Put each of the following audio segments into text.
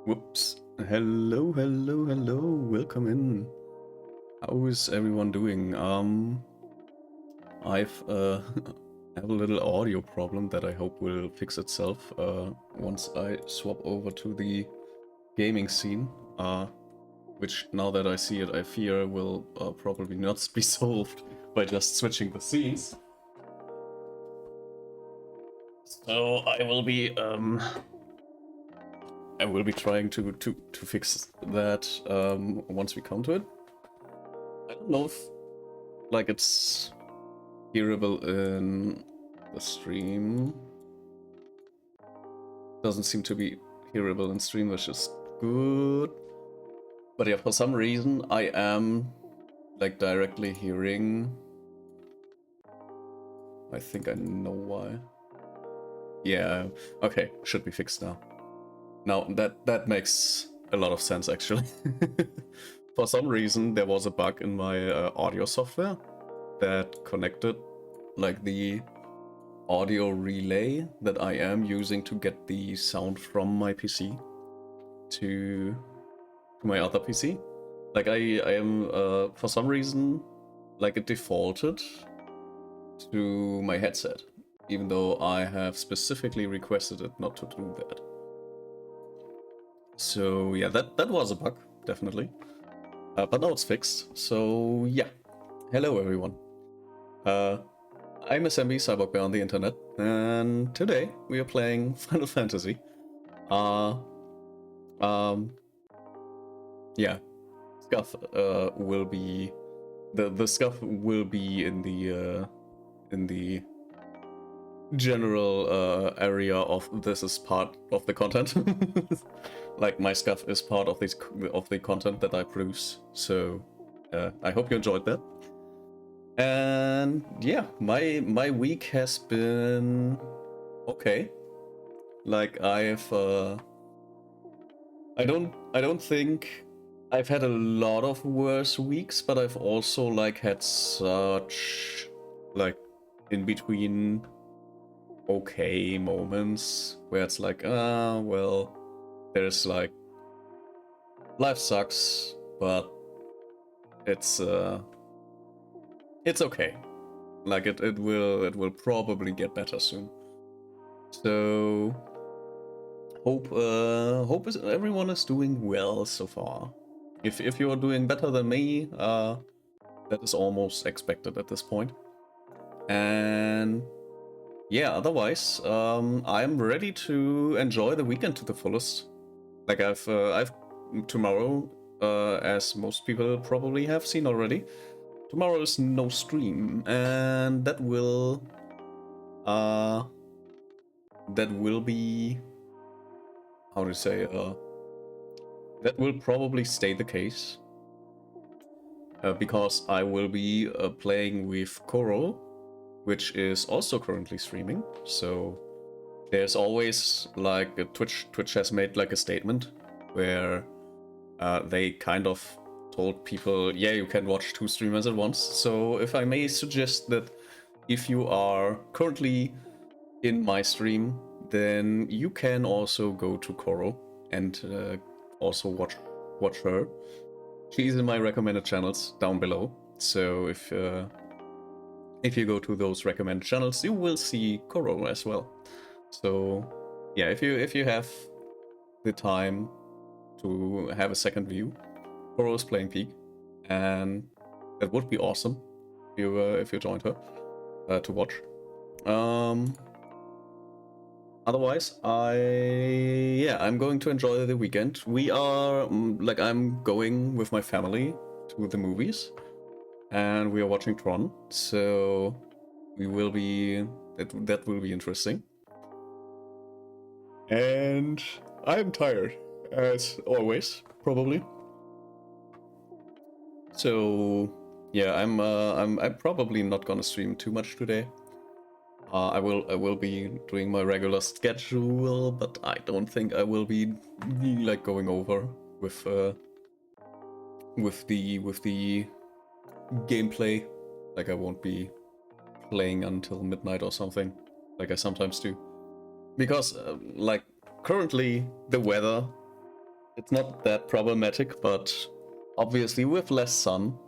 Whoops. Hello, hello, hello. Welcome in. How is everyone doing? I've have a little audio problem that I hope will fix itself once I swap over to the gaming scene. Which now that I see it, I fear will probably not be solved by just switching the scenes. So I will be trying to fix that once we come to it. I don't know if like it's hearable in the stream. Doesn't seem to be hearable in stream, which is good. But yeah, for some reason I am like directly hearing. I think I know why. Yeah, okay, should be fixed now. Now that makes a lot of sense actually. For some reason there was a bug in my audio software that connected like the audio relay that I am using to get the sound from my PC to my other PC. Like I am for some reason like it defaulted to my headset, even though I have specifically requested it not to do that. So yeah, that was a bug, definitely. But now it's fixed, so yeah. Hello everyone. I'm SMB Cyborg Bear on the internet, and today we are playing Final Fantasy. Yeah, Scuff will be the Scuff will be in the general area of this is part of the content. Like my Scuff is part of the content that I produce, so I hope you enjoyed that. And yeah, my week has been okay. Like I don't think I've had a lot of worse weeks, but I've also like had such like in between okay moments where it's like well, there's like life sucks, but it's okay. Like it will probably get better soon. So hope everyone is doing well so far. If you're doing better than me, that is almost expected at this point. And yeah, otherwise, I'm ready to enjoy the weekend to the fullest. Like I've tomorrow, as most people probably have seen already, tomorrow is no stream, and that will be, how to say, that will probably stay the case, because I will be playing with Koro, which is also currently streaming. So there's always like Twitch has made like a statement where they kind of told people, yeah, you can watch two streamers at once. So if I may suggest that if you are currently in my stream, then you can also go to Koro and also watch her. She's in my recommended channels down below. So if you go to those recommended channels, you will see Koro as well. So yeah, if you have the time to have a second view, Koro is playing Peak, and that would be awesome if you joined her to watch. Otherwise, I'm going to enjoy the weekend. We are like I'm going with my family to the movies, and we are watching Tron. So we will be that will be interesting. And I'm tired, as always, probably. So yeah, I'm probably not gonna stream too much today. I will be doing my regular schedule, but I don't think I will be like going over with the gameplay. Like I won't be playing until midnight or something, like I sometimes do, because like currently the weather it's not that problematic, but obviously with less sun,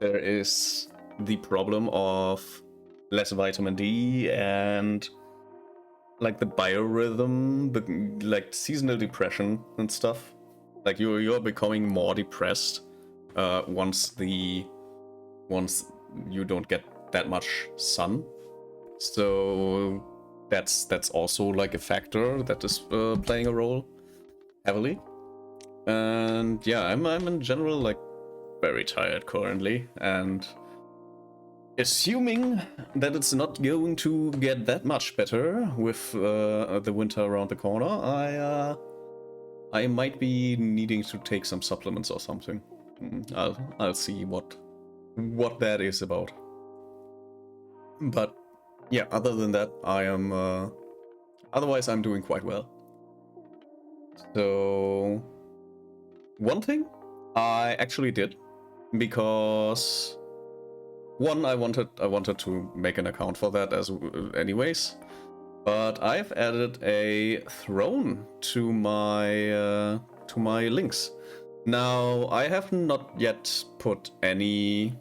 there is the problem of less vitamin D and like the biorhythm, the like seasonal depression and stuff. Like you're becoming more depressed once you don't get that much sun. So that's also like a factor that is playing a role heavily. And yeah, I'm in general like very tired currently, and assuming that it's not going to get that much better with the winter around the corner, I might be needing to take some supplements or something. I'll see what that is about. But yeah, other than that, I am otherwise I'm doing quite well. So one thing I actually did, because one, I wanted to make an account for that as anyways, but I've added a throne to my links. Now I have not yet put anything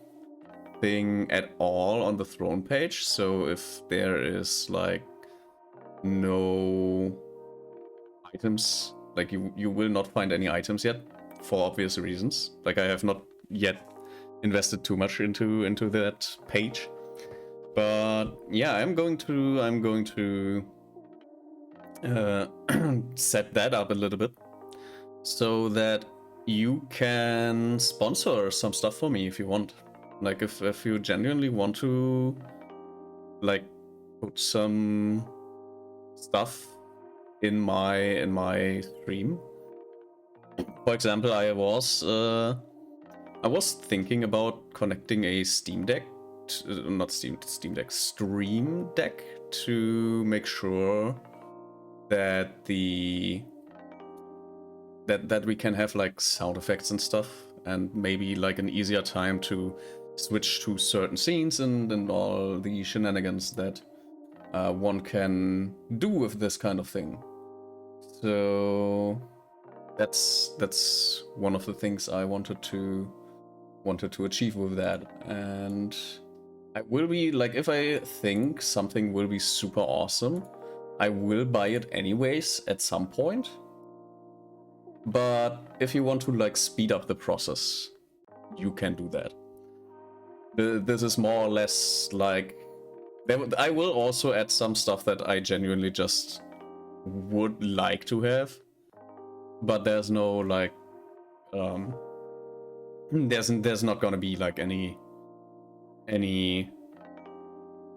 at all on the throne page, so if there is like no items, like you will not find any items yet, for obvious reasons. Like I have not yet invested too much into that page. But yeah, I'm going to set that up a little bit so that you can sponsor some stuff for me if you want. Like if you genuinely want to like put some stuff in my stream. For example, I was thinking about connecting a Steam Deck, not Steam Deck, Stream Deck, to make sure that that we can have like sound effects and stuff, and maybe like an easier time to switch to certain scenes and all the shenanigans that one can do with this kind of thing. So that's one of the things I wanted to achieve with that. And I will be like, if I think something will be super awesome, I will buy it anyways at some point. But if you want to like speed up the process, you can do that. This is more or less like, I will also add some stuff that I genuinely just would like to have, but there's no like there's not gonna be like any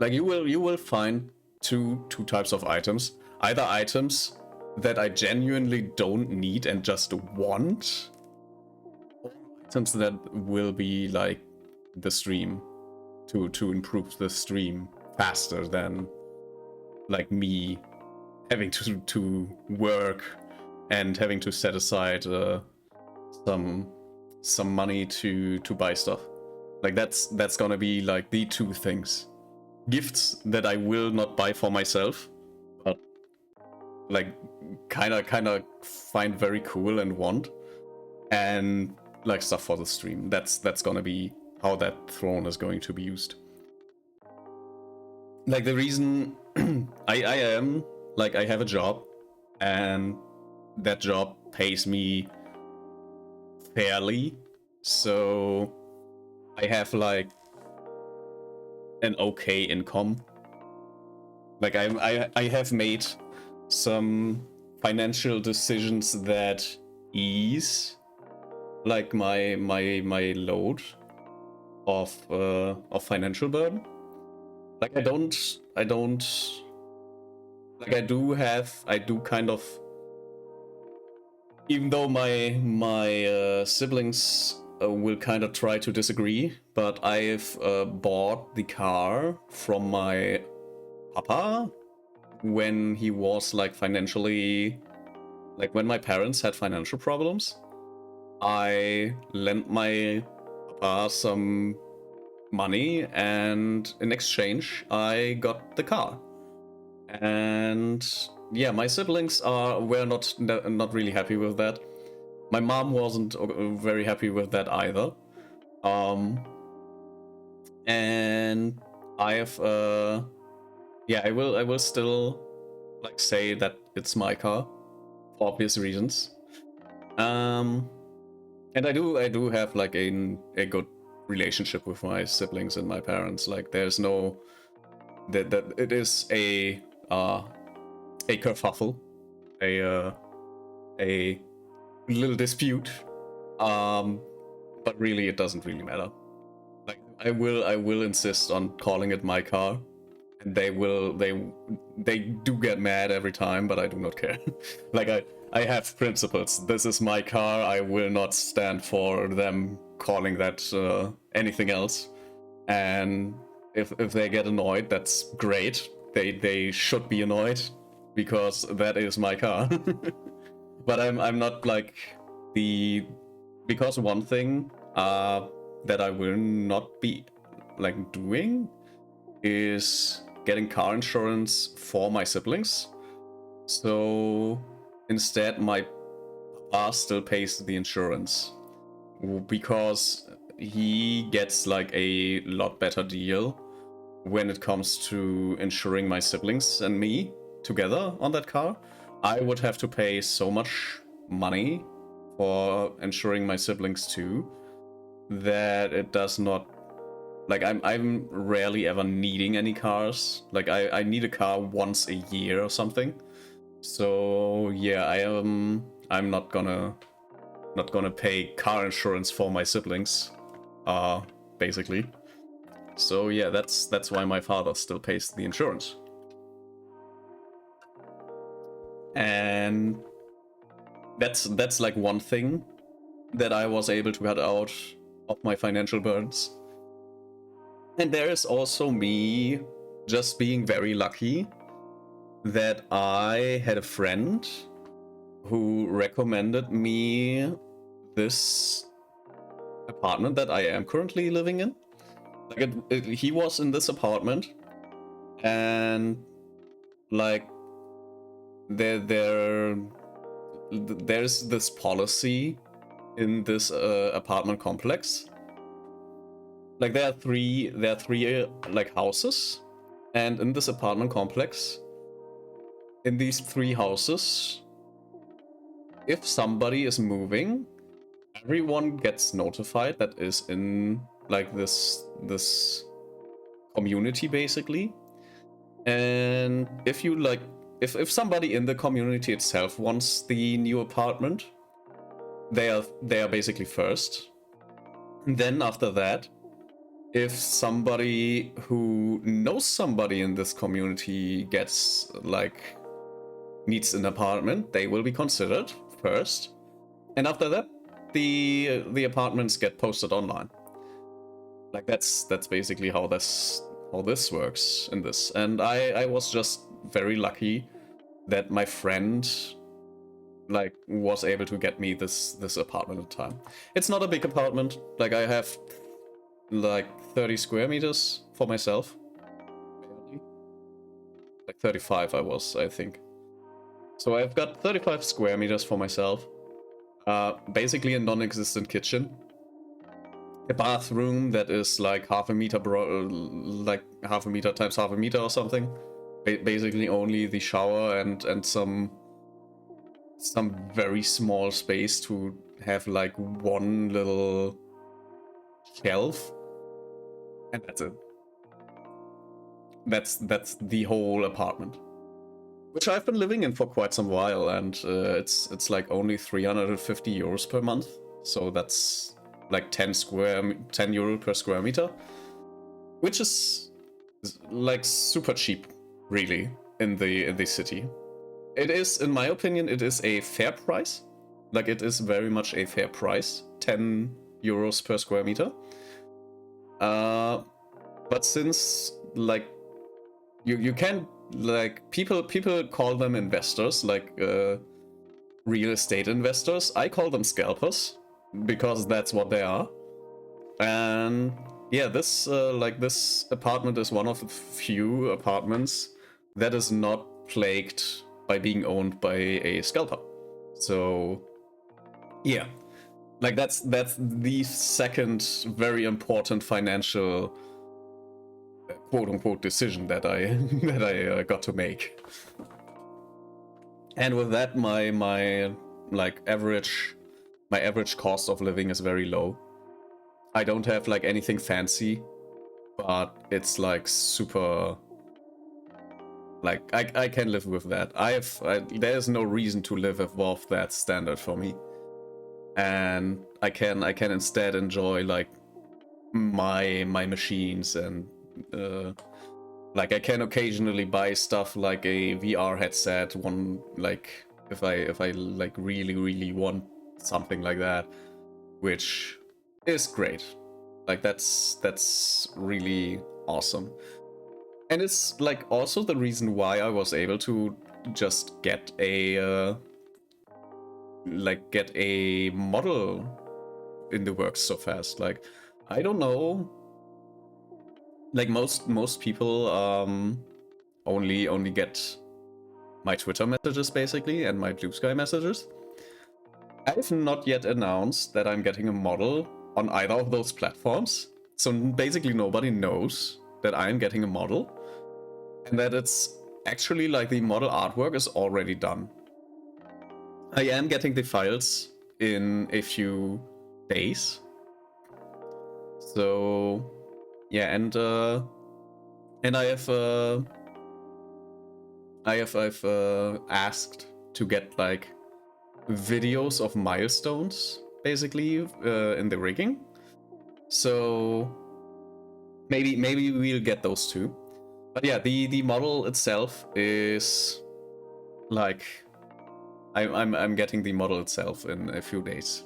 like you will find two types of items. Either items that I genuinely don't need and just want, or items that will be like the stream to improve the stream faster than like me having to work and having to set aside some money to buy stuff. Like that's gonna be like the two things. Gifts that I will not buy for myself, but like kinda find very cool and want, and like stuff for the stream. That's gonna be how that throne is going to be used. Like the reason I am like, I have a job, and that job pays me fairly, so I have like an okay income. Like I have made some financial decisions that ease like my load of financial burden. Like I don't like I do kind of, even though my siblings will kind of try to disagree, but I've bought the car from my papa when he was like financially, like when my parents had financial problems. I lent my papa some money, and in exchange I got the car. And yeah, my siblings were not really happy with that, My mom wasn't very happy with that either. And I have yeah, I will still like say that it's my car for obvious reasons. And I do have like a good relationship with my siblings and my parents. Like there's no that it is a kerfuffle, a little dispute. But really it doesn't really matter. Like I will insist on calling it my car, and they do get mad every time, but I do not care. Like I have principles. This is my car. I will not stand for them calling that anything else. And if they get annoyed, that's great. They should be annoyed because that is my car. But I'm not like the because one thing that I will not be like doing is getting car insurance for my siblings. So instead, my papa still pays the insurance because he gets like a lot better deal when it comes to insuring my siblings and me together on that car. I would have to pay so much money for insuring my siblings too that it does not like I'm rarely ever needing any cars. Like I need a car once a year or something. So yeah, I'm not gonna pay car insurance for my siblings, basically. So yeah, that's why my father still pays the insurance. And that's like one thing that I was able to cut out of my financial burdens. And there is also me just being very lucky that I had a friend who recommended me this apartment that I am currently living in. Like he was in this apartment, and like there's this policy in this apartment complex. Like there are three like houses, and in this apartment complex, in these three houses, if somebody is moving, everyone gets notified that is in like this community basically. And if you like if somebody in the community itself wants the new apartment, they are basically first. And then after that, if somebody who knows somebody in this community gets like needs an apartment, they will be considered first. And after that, the apartments get posted online. Like that's basically how this works in this. And I was just very lucky that my friend like was able to get me this apartment at the time. It's not a big apartment. Like I have like 30 square meters for myself. Like 35 I think. So I've got 35 square meters for myself. Basically a non-existent kitchen. A bathroom that is like half a meter like half a meter times half a meter or something. Basically only the shower and some very small space to have like one little shelf, and that's it. That's the whole apartment, which I've been living in for quite some while, and it's like only 350 euros per month. So that's like 10 euro per square meter, which is like super cheap, really, in the city. It is, in my opinion, it is a fair price. Like it is very much a fair price, 10 euros per square meter. But since like you can like people call them investors, like real estate investors. I call them scalpers because that's what they are. And yeah, this like this apartment is one of the few apartments that is not plagued by being owned by a scalper. So Yeah, like that's the second very important financial quote unquote decision that I that I got to make. And with that, my like my average cost of living is very low. I don't have like anything fancy, but it's like super. Like I can live with that. There's no reason to live above that standard for me, and I can instead enjoy like my machines and like I can occasionally buy stuff like a VR headset, one like if I like really want something like that, which is great. Like that's really awesome. And it's like also the reason why I was able to just get a get a model in the works so fast. Like I don't know, like most people only get my Twitter messages basically and my Blue Sky messages. I've not yet announced that I'm getting a model on either of those platforms, so basically nobody knows that I'm getting a model, and that it's actually like the model artwork is already done. I am getting the files in a few days, so yeah, and I've asked to get like videos of milestones basically in the rigging, so maybe we'll get those too. But yeah, the model itself is like I'm getting the model itself in a few days,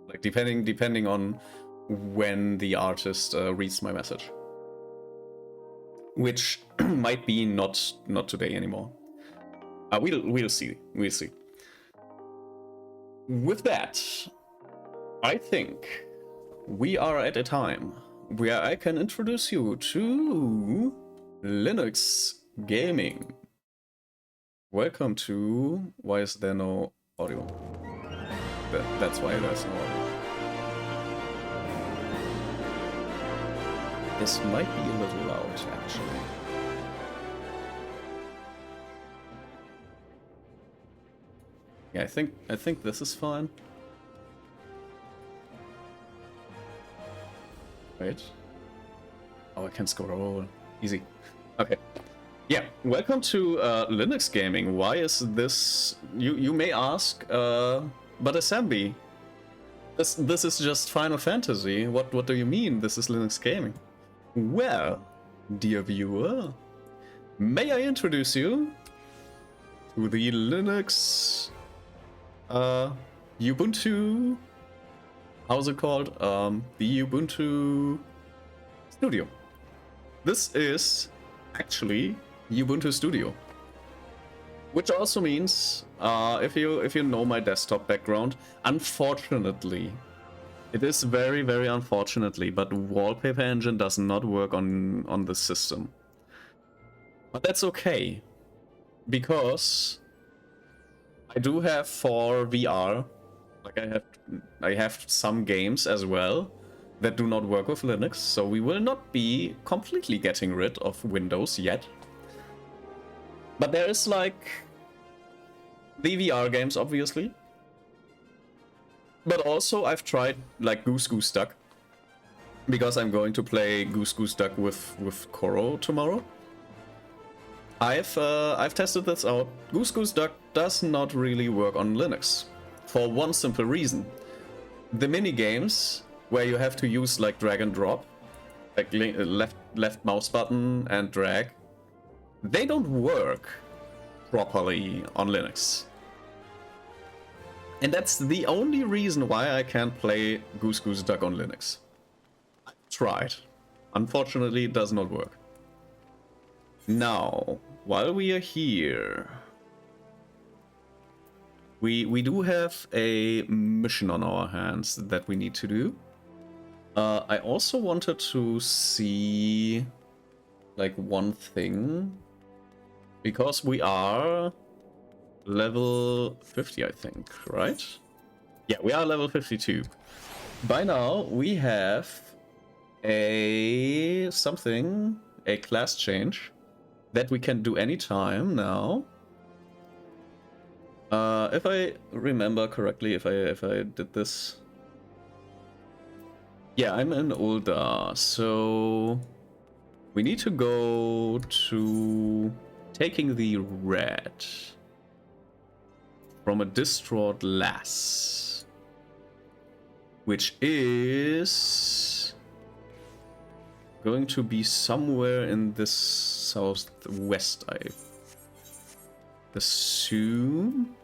like depending on when the artist reads my message, which might be not today anymore. We'll see. With that, I think we are at a time where I can introduce you to Linux Gaming. Welcome to... Why is there no audio? That's why there's no audio. This might be a little loud, actually. Yeah, I think this is fine. Wait. Oh, I can scroll. Easy. Okay. Yeah, welcome to Linux Gaming. Why is this... You may ask, but Assembly, this is just Final Fantasy. What do you mean this is Linux Gaming? Well, dear viewer, may I introduce you to the Linux Ubuntu... How's it called? The Ubuntu Studio. This is actually Ubuntu Studio, which also means if you know my desktop background, unfortunately, it is very unfortunately, but Wallpaper Engine does not work on the system. But that's okay, because I do have for VR, like I have some games as well that do not work with Linux, so we will not be completely getting rid of Windows yet. But there is like the VR games, obviously. But also I've tried like Goose Goose Duck, because I'm going to play Goose Goose Duck with Koro tomorrow. I've tested this out. Goose Goose Duck does not really work on Linux, for one simple reason. The mini games where you have to use like drag and drop, like left mouse button and drag, they don't work properly on Linux. And that's the only reason why I can't play Goose Goose Duck on Linux. I tried. Unfortunately, it does not work. Now, while we are here, we do have a mission on our hands that we need to do. I also wanted to see like one thing, because we are level 50, I think, right? Yeah, we are level 52. By now, we have a class change that we can do anytime now. If I remember correctly, if I did this. Yeah, I'm in Ul'dah, so we need to go to taking the red from a distraught lass, which is going to be somewhere in this southwest, I assume.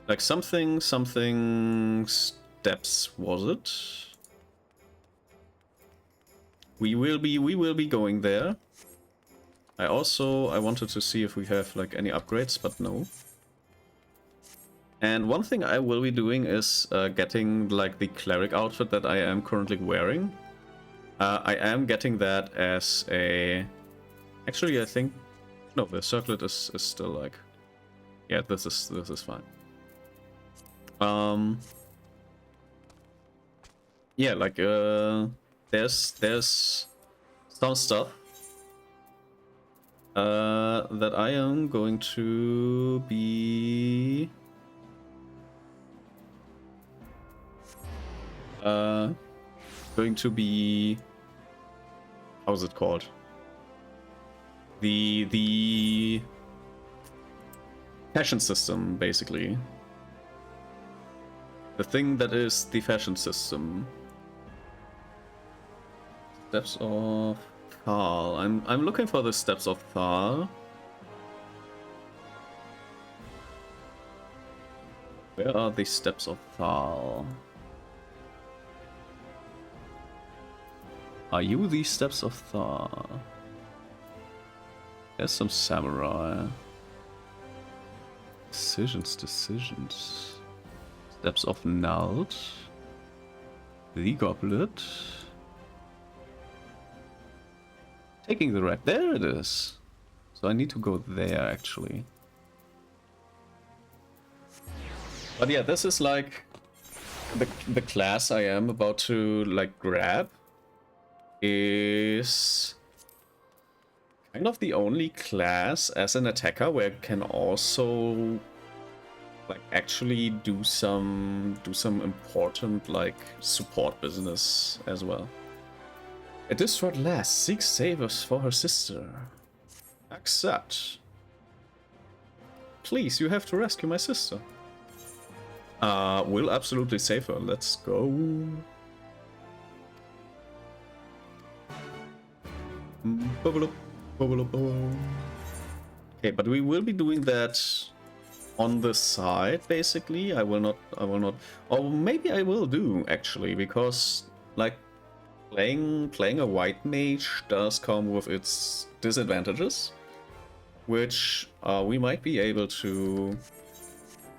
Like something steps, was it? We will be going there. I wanted to see if we have like any upgrades, but no. And one thing I will be doing is getting like the cleric outfit that I am currently wearing. I am getting that as a... Actually, I think... No, the circlet is still like... Yeah, this is fine. Yeah, like there's some stuff that I am going to be how's it called? The fashion system, basically. The thing that is the fashion system. Steps of Thal. I'm looking for the Steps of Thal. Where are the Steps of Thal? Are you the Steps of Thal? There's some samurai. Decisions. Steps of Nald. The Goblet. Taking the red. There it is. So I need to go there, actually. But yeah, this is like the class I am about to like grab is kind of the only class as an attacker where I can also like actually do some important like support business as well. A distraught lass seeks savers for her sister. Accept. Please, you have to rescue my sister. We'll absolutely save her. Let's go. Okay, but we will be doing that on the side, basically. I will not, or maybe I will do, actually, because, like, playing a white mage does come with its disadvantages, which we might be able to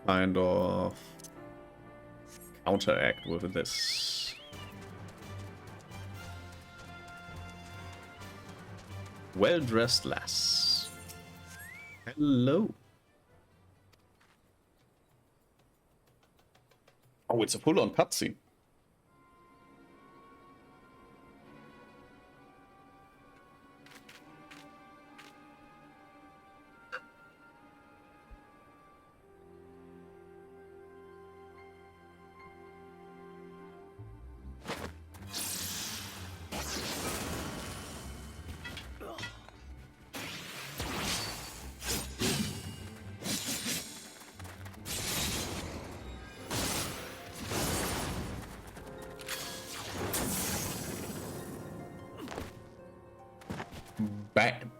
kind of counteract with this. Well-dressed lass. Hello. Oh, it's a full-on cutscene. Bam.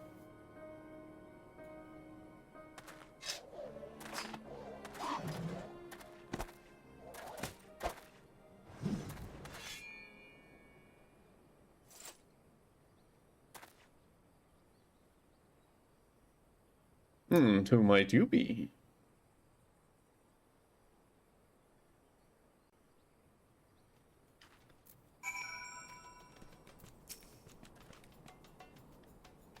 Who might you be?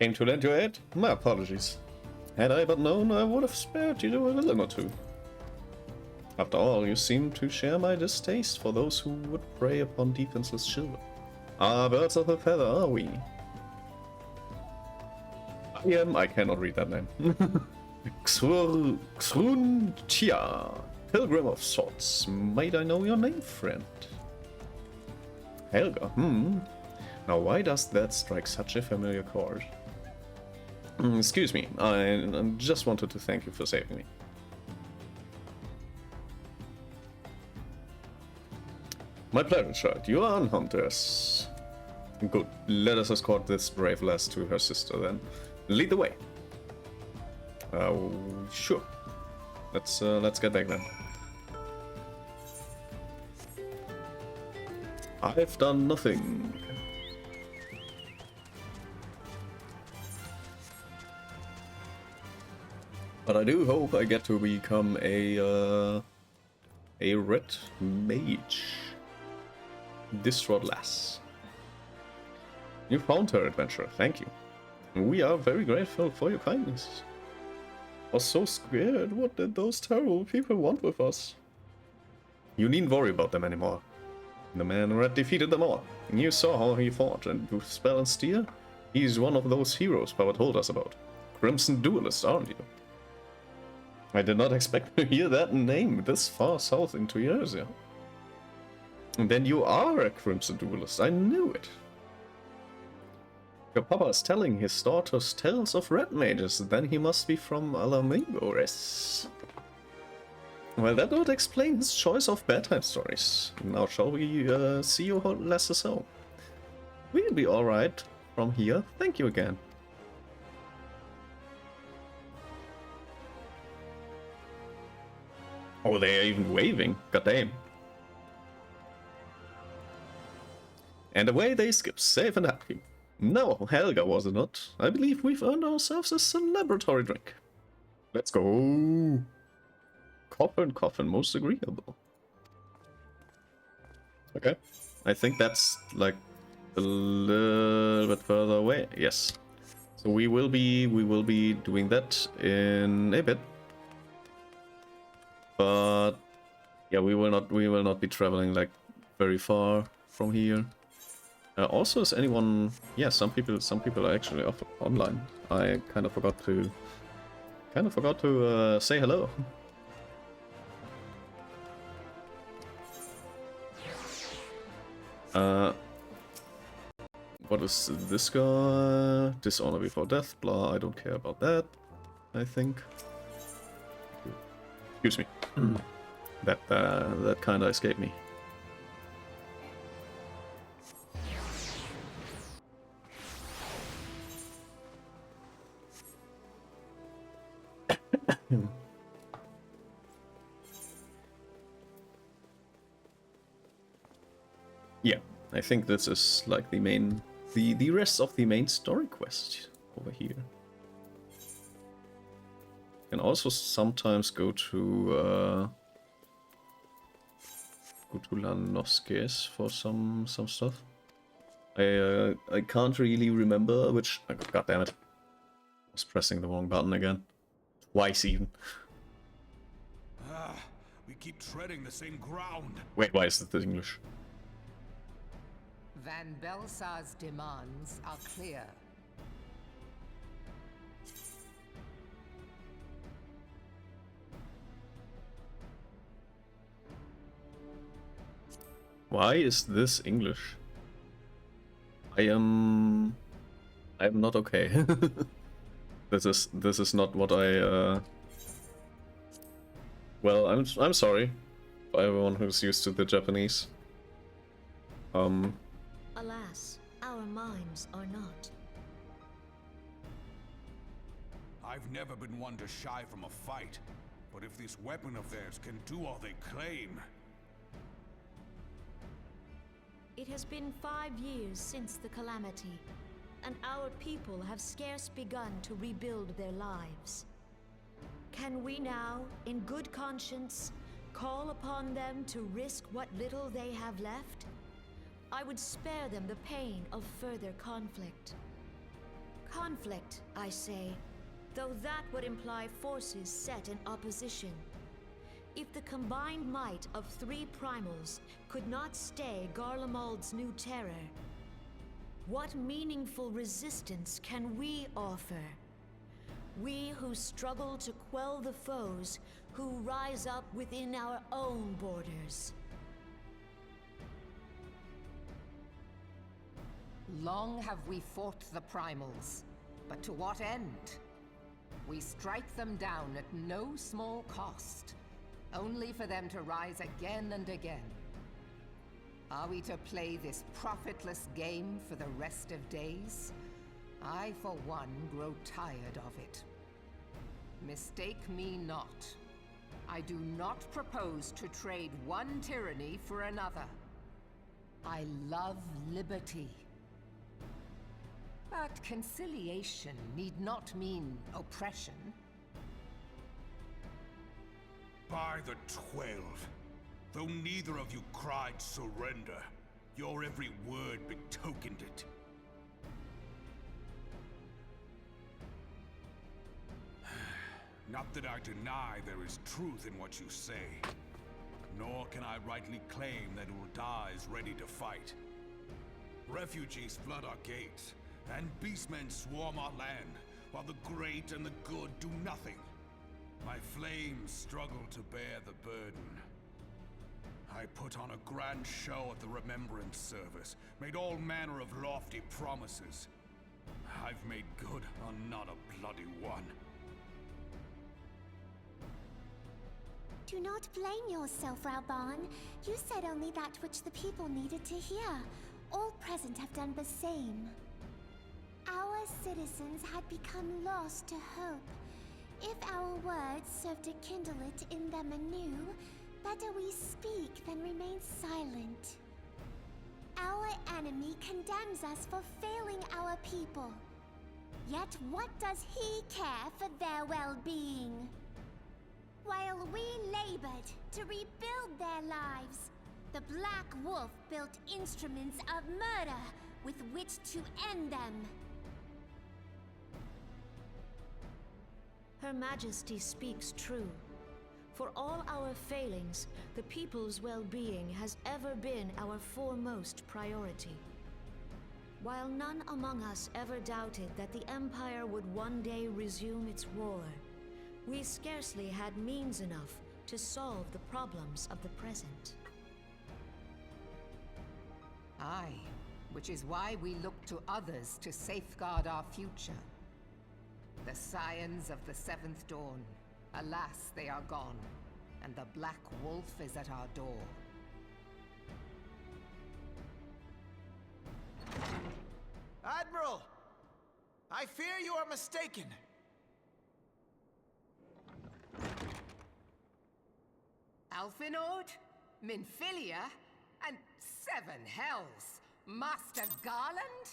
Came to lend your aid? My apologies. Had I but known, I would have spared you a villain or two. After all, you seem to share my distaste for those who would prey upon defenseless children. Ah, birds of a feather, are we? I cannot read that name. Xruntia, Pilgrim of Sorts. Might I know your name, friend? Helga, Now why does that strike such a familiar chord? Excuse me, I just wanted to thank you for saving me. My pleasure, child. You are unhunters. Good. Let us escort this brave lass to her sister then. Lead the way. Sure. Let's get back then. I've done nothing. But I do hope I get to become a red mage. Distraught lass. You found her, adventurer. Thank you. We are very grateful for your kindness. I was so scared. What did those terrible people want with us? You needn't worry about them anymore. The man Red defeated them all. You saw how he fought, and with Spell and Steer, he's one of those heroes Papa told us about. Crimson Duelist, aren't you? I did not expect to hear that name this far south into Eorzea. And then you are a Crimson Duelist, I knew it. Your papa is telling his daughters tales of red mages, then he must be from Alamingores. Well, that would explain his choice of bedtime stories. Now shall we see you less so? We'll be alright from here, thank you again. Oh, they are even waving, goddamn. And away they skip, safe and happy. No, Helga was it not? I believe we've earned ourselves a celebratory drink. Let's go. Coffin, most agreeable. Okay. I think that's like a little bit further away. Yes. So we will be doing that in a bit. But yeah, we will not be traveling like very far from here. Also, is anyone? Yeah, some people are actually off online. I kind of forgot to say hello. What is this guy? Dishonor before death. Blah. I don't care about that. I think. Excuse me. That kind of escaped me. Yeah, I think this is like the main, the rest of the main story quest over here. You can also sometimes go to Lanosques for some stuff. I can't really remember which. Oh, God damn it! I was pressing the wrong button again, twice even. We keep treading the same ground. Wait, why is this English? Van Belsar's demands are clear. Why is this English? I am not okay. This is not what I Well, I'm sorry for everyone who's used to the Japanese. Alas, our minds are not. I've never been one to shy from a fight, but if this weapon of theirs can do all they claim... It has been 5 years since the calamity, and our people have scarce begun to rebuild their lives. Can we now, in good conscience, call upon them to risk what little they have left? I would spare them the pain of further conflict. Conflict, I say, though that would imply forces set in opposition. If the combined might of 3 primals could not stay Garlemald's new terror, what meaningful resistance can we offer? We who struggle to quell the foes who rise up within our own borders. Long have we fought the primals, but to what end? We strike them down at no small cost, only for them to rise again and again. Are we to play this profitless game for the rest of days? I, for one, grow tired of it. Mistake me not. I do not propose to trade one tyranny for another. I love liberty. But conciliation need not mean oppression. By the 12, though neither of you cried surrender, your every word betokened it. Not that I deny there is truth in what you say, nor can I rightly claim that Ul'dah is ready to fight. Refugees flood our gates, and beastmen swarm our land, while the great and the good do nothing. My flames struggle to bear the burden. I put on a grand show at the Remembrance Service, made all manner of lofty promises. I've made good on not a bloody one. Do not blame yourself, Raoban. You said only that which the people needed to hear. All present have done the same. Our citizens had become lost to hope. If our words serve to kindle it in them anew, better we speak than remain silent. Our enemy condemns us for failing our people. Yet what does he care for their well-being? While we labored to rebuild their lives, the Black Wolf built instruments of murder with which to end them. Her Majesty speaks true. For all our failings, the people's well-being has ever been our foremost priority. While none among us ever doubted that the Empire would one day resume its war, we scarcely had means enough to solve the problems of the present. Aye, which is why we look to others to safeguard our future. The Scions of the Seventh Dawn. Alas, they are gone, and the Black Wolf is at our door. Admiral! I fear you are mistaken. Alphinaud, Minfilia, and 7 hells! Master Garland?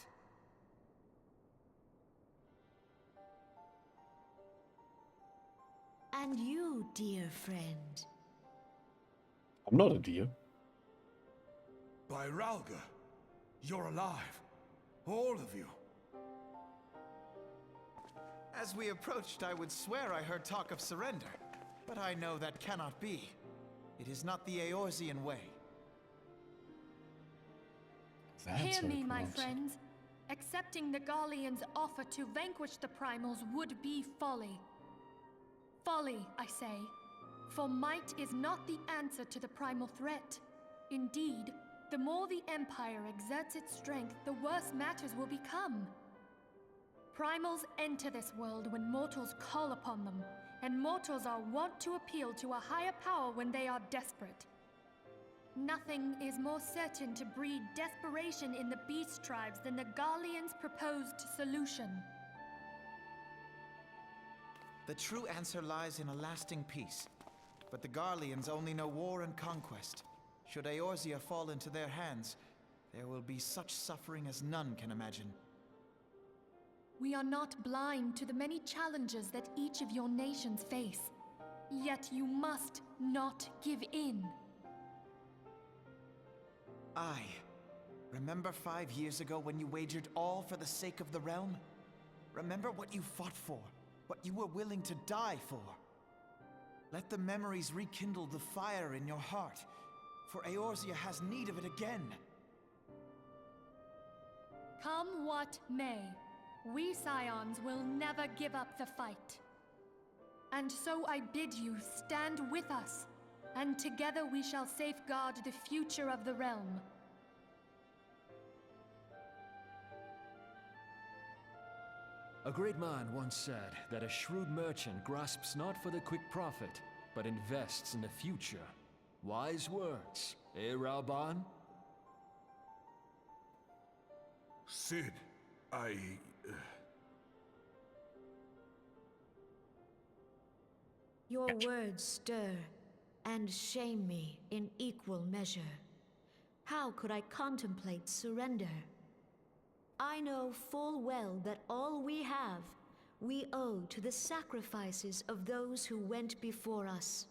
And you, dear friend. I'm not a deer. By Ralga, you're alive. All of you. As we approached, I would swear I heard talk of surrender. But I know that cannot be. It is not the Eorzean way. That's Hear how me, you my pronounce it. friends. Accepting the Garleans' offer to vanquish the Primals would be folly. Folly, I say. For might is not the answer to the primal threat. Indeed, the more the Empire exerts its strength, the worse matters will become. Primals enter this world when mortals call upon them, and mortals are wont to appeal to a higher power when they are desperate. Nothing is more certain to breed desperation in the beast tribes than the Garleans' proposed solution. The true answer lies in a lasting peace. But the Garleans only know war and conquest. Should Eorzea fall into their hands, there will be such suffering as none can imagine. We are not blind to the many challenges that each of your nations face. Yet you must not give in. Aye. Remember 5 years ago when you wagered all for the sake of the realm? Remember what you fought for, what you were willing to die for. Let the memories rekindle the fire in your heart, for Eorzea has need of it again. Come what may, we Scions will never give up the fight. And so I bid you stand with us, and together we shall safeguard the future of the realm. A great man once said that a shrewd merchant grasps not for the quick profit, but invests in the future. Wise words, eh, Raoban? Cid, Your words stir and shame me in equal measure. How could I contemplate surrender? I know full well that all we have, we owe to the sacrifices of those who went before us.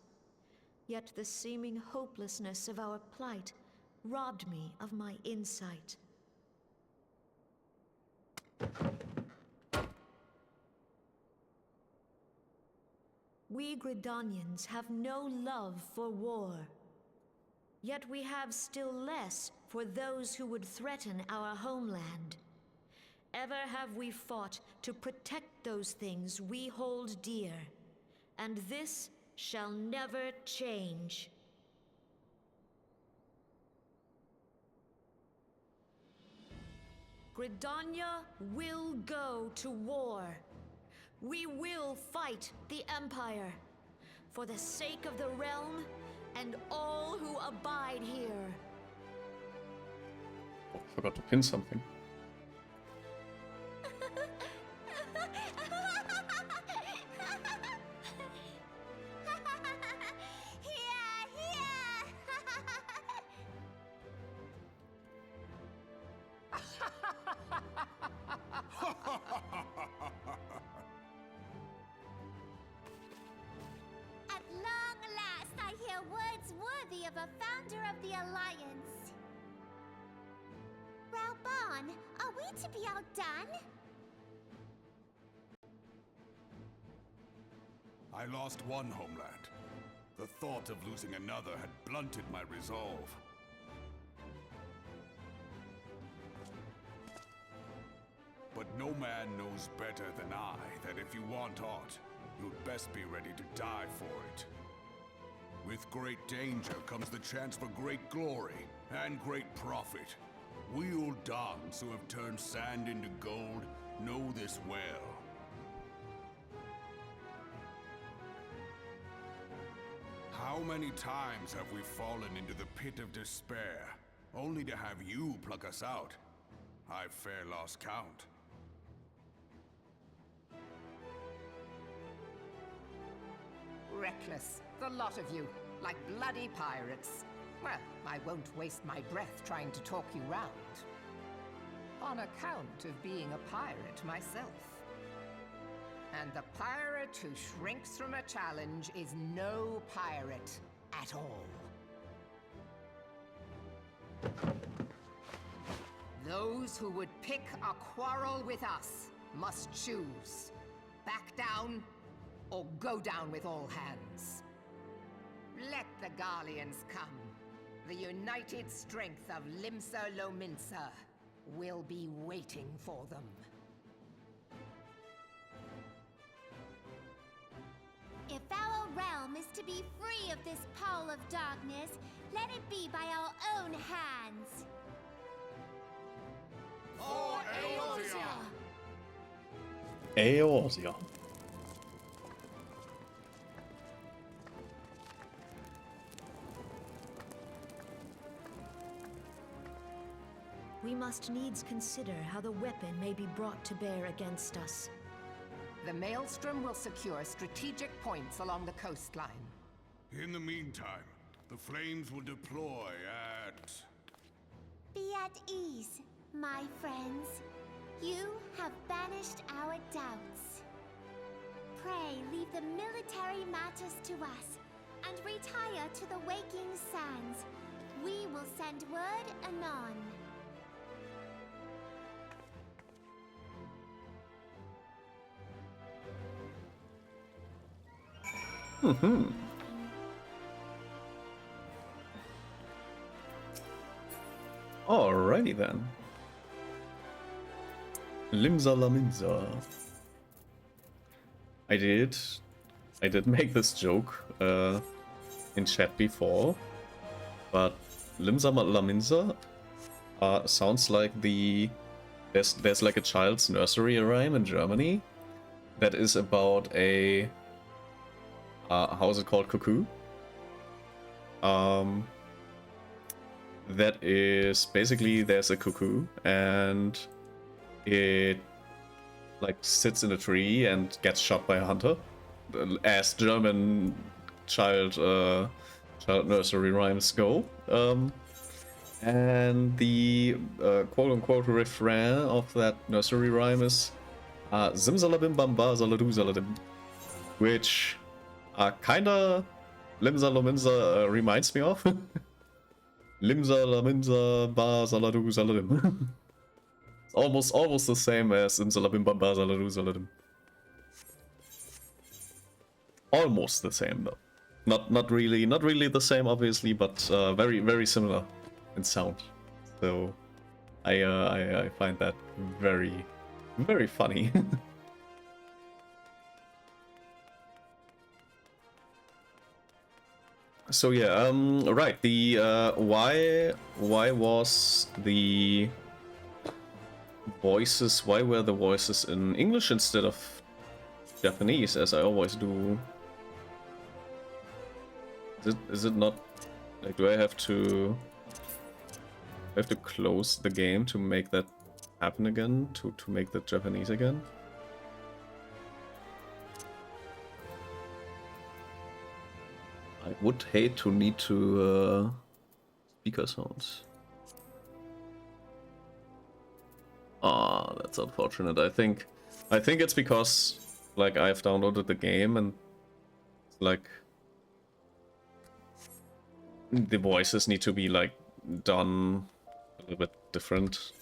Yet the seeming hopelessness of our plight robbed me of my insight. We Gridanians have no love for war. Yet we have still less for those who would threaten our homeland. Ever have we fought to protect those things we hold dear, and this shall never change. Gridania will go to war. We will fight the Empire for the sake of the realm and all who abide here. Oh, I forgot to pin something. At long last, I hear words worthy of a founder of the Alliance. Raoban, are we to be outdone? I lost one homeland. The thought of losing another had blunted my resolve. But no man knows better than I that if you want aught, you'd best be ready to die for it. With great danger comes the chance for great glory and great profit. We Uldans who have turned sand into gold know this well. How many times have we fallen into the pit of despair, only to have you pluck us out? I've fair lost count. Reckless, the lot of you, like bloody pirates. Well, I won't waste my breath trying to talk you round. On account of being a pirate myself. And the pirate who shrinks from a challenge is no pirate at all. Those who would pick a quarrel with us must choose. Back down or go down with all hands. Let the Garleans come. The united strength of Limsa Lominsa will be waiting for them. If our realm is to be free of this pall of darkness, let it be by our own hands. For Eorzea! Eorzea. We must needs consider how the weapon may be brought to bear against us. The Maelstrom will secure strategic points along the coastline. In the meantime, the flames will deploy at... Be at ease, my friends. You have banished our doubts. Pray leave the military matters to us, and retire to the Waking Sands. We will send word anon. Alrighty then. Limsa Laminsa. I did make this joke in chat before, but Limsa Laminsa sounds like there's like a child's nursery rhyme in Germany that is about a how is it called, cuckoo? That is basically there's a cuckoo and it like sits in a tree and gets shot by a hunter, as German child nursery rhymes go. And the quote-unquote refrain of that nursery rhyme is Zimzalabim bamba zaladu zaladim, which kinda Limsa Lominsa reminds me of. Limsa Laminsa ba zaladu zaladim. It's almost the same as Zimzalabim bamba zaladu zaladim. Almost the same though. Not really the same obviously, but very similar in sound. So I find that very funny. So yeah, right, the why was the voices, why were the voices in English instead of Japanese, as I always do? Is it not, like, do I have to close the game to make that happen again, to make the Japanese again? I would hate to need to speaker sounds. Ah, that's unfortunate. I think it's because like I've downloaded the game and like the voices need to be like done a little bit different,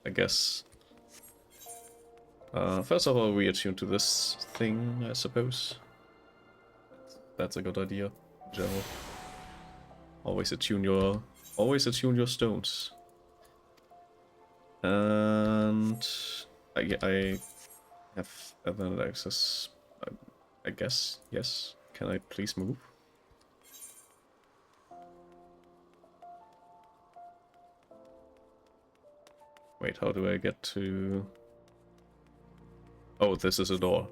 I guess. First of all, we attune to this thing, I suppose. That's a good idea. General. Always attune your stones. And I have Ethernet access. I guess, yes. Can I please move? Wait, how do I get to... Oh, this is a door.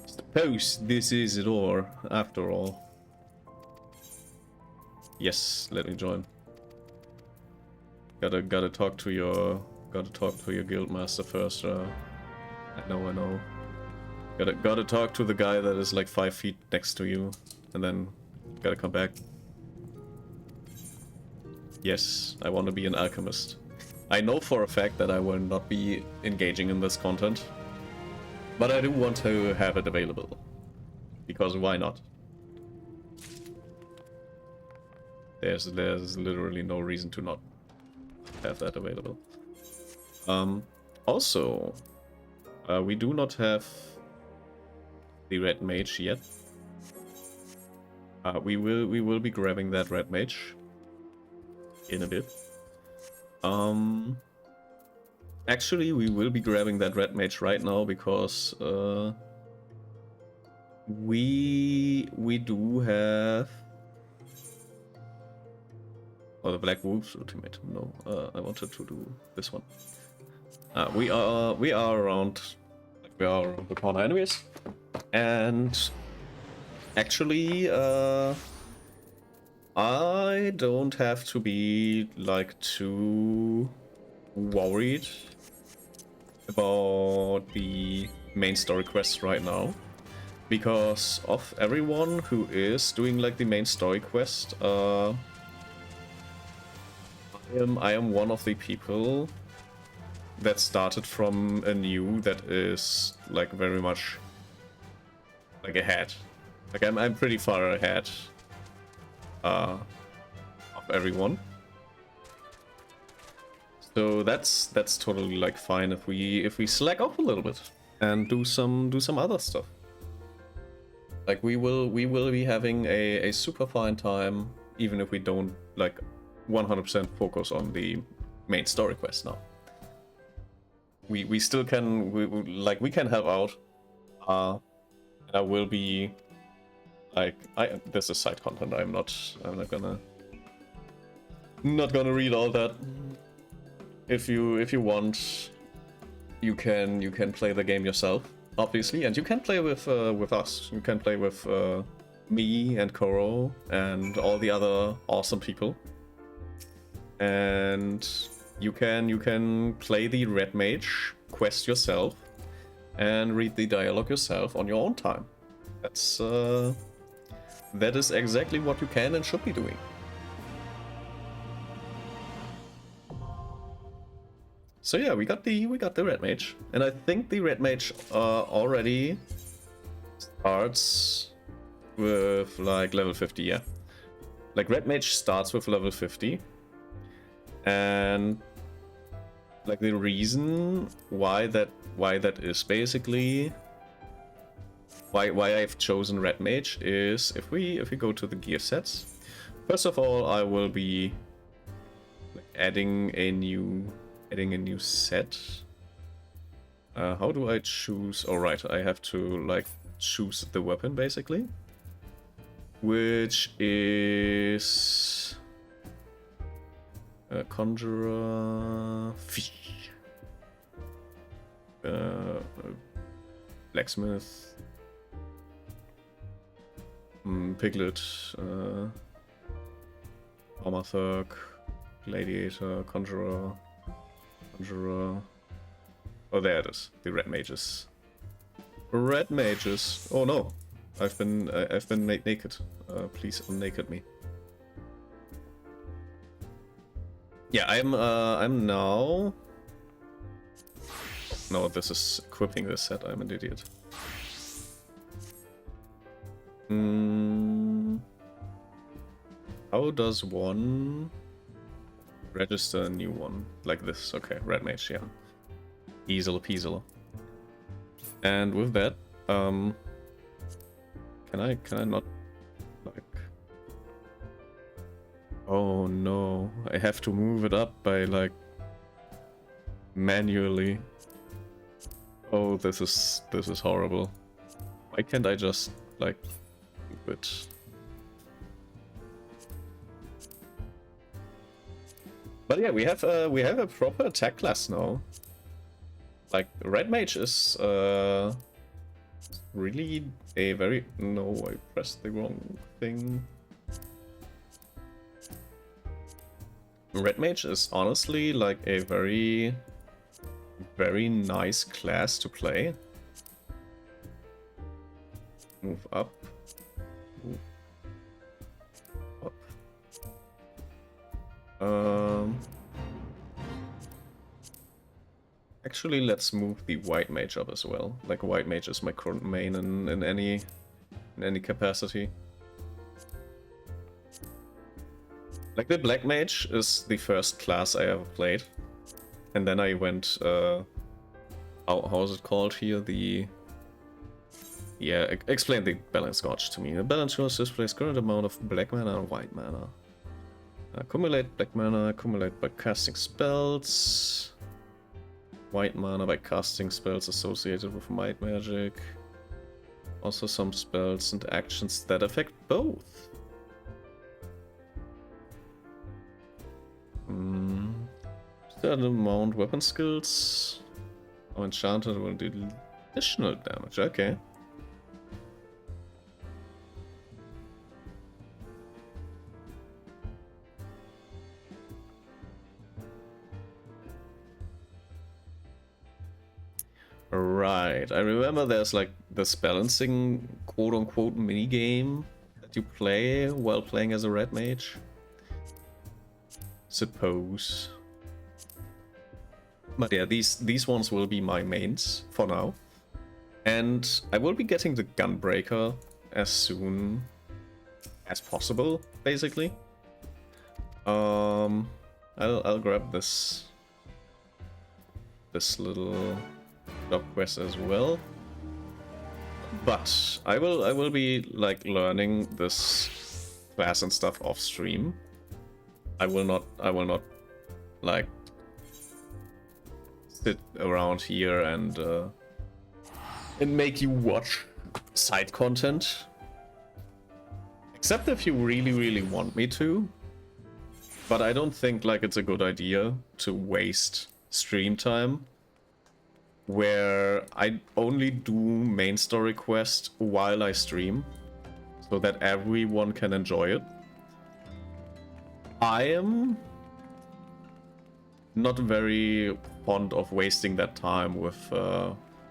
Suppose this is a door, after all. Yes, let me join. Gotta talk to your guild master first. I know. Gotta talk to the guy that is like 5 feet next to you, and then gotta come back. Yes, I want to be an alchemist. I know for a fact that I will not be engaging in this content, but I do want to have it available. Because why not? There's literally no reason to not have that available. Also, we do not have the red mage yet. We will be grabbing that red mage in a bit. Actually, we will be grabbing that red mage right now because we do have... Oh, the Black Wolves ultimate. No, I wanted to do this one. We are around the corner anyways, and actually, I don't have to be like too worried about the main story quests right now, because of everyone who is doing like the main story quest. I am one of the people that started from a new that is like very much like ahead. Like I'm pretty far ahead of everyone. So that's totally like fine if we slack off a little bit and do some other stuff. Like we will be having a super fine time, even if we don't like 100% focus on the main story quest now. We still can we can help out. And I will be like this is side content. I'm not gonna read all that. If you want, you can play the game yourself, obviously, and you can play with us. You can play with me and Koro and all the other awesome people. And you can play the Red Mage quest yourself and read the dialogue yourself on your own time. That is exactly what you can and should be doing. So yeah, we got the Red Mage, and I think the Red Mage already starts with like level 50. Yeah, like Red Mage starts with level 50, and like the reason why that is basically why I've chosen Red Mage is if we go to the gear sets. First of all, I will be adding a new set. How do I choose? Oh right, I have to like choose the weapon basically, which is Conjurer, Fish, Blacksmith, Piglet, Armorthurk, Gladiator, Conjurer. Oh, there it is. The Red Mages. Red Mages. Oh no, I've been made naked. Please unnaked me. Yeah, I'm now. No, this is equipping this set. I'm an idiot. How does one register a new one like this? Okay, Red Mage, yeah. Easel peasel. And with that, can I not like? Oh no, I have to move it up by like manually. Oh, this is horrible. Why can't I just like move it? But yeah, we have a proper attack class now. Like Red Mage is really a very I pressed the wrong thing. Red Mage is honestly like a very nice class to play. Move up. Ooh. Up. Actually, let's move the White Mage up as well. Like White Mage is my current main in any capacity. Like the Black Mage is the first class I ever played, and then I went. How is it called here? Explain the balance gauge to me. The balance gauge displays current amount of black mana and white mana. Accumulate black mana, accumulate by casting spells. White mana by casting spells associated with might magic. Also some spells and actions that affect both. Certain amount weapon skills. Oh, enchanted will do additional damage. Okay. Right, I remember there's like this balancing quote-unquote mini-game that you play while playing as a Red Mage. Suppose. But yeah, these ones will be my mains for now. And I will be getting the Gunbreaker as soon as possible, basically. I'll grab this little job quest as well. But I will be like learning this class and stuff off stream. I will not like sit around here and make you watch side content. Except if you really want me to. But I don't think like it's a good idea to waste stream time where I only do main story quest while I stream so that everyone can enjoy it. I am not very fond of wasting that time with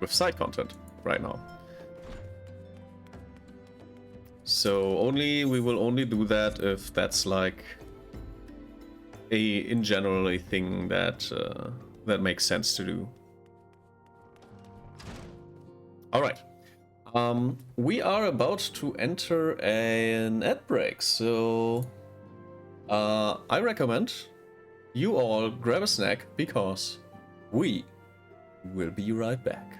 side content right now. So we will only do that if that's like in general a thing that that makes sense to do. All right. We are about to enter an ad break, so I recommend you all grab a snack because we will be right back.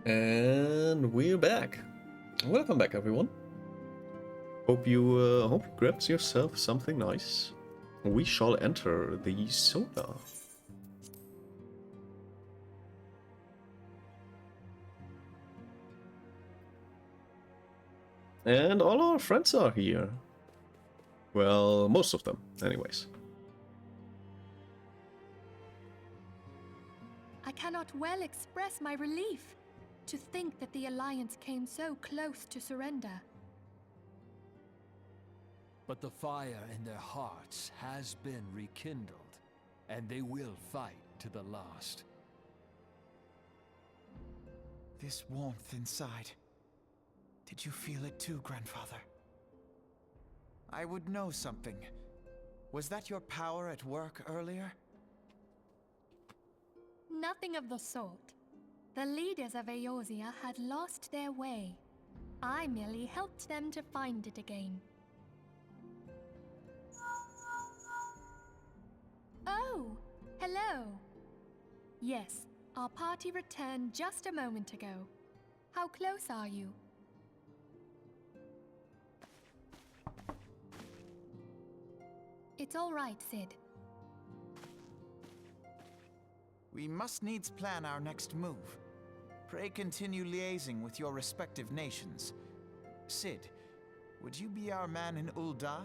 And we're back. Welcome back, everyone. Hope you grabbed yourself something nice. We shall enter the soda. And all our friends are here. Well, most of them, anyways. I cannot well express my relief to think that the Alliance came so close to surrender. But the fire in their hearts has been rekindled, and they will fight to the last. This warmth inside. Did you feel it too, Grandfather? I would know something. Was that your power at work earlier? Nothing of the sort. The leaders of Eorzea had lost their way. I merely helped them to find it again. Oh, hello. Yes, our party returned just a moment ago. How close are you? It's all right, Cid. We must needs plan our next move. Pray continue liaising with your respective nations. Cid, would you be our man in Ul'dah?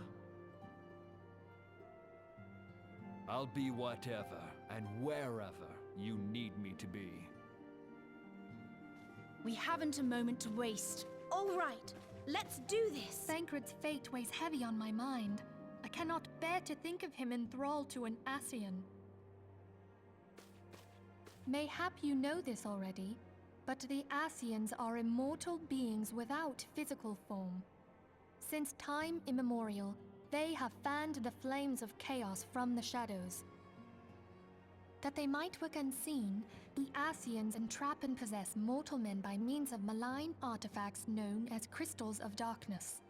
I'll be whatever and wherever you need me to be. We haven't a moment to waste. All right, let's do this! Thancred's fate weighs heavy on my mind. I cannot bear to think of him enthralled to an Ascian. Mayhap you know this already, but the Ascians are immortal beings without physical form. Since time immemorial, they have fanned the flames of chaos from the shadows. That they might work unseen, the Ascians entrap and possess mortal men by means of malign artifacts known as Crystals of Darkness.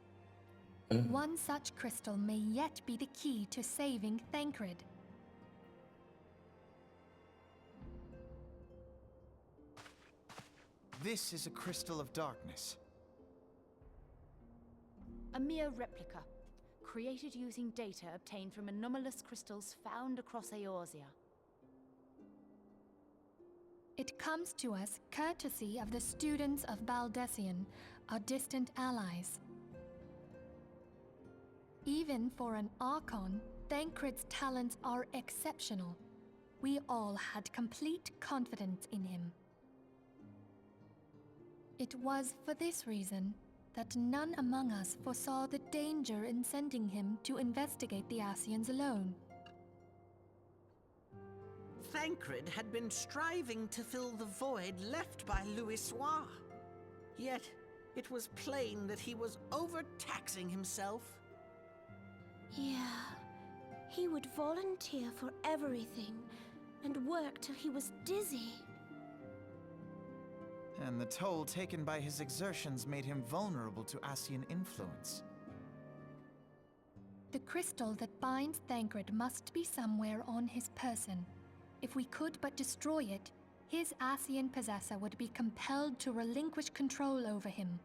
One such crystal may yet be the key to saving Thancred. This is a Crystal of Darkness. A mere replica, created using data obtained from anomalous crystals found across Eorzea. It comes to us courtesy of the students of Baldesion, our distant allies. Even for an Archon, Thancred's talents are exceptional. We all had complete confidence in him. It was for this reason that none among us foresaw the danger in sending him to investigate the Ascians alone. Thancred had been striving to fill the void left by Louisoix. Yet, it was plain that he was overtaxing himself. Yeah, he would volunteer for everything and work till he was dizzy. And the toll taken by his exertions made him vulnerable to Ascian influence. The crystal that binds Thancred must be somewhere on his person. If we could but destroy it, his Ascian possessor would be compelled to relinquish control over him.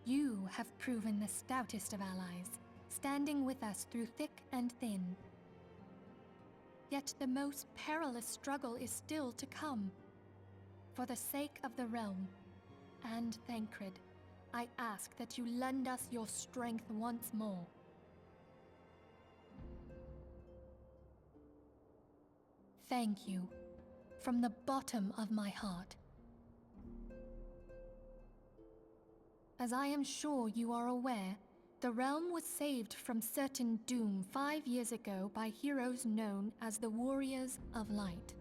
You have proven the stoutest of allies, standing with us through thick and thin. Yet the most perilous struggle is still to come. For the sake of the realm, and Thancred, I ask that you lend us your strength once more. Thank you, from the bottom of my heart. As I am sure you are aware, the realm was saved from certain doom 5 years ago by heroes known as the Warriors of Light.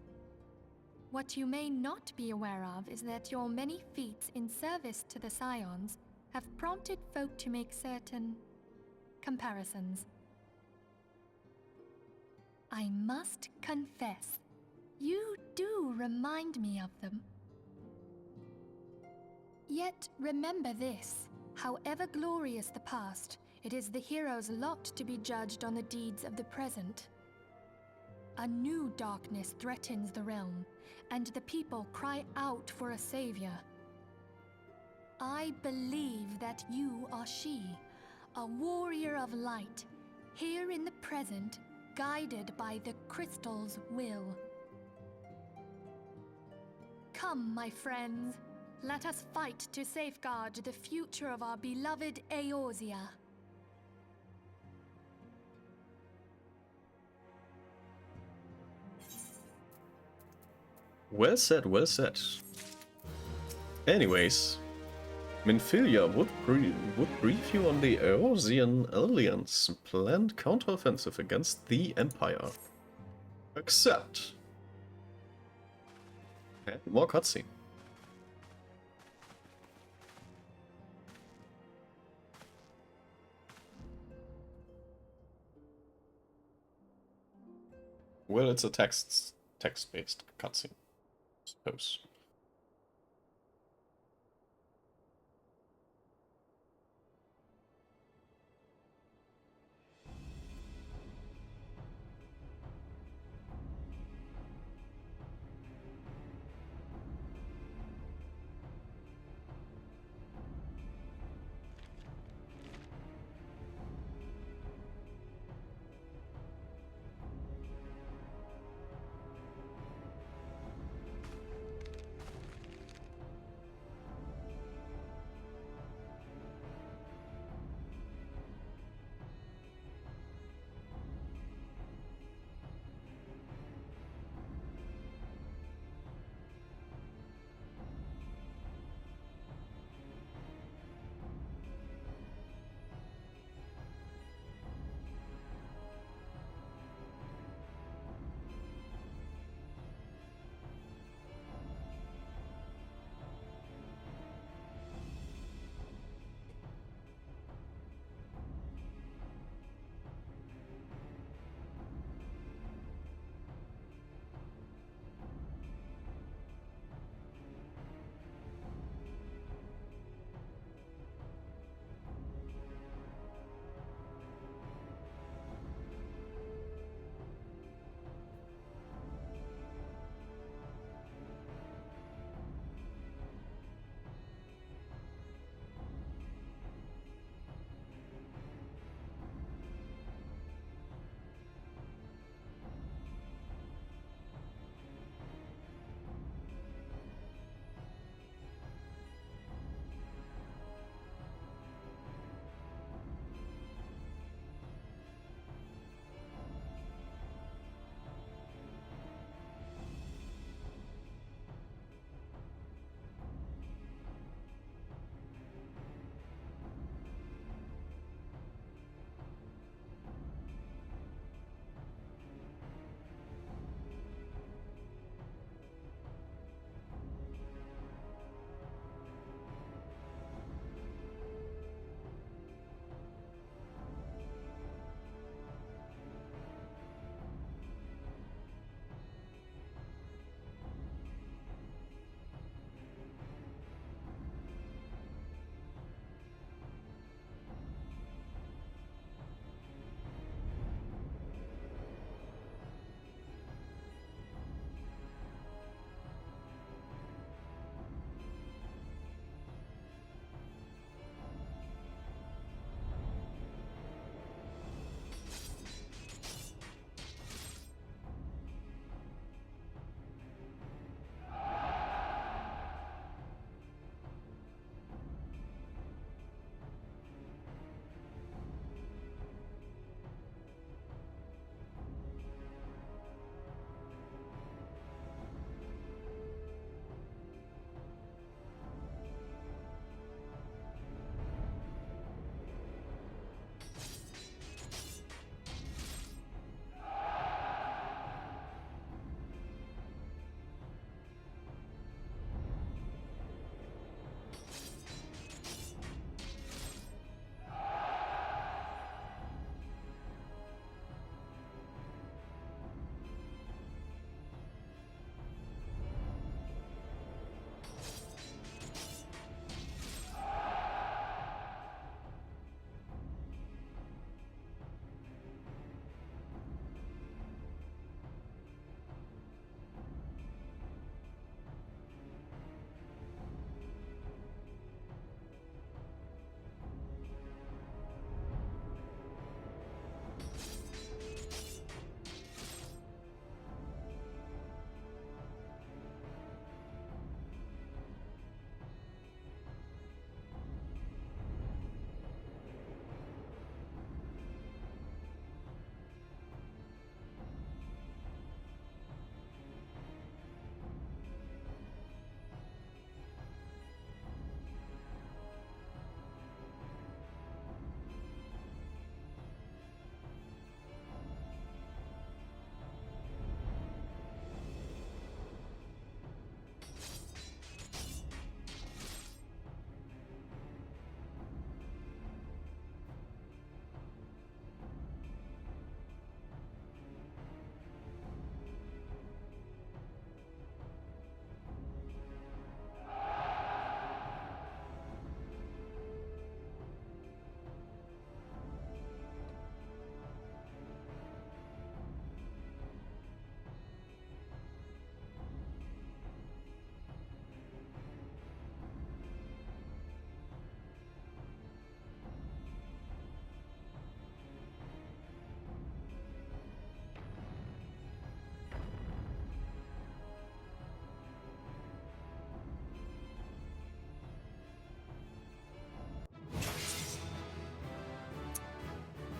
What you may not be aware of is that your many feats in service to the Scions have prompted folk to make certain comparisons. I must confess, you do remind me of them. Yet remember this, however glorious the past, it is the hero's lot to be judged on the deeds of the present. A new darkness threatens the realm, and the people cry out for a savior. I believe that you are she, a warrior of light, here in the present, guided by the crystal's will. Come, my friends. Let us fight to safeguard the future of our beloved Eorzea. Well said, well said. Anyways, Minfilia would brief you on the Eorzean Alliance planned counteroffensive against the Empire. Accept. And more cutscene. Well, it's a text-based cutscene, I suppose.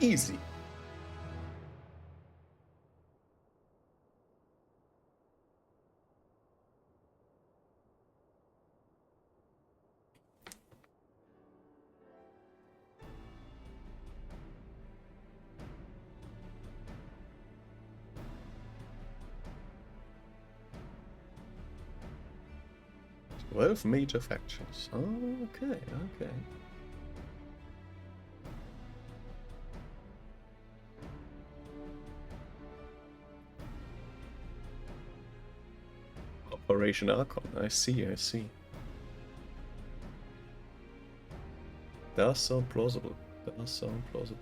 Easy. Twelve major factions. Oh, okay, okay. Operation Archon. I see, I see. Does sound plausible. Does sound plausible.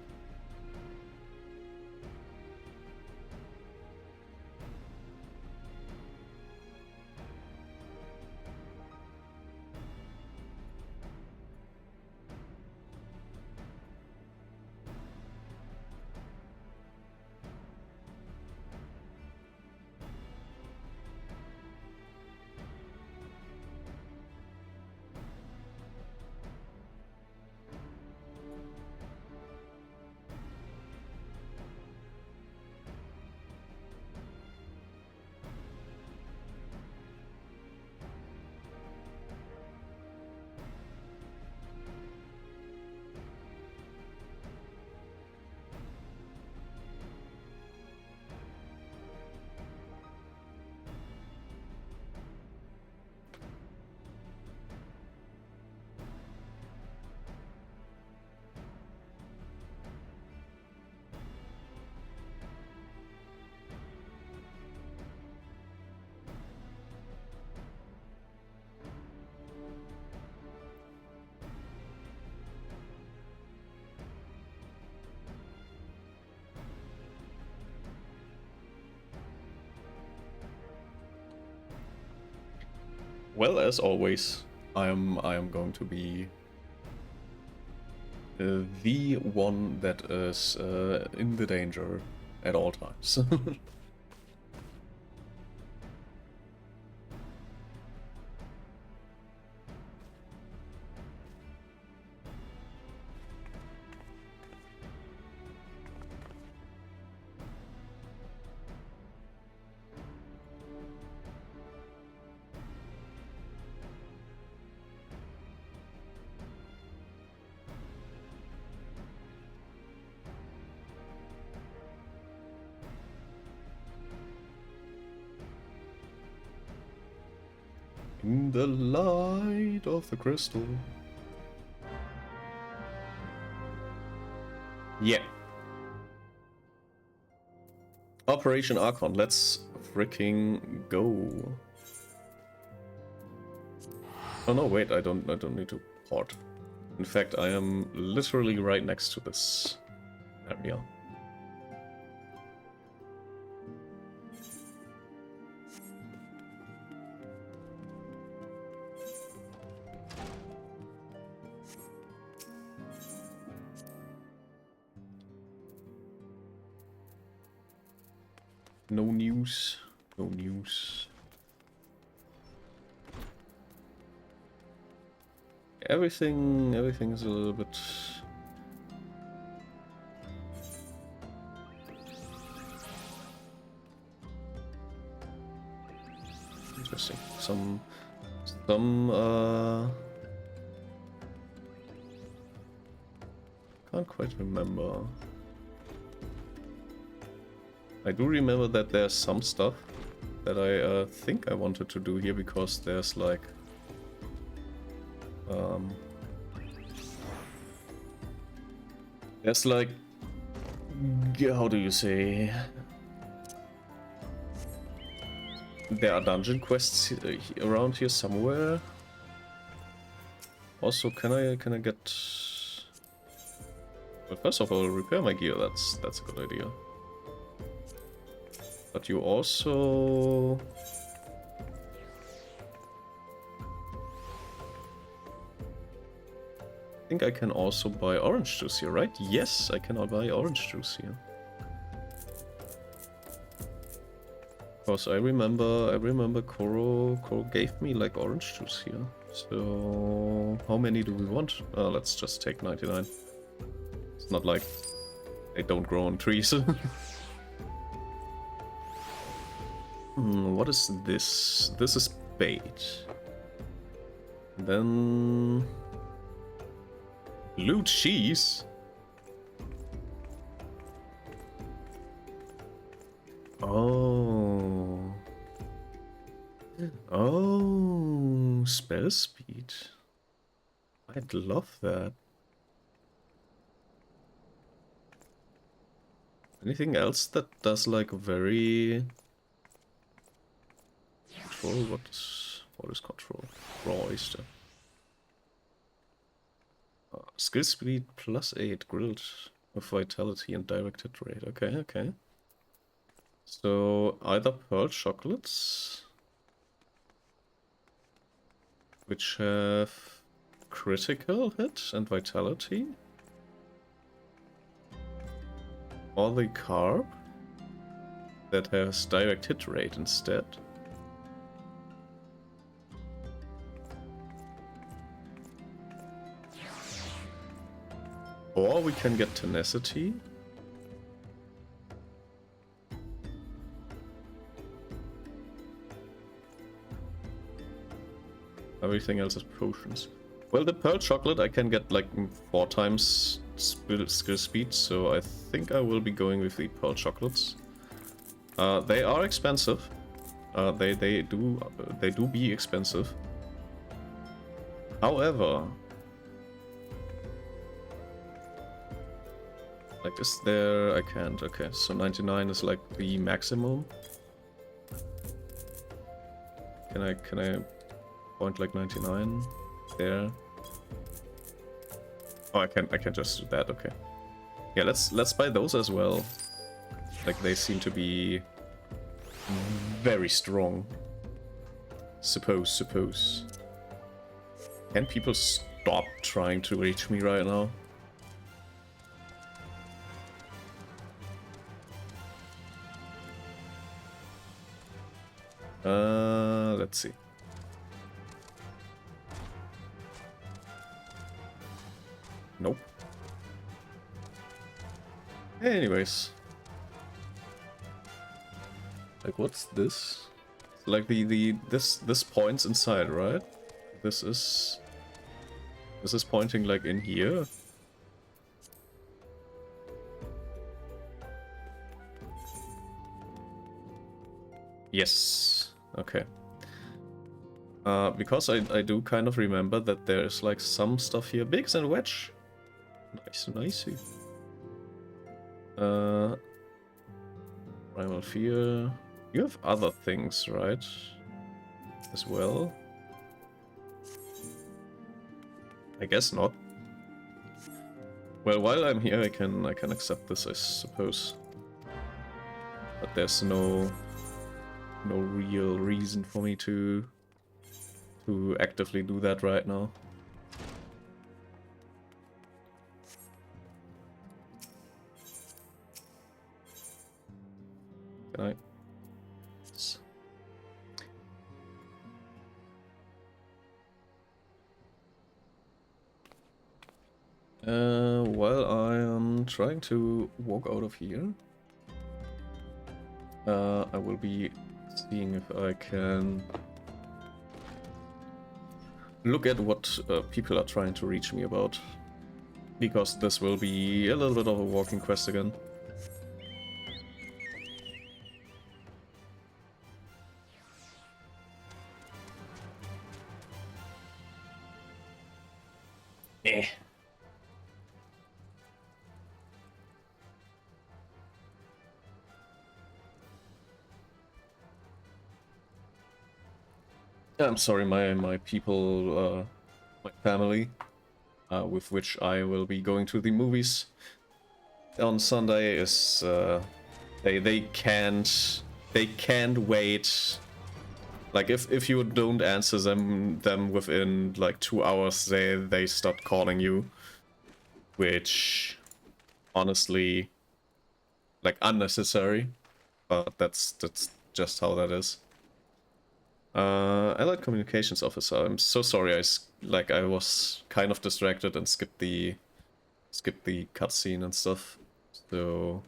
Well, as always, I am going to be the one that is in the danger at all times. In the light of the crystal. Yeah. Operation Archon, let's freaking go. Oh no, wait, I don't need to port. In fact, I am literally right next to this area. No news. No news. Everything is a little bit interesting. Some can't quite remember. I do remember that there's some stuff that I think I wanted to do here because there's like how do you say, there are dungeon quests around here somewhere. Also, can I get, well, first of all, repair my gear. That's a good idea. But you also I think I can also buy orange juice here, right? Yes, I can buy orange juice here. Because I remember Koro gave me like orange juice here. So how many do we want? Let's just take 99. It's not like They don't grow on trees. What is this? This is bait. Then... blue cheese? Oh. Oh, spell speed. I'd love that. Anything else that does like very... control? What is control? Raw oyster. Skill speed +8 grilled with vitality and direct hit rate. Okay, okay. So either pearl chocolates, which have critical hit and vitality, or the carb that has direct hit rate instead. Or we can get tenacity. Everything else is potions. Well, the pearl chocolate I can get like 4 times skill speed, so I think I will be going with the pearl chocolates. They are expensive. They do be expensive. However, like is there? I can't. Okay, so 99 is like the maximum. Can I point like 99 there? Oh, I can just do that. Okay. Yeah, let's buy those as well. Like they seem to be very strong. Suppose. Can people stop trying to reach me right now? Let's see. Nope. Anyways. Like what's this? Like this points inside, right? This is pointing like in here. Yes. Okay. Because I do kind of remember that there's like some stuff here. Biggs and Wedge. Nice. Primal Fear. You have other things, right? As well? I guess not. Well, while I'm here, I can accept this, I suppose. But there's no real reason for me to actively do that right now. Can I? While I am trying to walk out of here, I will be seeing if I can look at what people are trying to reach me about, because this will be a little bit of a walking quest again. I'm sorry, my people, my family, with which I will be going to the movies on Sunday is, they can't wait. Like if you don't answer them within like 2 hours, they start calling you, which honestly, like unnecessary, but that's just how that is. Allied Communications Officer. I'm so sorry. I was kind of distracted and skipped the cutscene and stuff. So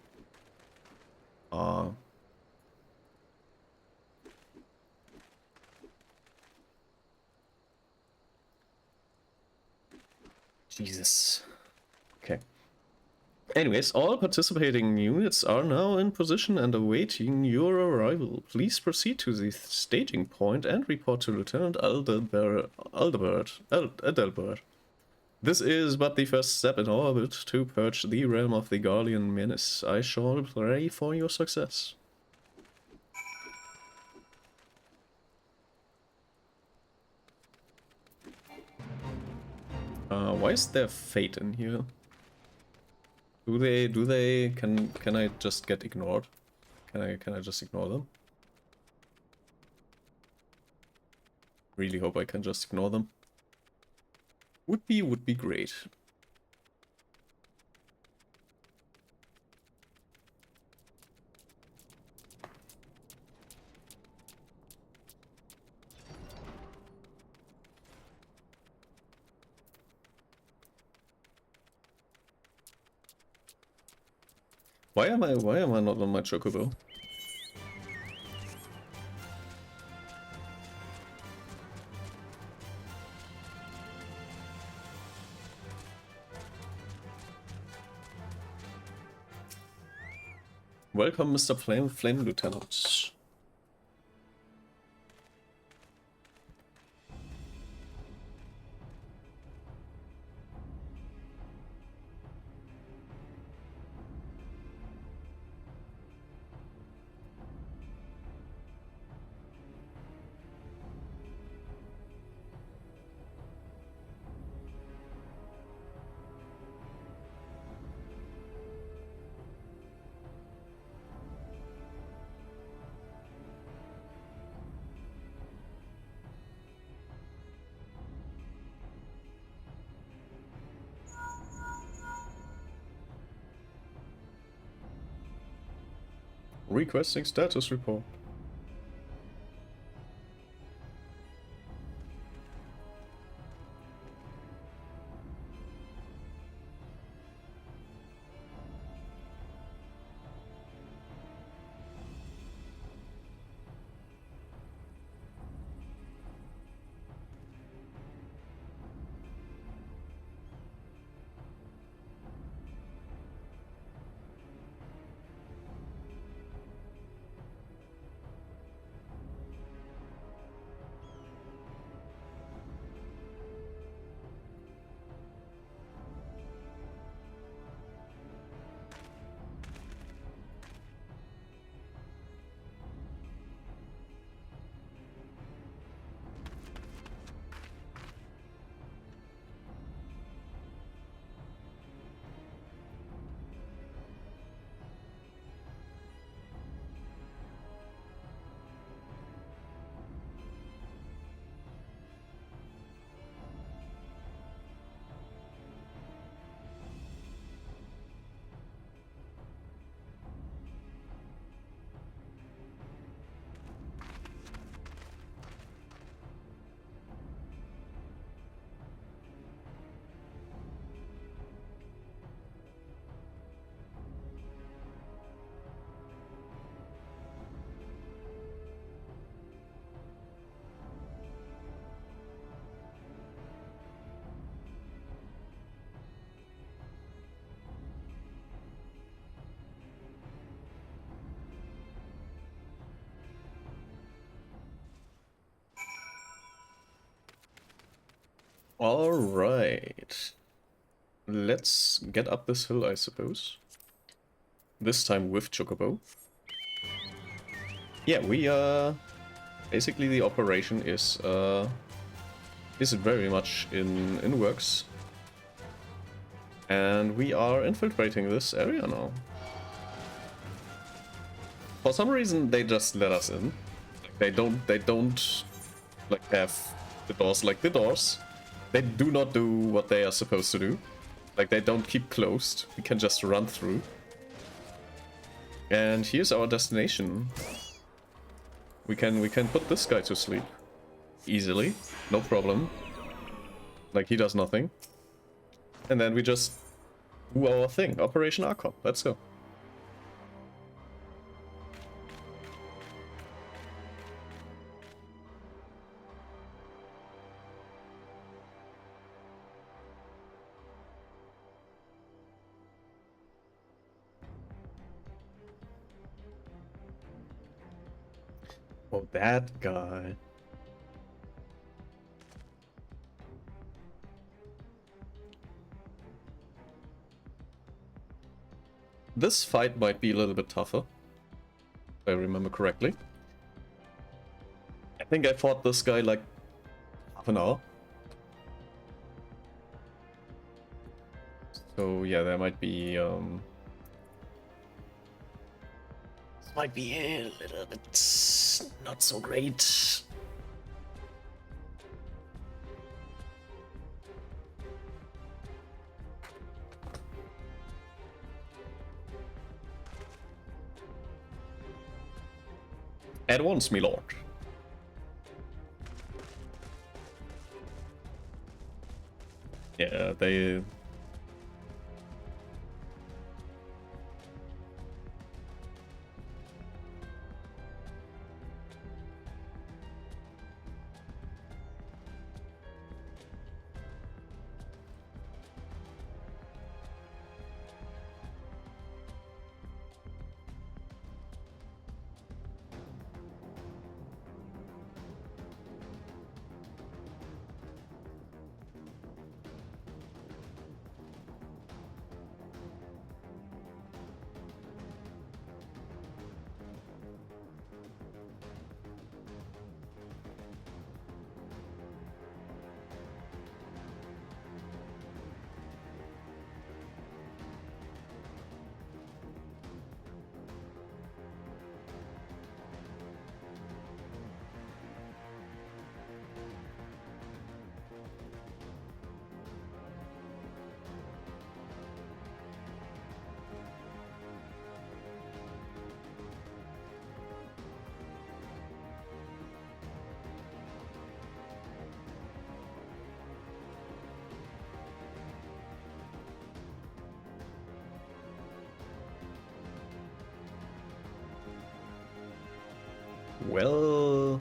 Jesus. Okay. Anyways, all participating units are now in position and awaiting your arrival. Please proceed to the staging point and report to Lieutenant Adalbert. This is but the first step in our bid to purge the realm of the Garlean menace. I shall pray for your success. Why is there fate in here? Can I just get ignored? Can I just ignore them? Really hope I can just ignore them. Would be great. Why am I not on my chocobo? Welcome, Mr. Flame Lieutenant. Requesting status report. Alright. Let's get up this hill, I suppose. This time with Chocobo. Yeah, we basically the operation is very much in works. And we are infiltrating this area now. For some reason they just let us in. They don't like have the doors like the doors. They do not do what they are supposed to do. Like, they don't keep closed. We can just run through. And here's our destination. We can put this guy to sleep. Easily. No problem. Like, he does nothing. And then we just do our thing. Operation Archon. Let's go. Oh, that guy. This fight might be a little bit tougher, if I remember correctly. I think I fought this guy like half an hour. So yeah, there might be this might be a little bit not so great. At once, my lord. Yeah, they... Well...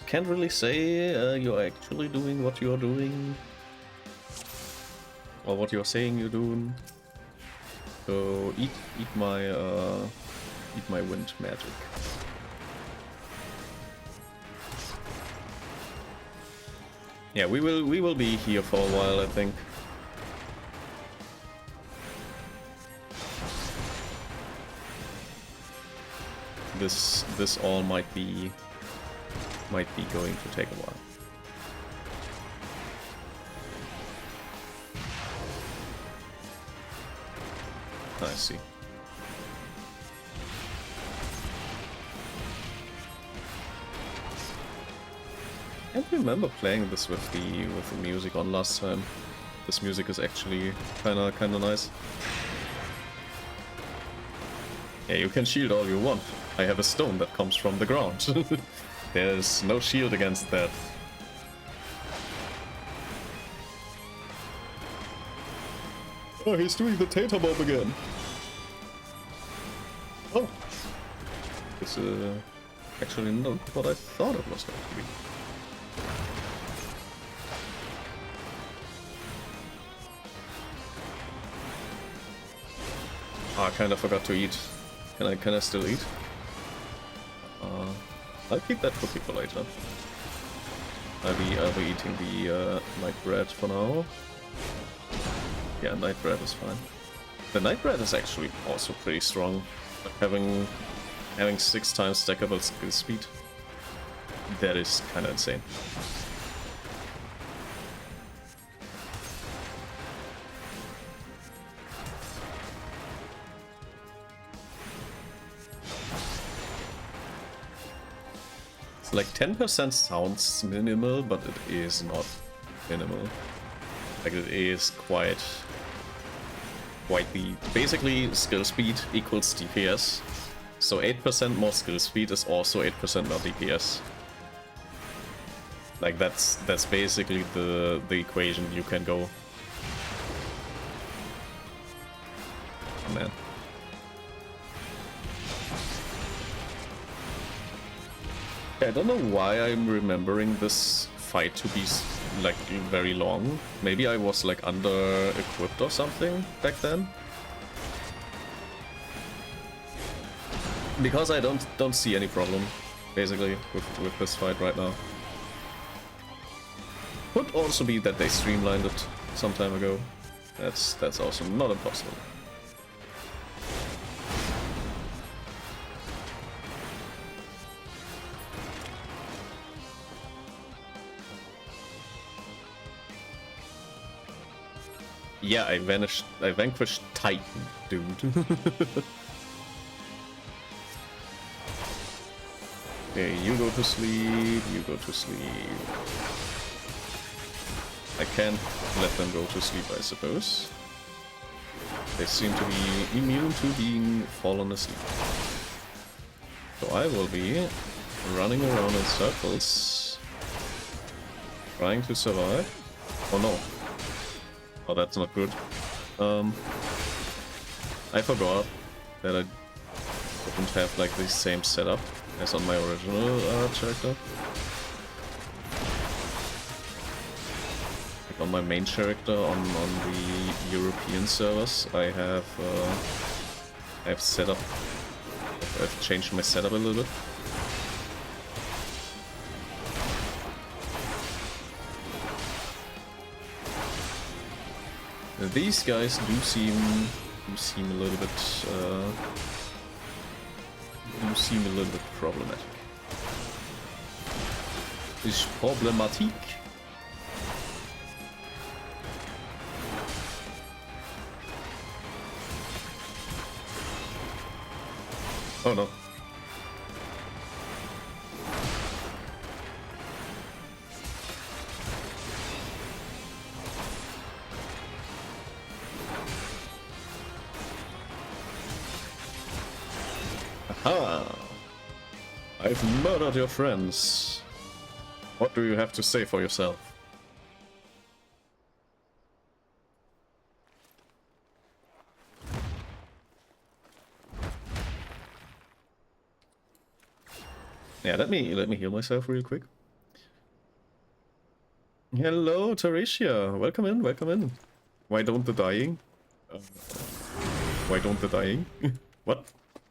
Can't really say you're actually doing what you're doing, or what you're saying you're doing. So eat my wind magic. Yeah, we will be here for a while, I think. This all might be going to take a while. I see. I can't remember playing this with the music on last time. This music is actually kinda nice. Yeah, you can shield all you want. I have a stone that comes from the ground. There's no shield against that. Oh, he's doing the Tater Bomb again. Oh. It's actually not what I thought it was going to be. Oh, I kinda forgot to eat. Can I still eat? I'll keep that cookie for later. I'll be eating the night bread for now. Yeah, night bread is fine. The night bread is actually also pretty strong. Like having 6 times stackable skill speed. That is kind of insane. Like 10% sounds minimal, but it is not minimal. Like it is quite the... Basically, skill speed equals DPS. So 8% more skill speed is also 8% more DPS. Like that's basically the equation you can go. Oh man. I don't know why I'm remembering this fight to be like very long. Maybe I was like under-equipped or something back then. Because I don't see any problem, basically, with this fight right now. Could also be that they streamlined it some time ago. That's also not impossible. Yeah, I vanquished Titan, dude. Okay, you go to sleep, you go to sleep. I can't let them go to sleep, I suppose. They seem to be immune to being fallen asleep. So I will be running around in circles, trying to survive. Oh no. Oh, that's not good. I forgot that I didn't have like the same setup as on my original character. Like on my main character on the European servers, I've changed my setup a little bit. These guys do seem a little bit problematic. Ist Problematik. Oh no. Aha! I've murdered your friends. What do you have to say for yourself? Yeah, let me heal myself real quick. Hello, Teresia. Welcome in, welcome in. Why don't the dying? Why don't the dying? What?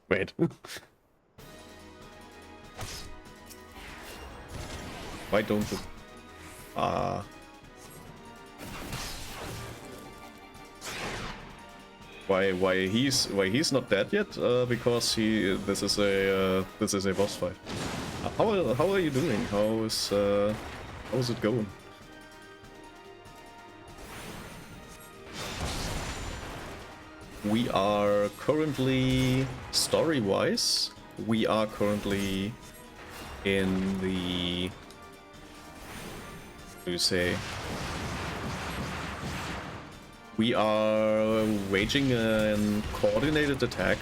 Wait. Why don't the... Why he's not dead yet? Because this is a boss fight. How are you doing? How is it going? We are currently, story-wise, we are currently in the, what do you say? We are waging a coordinated attack.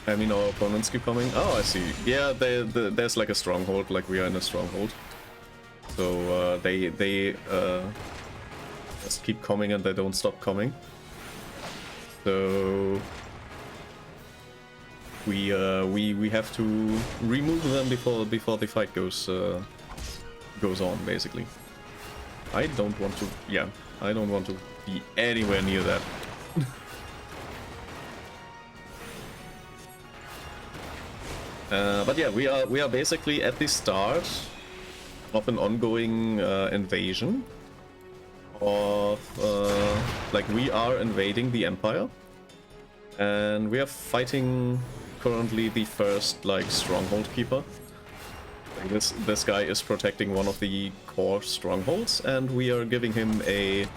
I mean, our opponents keep coming. Oh, I see. Yeah, there's like a stronghold, like we are in a stronghold. So they just keep coming and they don't stop coming. So we have to remove them before the fight goes on, basically. I don't want to. Yeah, I don't want to be anywhere near that. But yeah, we are basically at the start of an ongoing invasion of like we are invading the Empire, and we are fighting currently the first like stronghold keeper. Like this guy is protecting one of the core strongholds, and we are giving him a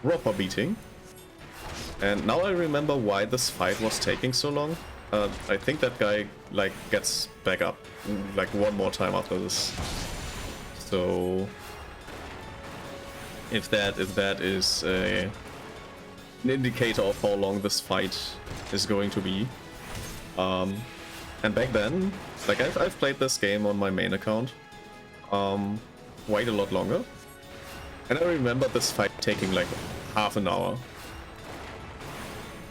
proper beating. And now I remember why this fight was taking so long. I think that guy like gets back up like one more time after this. So if that is an indicator of how long this fight is going to be. And back then, like I've played this game on my main account quite a lot longer. And I remember this fight taking like half an hour.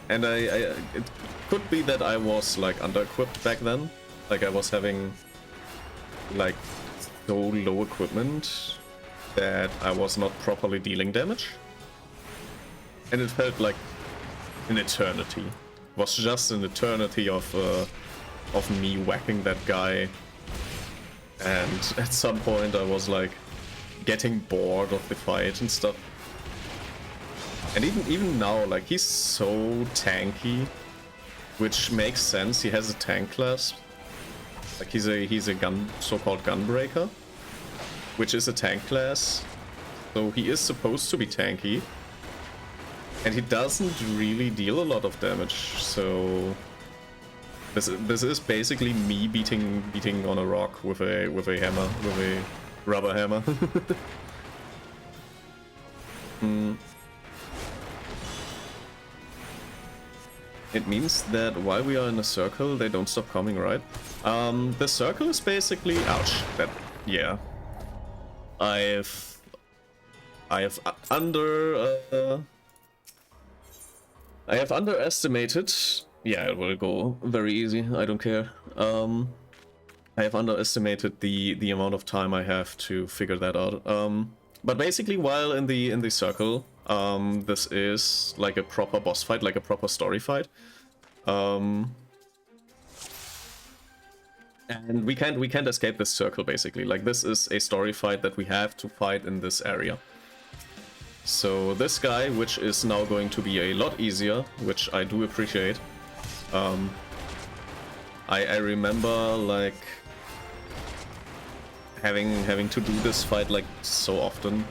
And it could be that I was like under-equipped back then. Like I was having like so low equipment that I was not properly dealing damage. And it felt like an eternity. It was just an eternity of me whacking that guy. And at some point I was like getting bored of the fight and stuff. And even now, like, he's so tanky, which makes sense. He has a tank class. Like, he's a so-called gunbreaker, which is a tank class. So he is supposed to be tanky. And he doesn't really deal a lot of damage, so this is basically me beating on a rock with a hammer, with a rubber hammer. It means that while we are in a circle, they don't stop coming, right? The circle is basically... Ouch. That... Yeah. I have underestimated... Yeah, it will go very easy. I don't care. I have underestimated the amount of time I have to figure that out. But basically, while in the circle, this is like a proper boss fight, like a proper story fight. And we can't escape this circle, basically. Like, this is a story fight that we have to fight in this area. So this guy, which is now going to be a lot easier, which I do appreciate. I remember like having to do this fight like so often,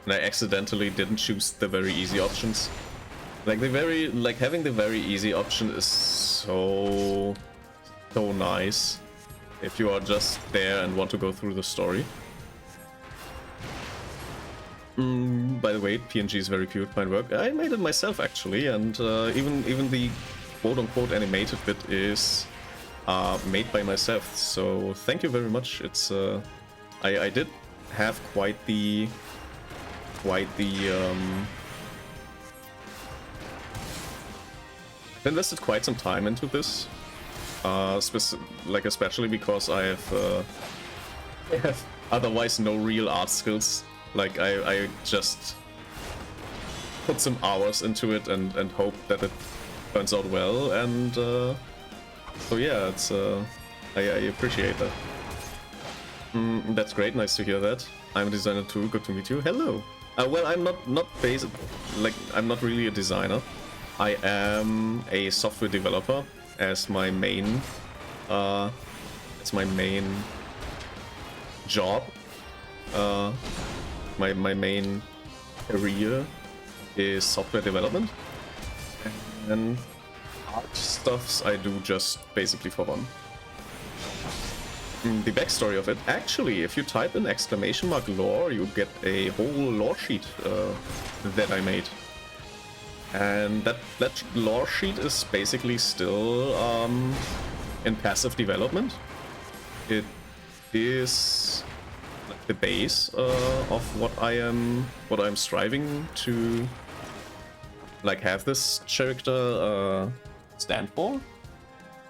and I accidentally didn't choose the very easy options. Like having the very easy option is so nice if you are just there and want to go through the story. By the way, PNG is very cute, fine work. I made it myself actually, and even the quote-unquote animated bit is made by myself. So thank you very much. It's I did have quite the invested quite some time into this, especially because I have otherwise no real art skills. Like I just put some hours into it and hope that it turns out well, and so yeah, it's I appreciate that. That's great, nice to hear that. I'm a designer too, good to meet you. Hello. Well, I'm not basic, like I'm not really a designer. I am a software developer as my main job. My main career is software development, and art stuffs I do just basically for fun. The backstory of it, actually, if you type in !lore, you get a whole lore sheet that I made. And that lore sheet is basically still in passive development. It is the base of what I'm striving to like have this character stand for.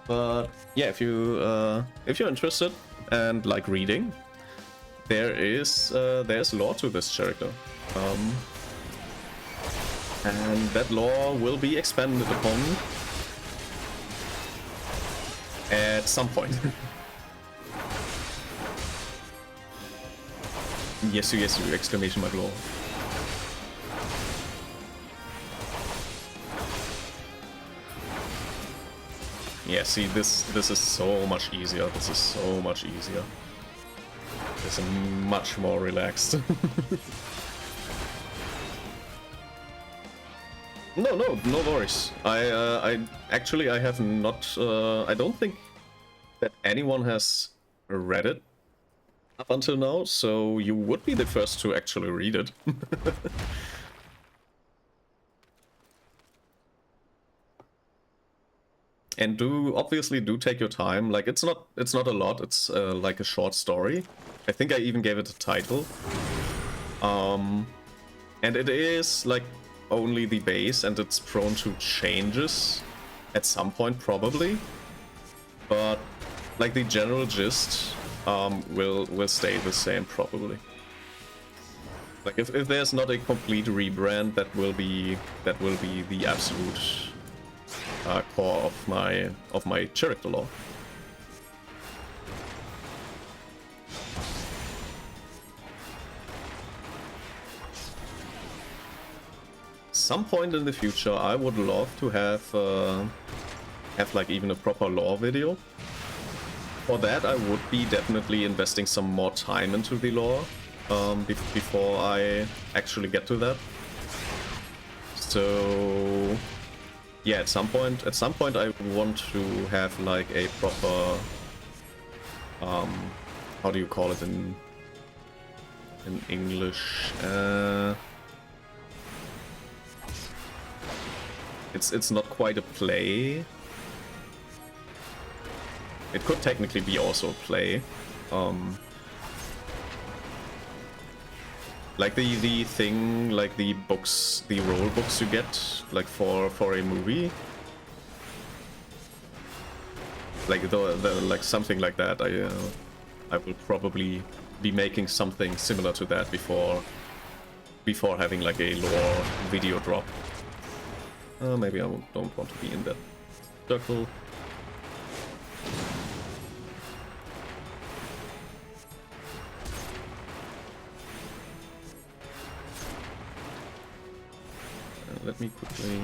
But yeah, if you're interested and like reading, there's lore to this character, and that lore will be expanded upon at some point. Yes, exclamation mark lore. Yeah, see, this is so much easier. This is so much easier. This is much more relaxed. No worries. I actually I have not. I don't think that anyone has read it up until now, so you would be the first to actually read it. And obviously do take your time. Like it's not a lot. It's like a short story. I think I even gave it a title. And it is like only the base, and it's prone to changes at some point probably. But like the general gist will stay the same probably. Like if there's not a complete rebrand, that will be the absolute core of my character lore. Some point in the future, I would love to have like even a proper lore video. For that, I would be definitely investing some more time into the lore before I actually get to that. So yeah, at some point I want to have like a proper how do you call it in English? It's not quite a play. It could technically be also a play. Like the thing, like the books, the role books you get, like for a movie. Like like something like that. I will probably be making something similar to that before having like a lore video drop. Maybe I don't want to be in that circle. Let me quickly...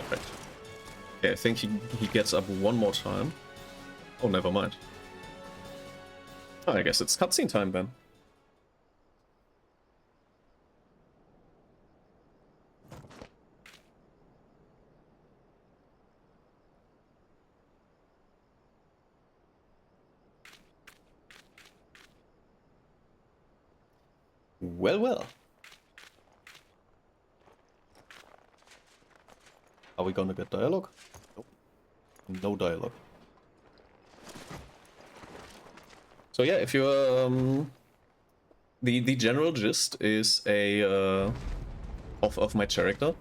Right. Okay, I think he gets up one more time. Oh, never mind. Oh, I guess it's cutscene time then. Well. Are we gonna get dialogue? Nope. No dialogue. So yeah, if you're the general gist is a of my character.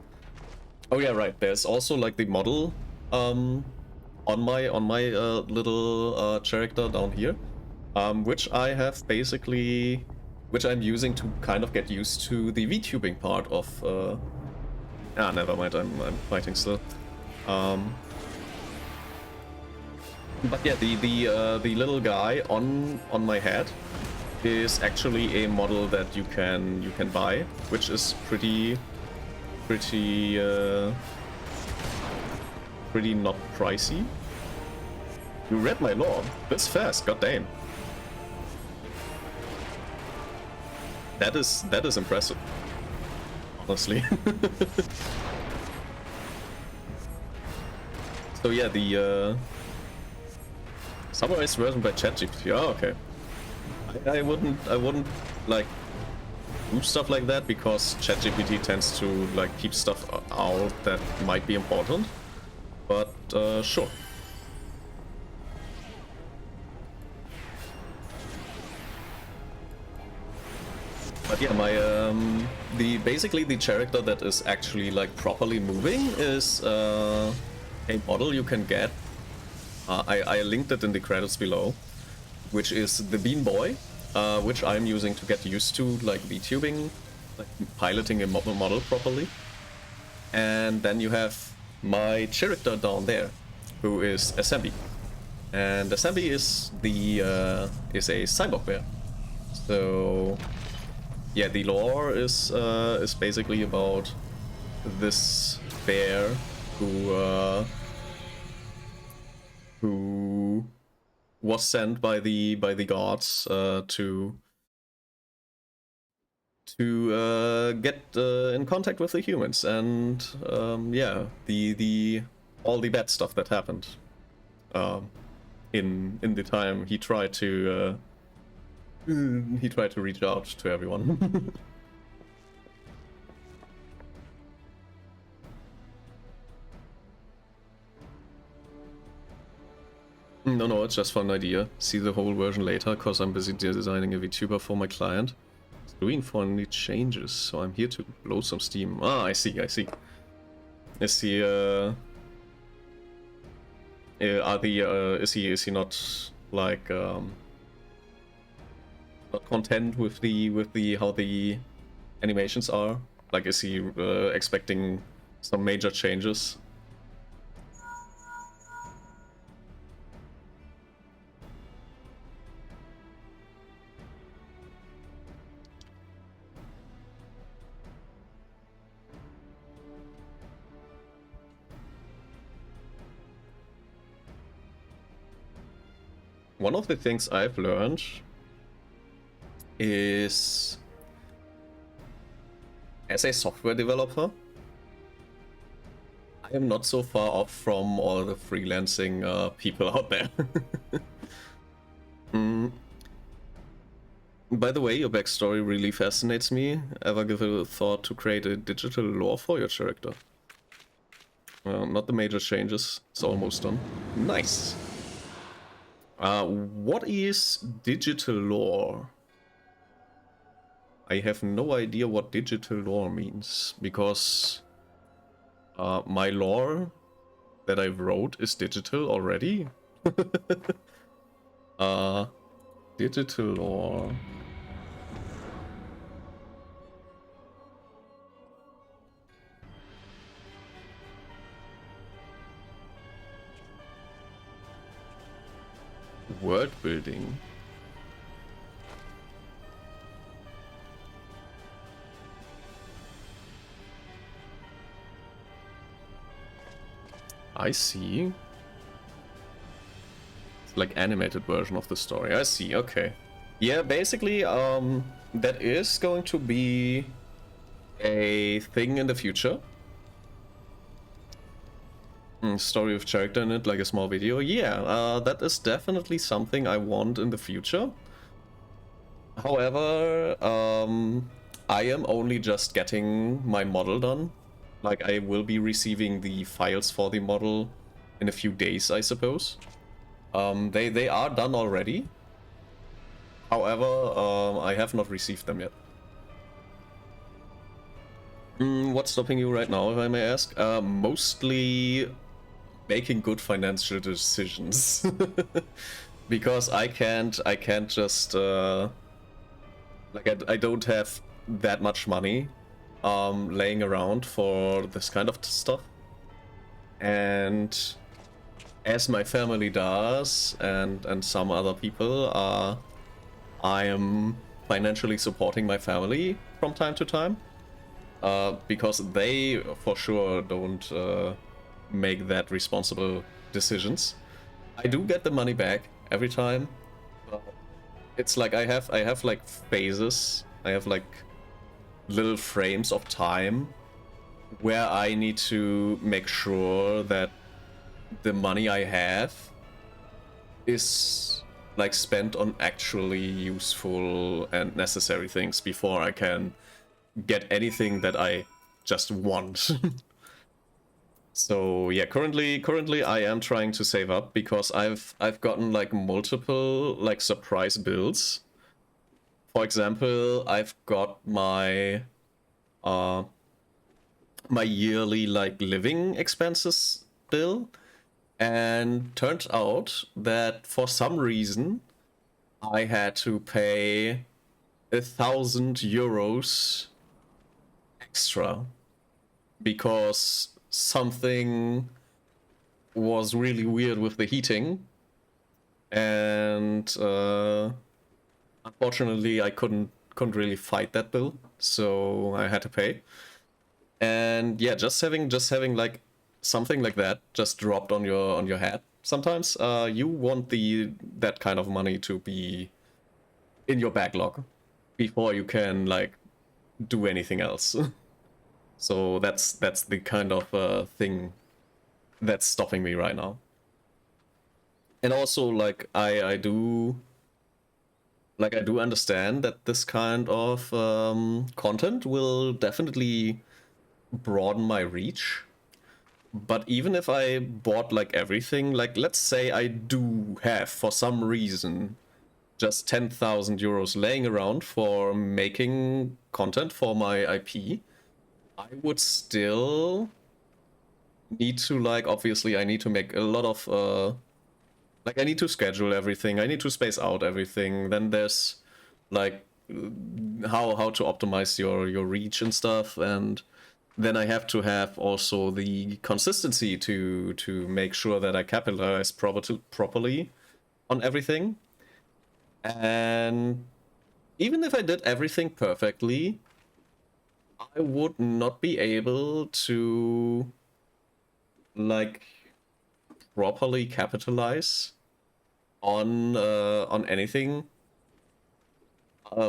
Oh yeah, right. There's also like the model on my little character down here, which I have basically, which I'm using to kind of get used to the VTubing part of. Never mind. I'm fighting still. But yeah, the little guy on my head is actually a model that you can buy, which is pretty not pricey. You read my lore. That's fast. God damn. That is impressive. Honestly. So yeah, the summarized version by ChatGPT. Oh, okay. I wouldn't like do stuff like that because ChatGPT tends to like keep stuff out that might be important. But sure. But yeah, my basically the character that is actually like properly moving is a model you can get. I linked it in the credits below, which is the Bean Boy, which I'm using to get used to like VTubing, like piloting a model properly. And then you have my character down there, who is Asembi, and Asembi is a cyborg bear. So yeah, the lore is basically about this bear who was sent by the gods to get in contact with the humans and yeah, the all the bad stuff that happened in the time he tried to reach out to everyone. No, it's just for an idea. See the whole version later, cause I'm busy designing a VTuber for my client. Doing for any changes, so I'm here to blow some steam. Ah, I see. Is he is he not like not content with the how the animations are? Like, is he expecting some major changes? One of the things I've learned is, as a software developer, I am not so far off from all the freelancing people out there. By the way, your backstory really fascinates me. Ever give it a thought to create a digital lore for your character? Not the major changes, it's almost done. Nice! What is digital lore? I have no idea what digital lore means, because my lore that I wrote is digital already. Digital lore. World building. I see. It's like animated version of the story. I see, okay. Yeah, basically, that is going to be a thing in the future. Story with character in it, like a small video. Yeah, that is definitely something I want in the future. However, I am only just getting my model done. Like, I will be receiving the files for the model in a few days, I suppose. They are done already. However, I have not received them yet. What's stopping you right now, if I may ask? Mostly making good financial decisions. Because I can't just like, I don't have that much money laying around for this kind of stuff. And as my family does, and some other people, I am financially supporting my family from time to time. Because they for sure don't make that responsible decisions. I do get the money back every time. It's like I have like phases. I have like little frames of time where I need to make sure that the money I have is like spent on actually useful and necessary things before I can get anything that I just want. So yeah, currently I am trying to save up because I've gotten like multiple like surprise builds. For example, I've got my my yearly like living expenses bill, and turned out that for some reason I had to pay 1,000 euros extra because something was really weird with the heating, and unfortunately I couldn't really fight that bill, so I had to pay. And yeah, just having like something like that just dropped on your head sometimes, you want that kind of money to be in your backlog before you can like do anything else. So that's the kind of thing that's stopping me right now. And also, like, I do understand that this kind of content will definitely broaden my reach. But even if I bought like everything, like let's say I do have for some reason just 10,000 euros laying around for making content for my IP, I would still need to, like, obviously I need to make a lot of like, I need to schedule everything, I need to space out everything. Then there's like how to optimize your reach and stuff, and then I have to have also the consistency to make sure that I capitalize properly on everything. And even if I did everything perfectly, I would not be able to, like, properly capitalize on anything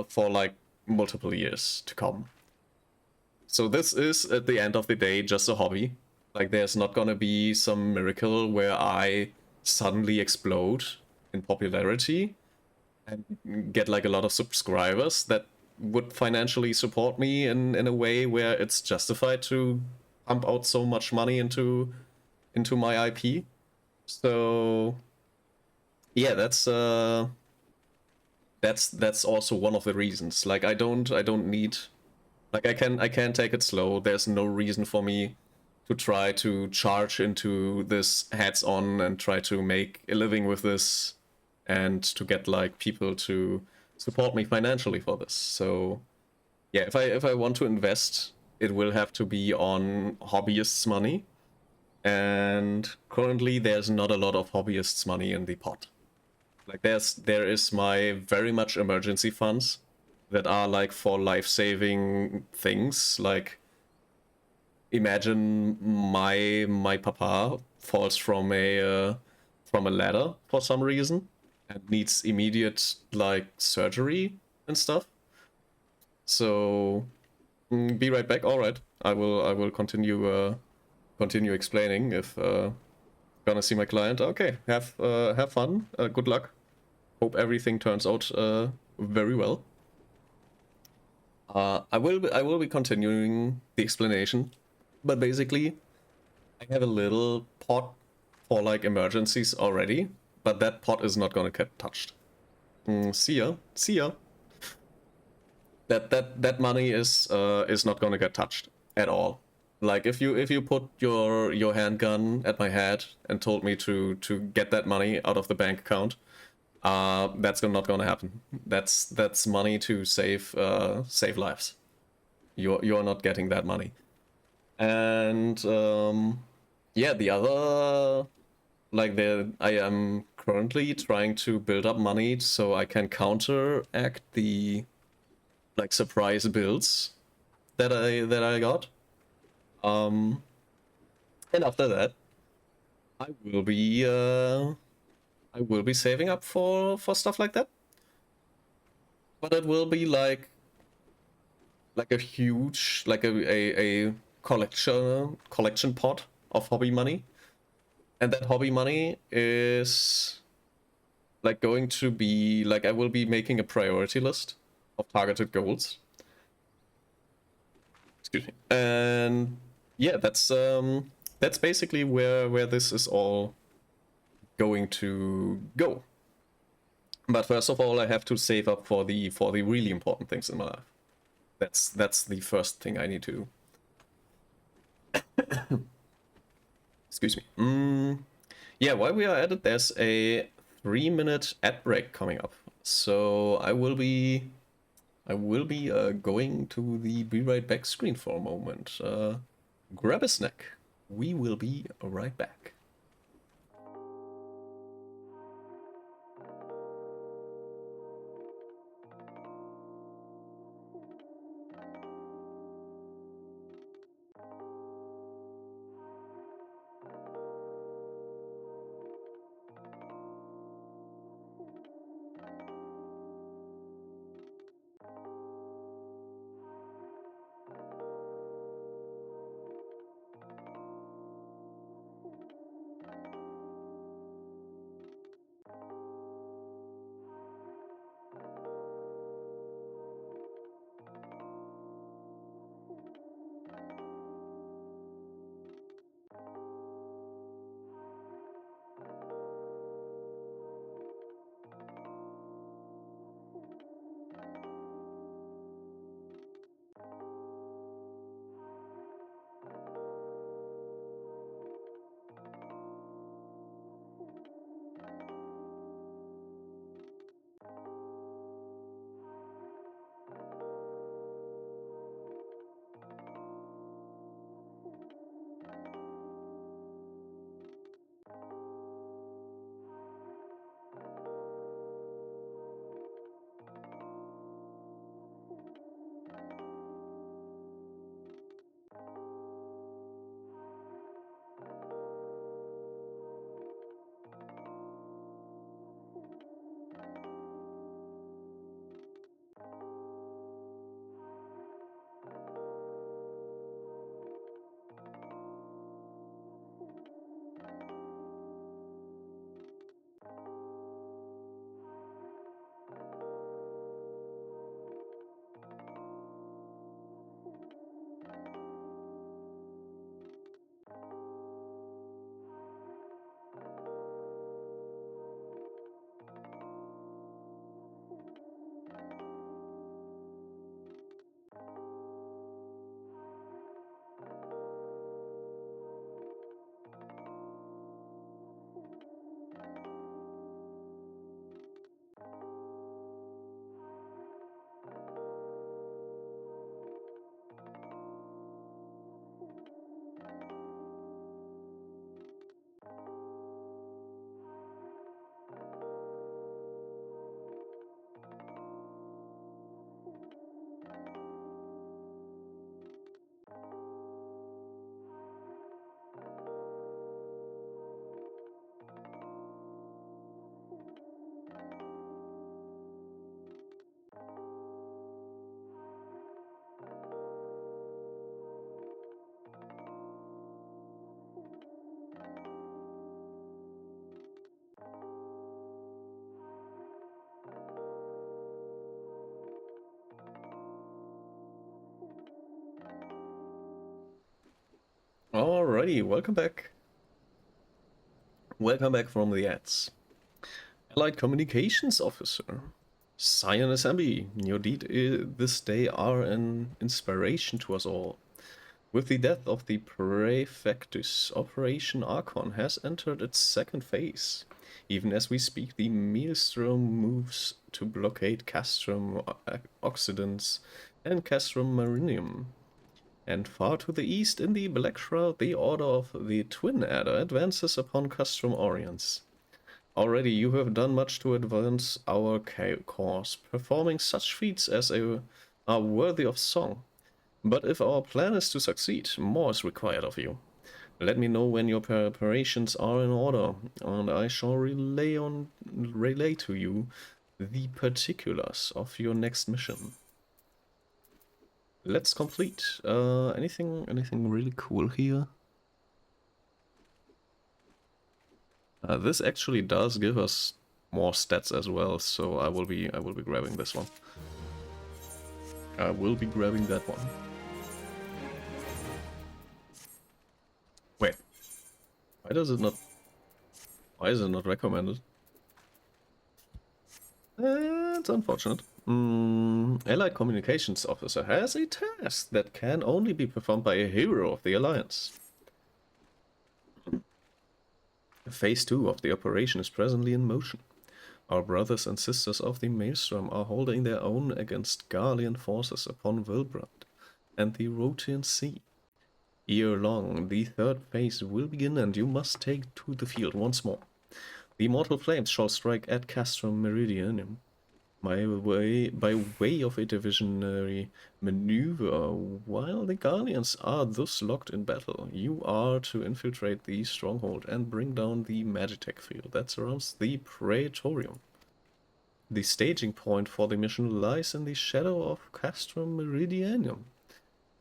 for like multiple years to come. So this is, at the end of the day, just a hobby. Like, there's not gonna be some miracle where I suddenly explode in popularity and get like a lot of subscribers that would financially support me in a way where it's justified to pump out so much money into my IP. So yeah, that's also one of the reasons. Like, I don't need, like, I can take it slow. There's no reason for me to try to charge into this heads-on and try to make a living with this and to get like people to support me financially for this. So yeah, if I want to invest, it will have to be on hobbyists' money. And currently there's not a lot of hobbyists' money in the pot. Like, there is my very much emergency funds that are like for life-saving things. Like, imagine my papa falls from a ladder for some reason and needs immediate like surgery and stuff. So be right back. All right, I will continue explaining if gonna see my client. Okay, have fun. Good luck. Hope everything turns out very well. I will be continuing the explanation, but basically, I have a little pot for like emergencies already, but that pot is not gonna get touched. See ya. That money is not gonna get touched at all. Like, if you put your handgun at my head and told me to get that money out of the bank account, that's not gonna happen. That's money to save lives. You're not getting that money. And yeah, the other, like, I am currently trying to build up money so I can counteract the like surprise builds that I got. And after that, I will be saving up for stuff like that. But it will be like a huge, like a collection pot of hobby money. And that hobby money is like going to be like, I will be making a priority list of targeted goals. Excuse me. And yeah, that's basically where this is all going to go. But first of all, I have to save up for the really important things in my life. That's the first thing I need to excuse me. Yeah, while we are at it, there's a 3-minute ad break coming up. So I will be going to the Be Right Back screen for a moment. Grab a snack. We will be right back. Alrighty, welcome back. Welcome back from the ads. Allied Communications Officer. Scion Assembly, your deed this day are an inspiration to us all. With the death of the Prefectus, Operation Archon has entered its second phase. Even as we speak, the Maelstrom moves to blockade Castrum Occidens and Castrum Marinium. And far to the east, in the Black Shroud, the Order of the Twin Adder advances upon Castrum Oriens. Already you have done much to advance our cause, performing such feats as are worthy of song. But if our plan is to succeed, more is required of you. Let me know when your preparations are in order, and I shall relay to you the particulars of your next mission. Let's complete. Anything really cool here? This actually does give us more stats as well, so I will be grabbing this one. I will be grabbing that one. Wait, why is it not recommended? It's unfortunate. Allied Communications Officer has a task that can only be performed by a hero of the Alliance. Phase 2 of the operation is presently in motion. Our brothers and sisters of the Maelstrom are holding their own against Garlean forces upon Vilbrand and the Rotian Sea. Ere long, the third phase will begin and you must take to the field once more. The immortal flames shall strike at Castrum Meridianum. By way of a divisionary maneuver, while the Garleans are thus locked in battle, you are to infiltrate the stronghold and bring down the Magitech field that surrounds the Praetorium. The staging point for the mission lies in the shadow of Castrum Meridianum,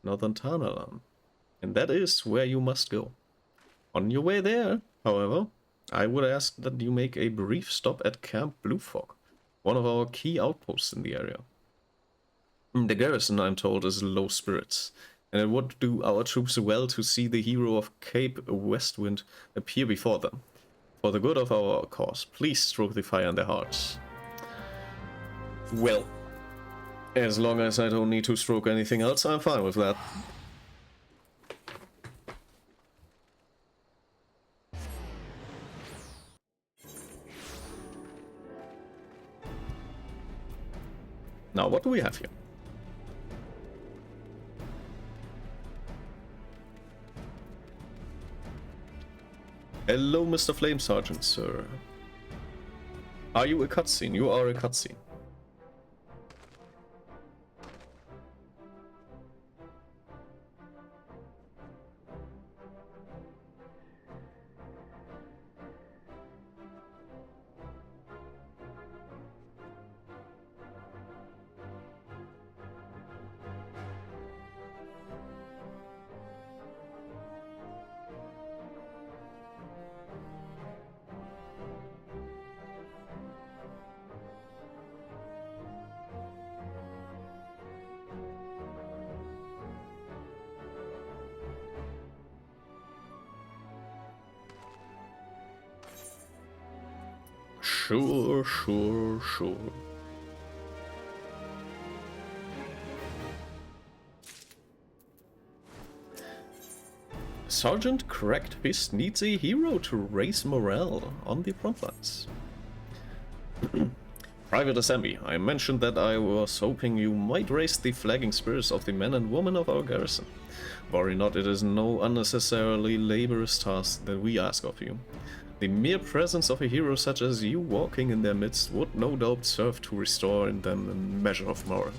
northern Tanalan, and that is where you must go. On your way there, however, I would ask that you make a brief stop at Camp Bluefog, one of our key outposts in the area. The garrison, I'm told, is low spirits, and it would do our troops well to see the hero of Cape Westwind appear before them. For the good of our cause, please stroke the fire in their hearts. Well, as long as I don't need to stroke anything else, I'm fine with that. Now, what do we have here? Hello, Mr. Flame Sergeant, sir. Are you a cutscene? You are a cutscene. Sure. Sergeant Cracked Fist needs a hero to raise morale on the front lines. Private Assembly, I mentioned that I was hoping you might raise the flagging spirits of the men and women of our garrison. Worry not, it is no unnecessarily laborious task that we ask of you. The mere presence of a hero such as you walking in their midst would no doubt serve to restore in them a measure of morale.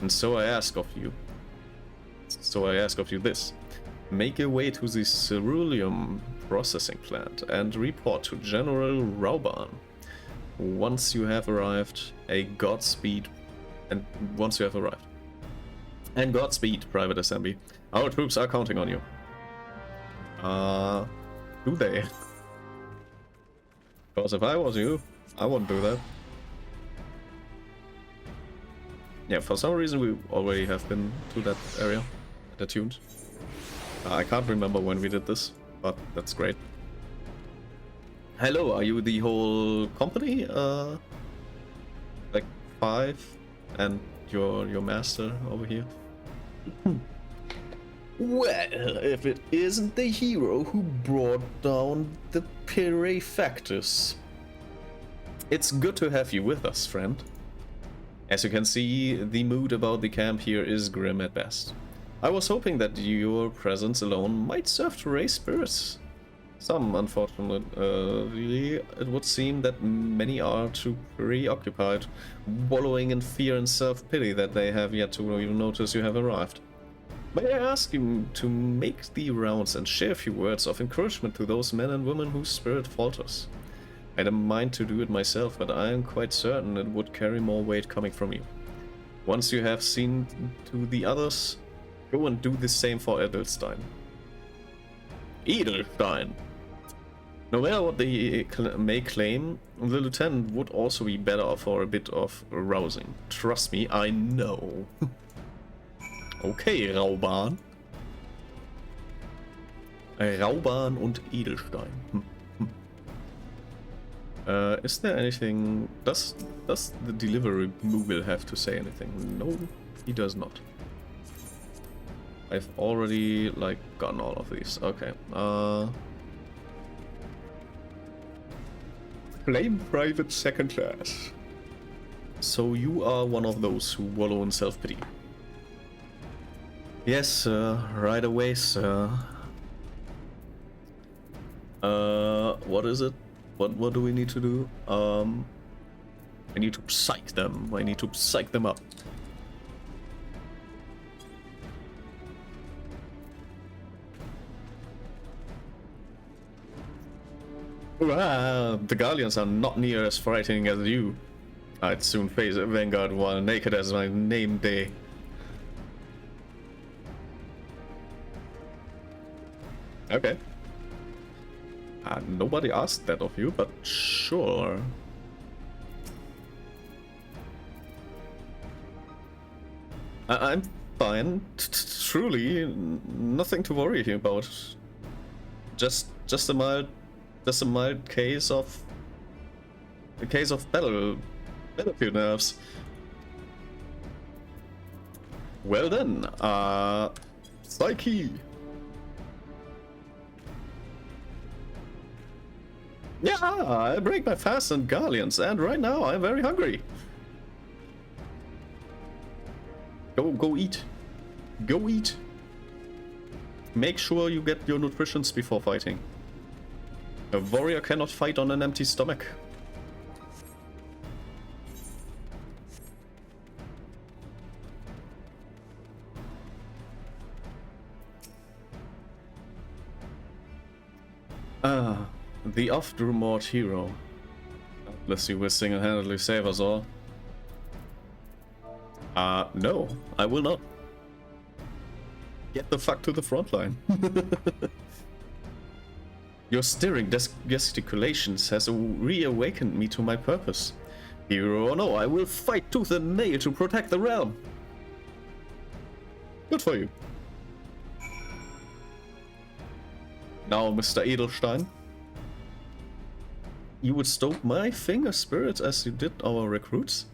And so I ask of you this. Make your way to the ceruleum processing plant and report to General Rauban. Once you have arrived, And Godspeed, Private Assembly. Our troops are counting on you. Do they? Because if I was you, I wouldn't do that. Yeah, for some reason we already have been to that area, the tunes. I can't remember when we did this, but that's great. Hello, are you the whole company? Like 5 and your master over here? Well, if it isn't the hero who brought down the Perifactus. It's good to have you with us, friend. As you can see, the mood about the camp here is grim at best. I was hoping that your presence alone might serve to raise spirits. Some, unfortunately, it would seem that many are too preoccupied, wallowing in fear and self-pity that they have yet to even notice you have arrived. May I ask you to make the rounds and share a few words of encouragement to those men and women whose spirit falters? I don't mind to do it myself, but I am quite certain it would carry more weight coming from you. Once you have seen to the others, go and do the same for Edelstein. Edelstein! No matter what they may claim, the lieutenant would also be better for a bit of rousing. Trust me, I know. Okay, Rauban. Rauban und Edelstein. Is there anything... Does the delivery Moogle have to say anything? No, he does not. I've already, like, gotten all of these. Okay. Flame Private Second Class. So you are one of those who wallow in self-pity. Yes, sir. Right away, sir. What is it? What do we need to do? I need to psych them. I need to psych them up. The Guardians are not near as frightening as you. I'd soon face a Vanguard while naked as my name day. Okay. Nobody asked that of you, but sure. I'm fine. Truly, nothing to worry about. Just a mild case of battlefield nerves. Well then, Psyche. Yeah, I break my fast on Guardians, and right now I'm very hungry. Go eat. Go eat. Make sure you get your nutritions before fighting. A warrior cannot fight on an empty stomach. The oft-rumored hero. Unless you will single-handedly save us all. No, I will not. Get the fuck to the front line. Your stirring gesticulations has reawakened me to my purpose. Hero or no, I will fight tooth and nail to protect the realm. Good for you. Now, Mr. Edelstein. You would stoke my finger spirits as you did our recruits?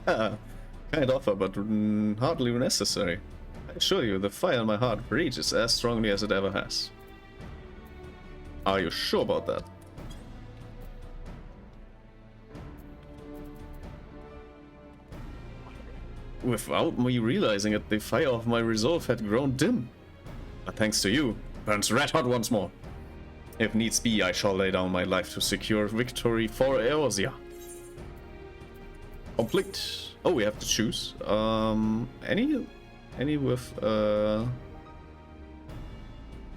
Kind offer, but hardly necessary. I assure you, the fire in my heart rages as strongly as it ever has. Are you sure about that? Without me realizing it, the fire of my resolve had grown dim. But thanks to you, burns red hot once more. If needs be, I shall lay down my life to secure victory for Eorzea. Complete. Oh, we have to choose. Any with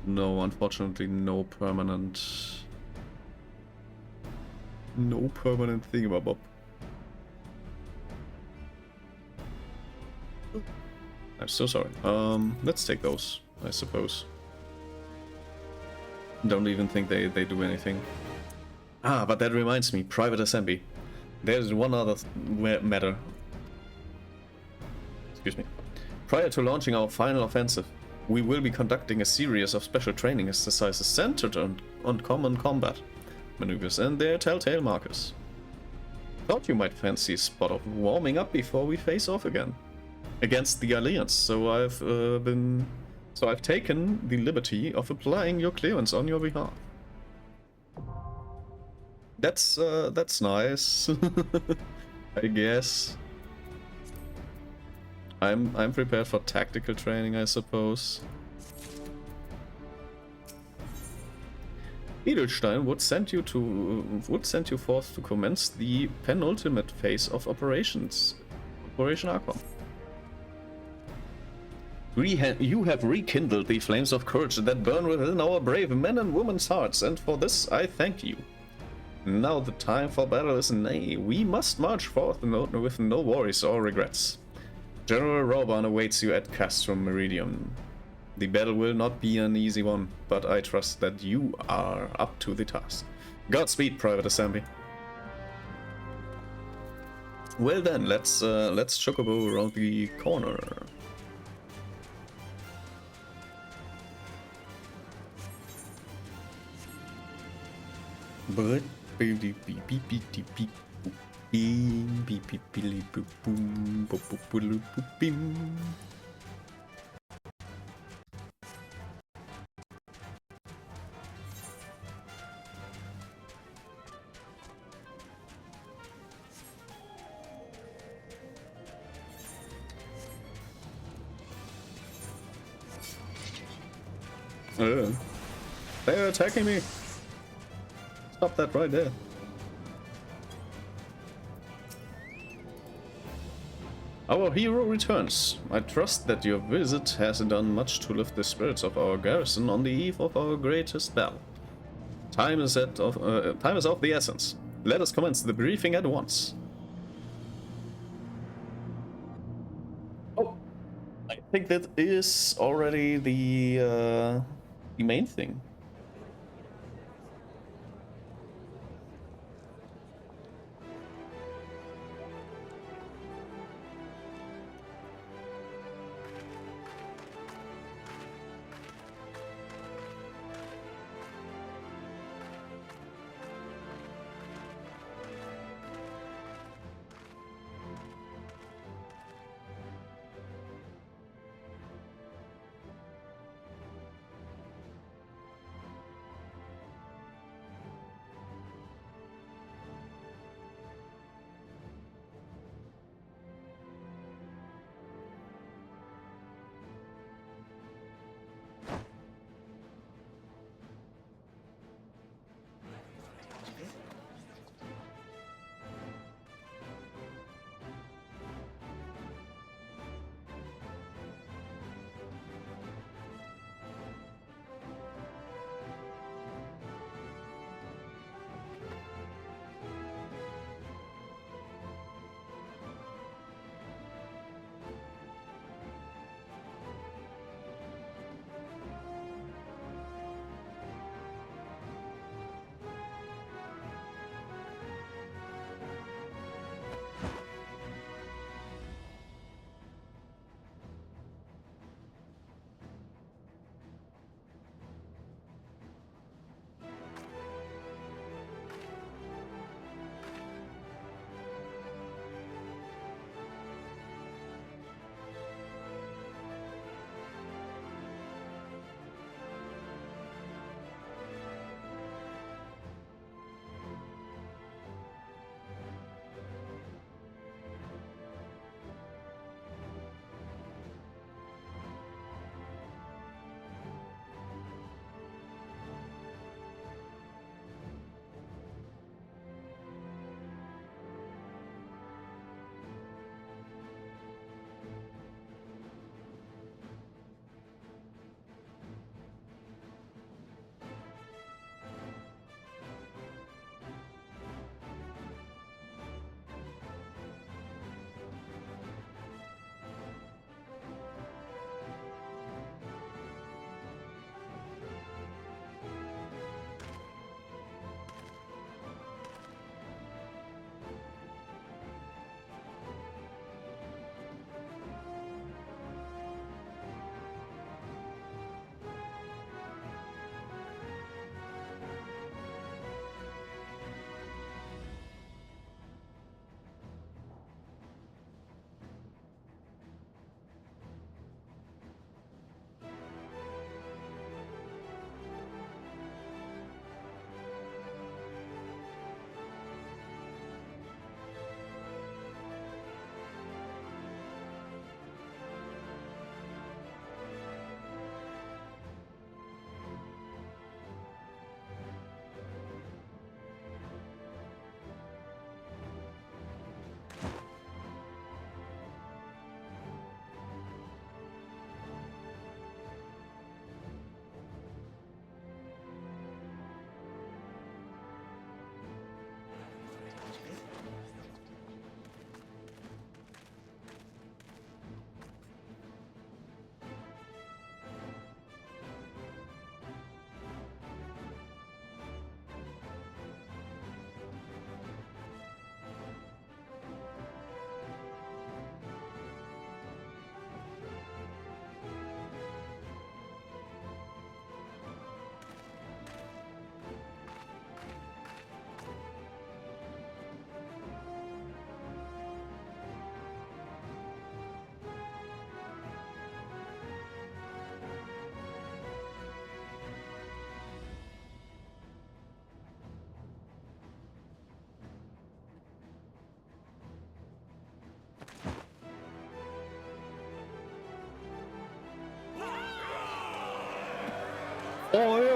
no, unfortunately, no permanent thingamabob. I'm so sorry. Let's take those, I suppose. Don't even think they do anything. Ah, but that reminds me, Private Assembly. There's one other matter. Excuse me. Prior to launching our final offensive, we will be conducting a series of special training exercises centered on common combat maneuvers and their telltale markers. Thought you might fancy a spot of warming up before we face off again against the Alliance, so I've taken the liberty of applying your clearance on your behalf. That's nice. I guess. I'm prepared for tactical training, I suppose. Edelstein would send you forth to commence the penultimate phase of operations, Operation Archon. You have rekindled the flames of courage that burn within our brave men and women's hearts, and for this I thank you. Now the time for battle is nigh. We must march forth with no worries or regrets. General Rauban awaits you at Castrum Meridian. The battle will not be an easy one, but I trust that you are up to the task. Godspeed, Private Assembly. Well then, let's chocobo around the corner. But they're attacking me. Stop that right there. Our hero returns. I trust that your visit has done much to lift the spirits of our garrison on the eve of our greatest battle. Time is of the essence. Let us commence the briefing at once. Oh, I think that is already the main thing.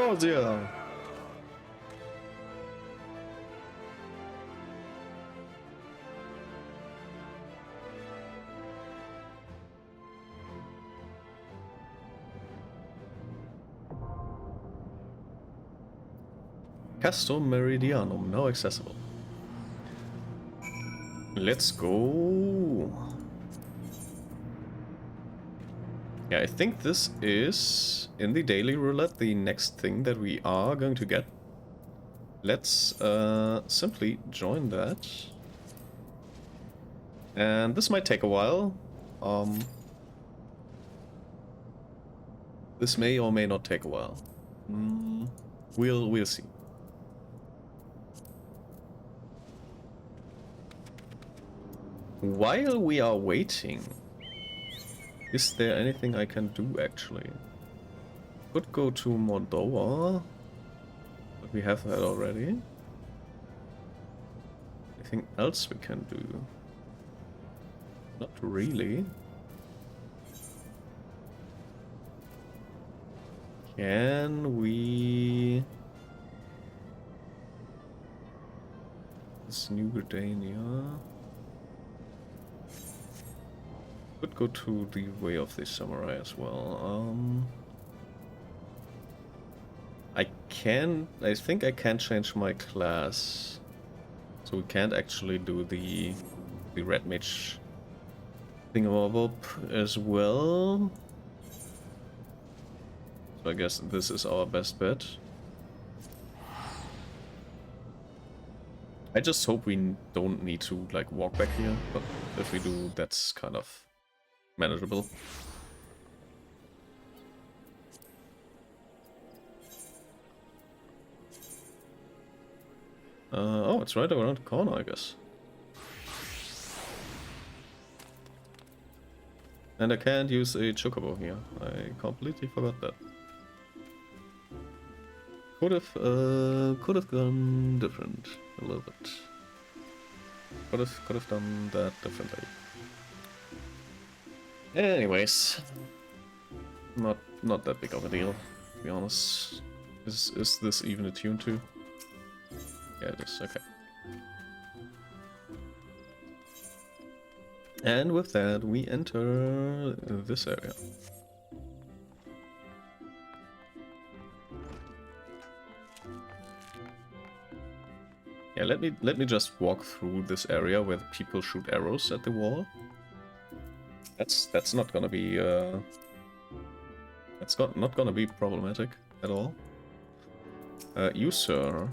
Eorzea! Castor Meridianum, now accessible. Let's go. Yeah, I think this is, in the daily roulette, the next thing that we are going to get. Let's simply join that. And this might take a while. This may or may not take a while. We'll see. While we are waiting, is there anything I can do actually? Could go to Moldova, but we have that already. Anything else we can do? Not really. Can we... This New Gridania... Could go to the Way of the Samurai as well. I think I can change my class. So we can't actually do the Red Mage thingamabob as well. So I guess this is our best bet. I just hope we don't need to like walk back here, but if we do, that's kind of manageable. Oh, it's right around the corner, I guess. And I can't use a chocobo here. I completely forgot that. Could have gone different a little bit. Could have done that differently. Anyways, not that big of a deal, to be honest. Is this even attuned to? Yeah, it is. Okay. And with that, we enter this area. Yeah, let me just walk through this area where the people shoot arrows at the wall. That's not gonna be not gonna be problematic at all. You sir,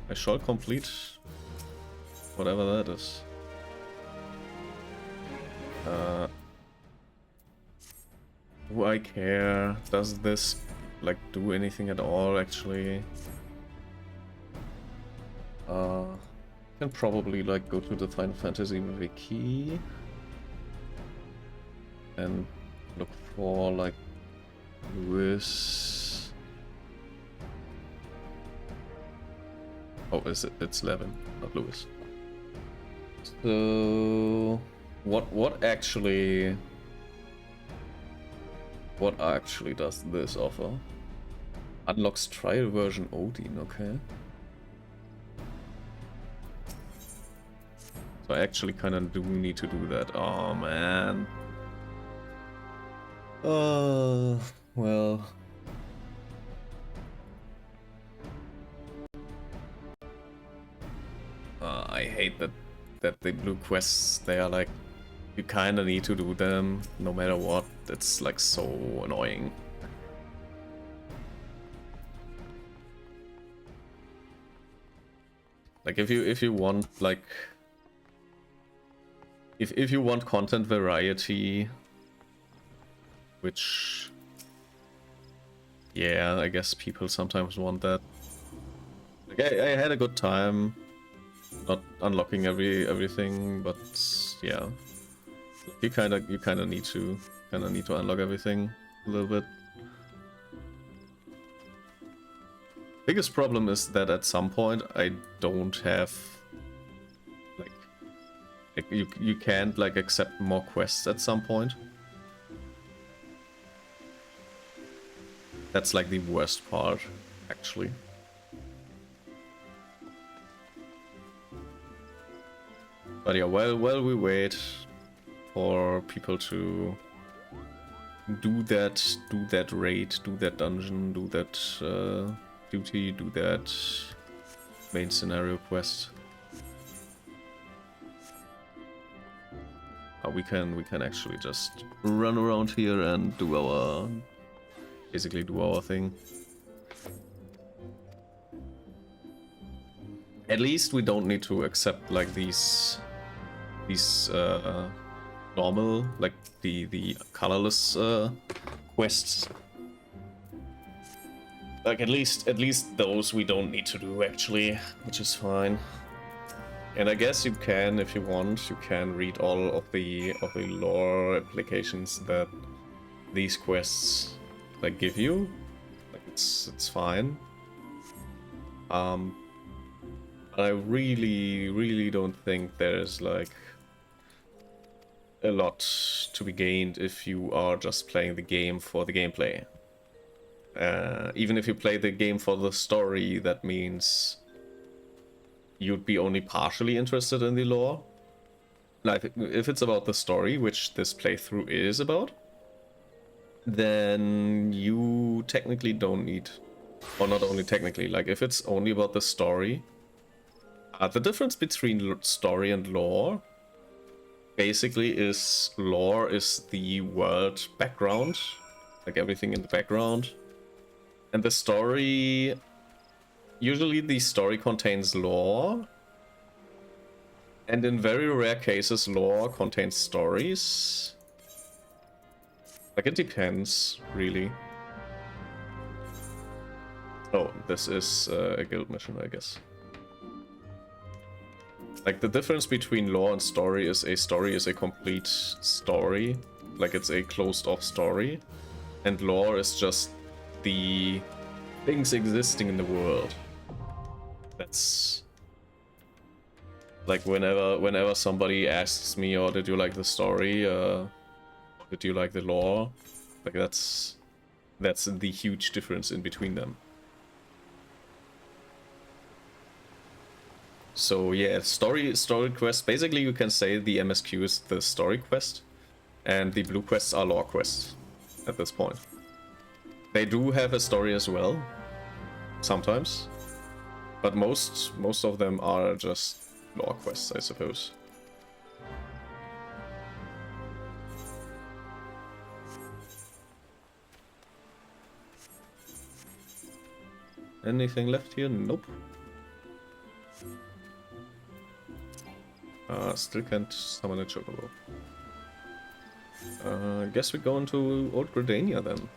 I shall complete whatever that is. Do I care? Does this like do anything at all actually? Can probably like go to the Final Fantasy wiki and look for like Lewis. Oh, is it? It's Levin, not Lewis. So what actually does this offer? Unlocks trial version Odin, okay. So I actually kind of do need to do that. Oh man. Well. I hate that the blue quests, they are like, you kind of need to do them no matter what. It's like so annoying. Like if you want like if you want content variety, which yeah, I guess people sometimes want that. Like I had a good time not unlocking everything, but yeah. You kind of need to unlock everything a little bit. Biggest problem is that at some point I don't have like you can't like accept more quests at some point. That's like the worst part, actually. But yeah, while we wait for people to do that raid, do that dungeon, do that duty, do that main scenario quest, we can actually just run around here and do our basically do our thing. At least we don't need to accept like these normal, like the colorless quests. Like at least those we don't need to do actually, which is fine. And I guess you can, if you want, you can read all of the lore applications that these quests like give you. Like it's fine. But I really don't think there's like a lot to be gained if you are just playing the game for the gameplay. Even if you play the game for the story, that means you'd be only partially interested in the lore. Like, if it's about the story, which this playthrough is about, then you technically don't need, or not only technically, like if it's only about the story, the difference between story and lore basically is lore is the world background, like everything in the background, and the story, usually the story contains lore, and in very rare cases lore contains stories. Like it depends, really. Oh, this is a guild mission, I guess. Like the difference between lore and story is a complete story, like it's a closed off story, and lore is just the things existing in the world. That's like whenever somebody asks me, "Oh, did you like the story? Did you like the lore?" Like that's the huge difference in between them. So yeah, story quest. Basically, you can say the MSQ is the story quest, and the blue quests are lore quests at this point. They do have a story as well, sometimes, but most of them are just lore quests, I suppose. Anything left here? Nope. Still can't summon a chocobo. Guess we go into Old Gridania then.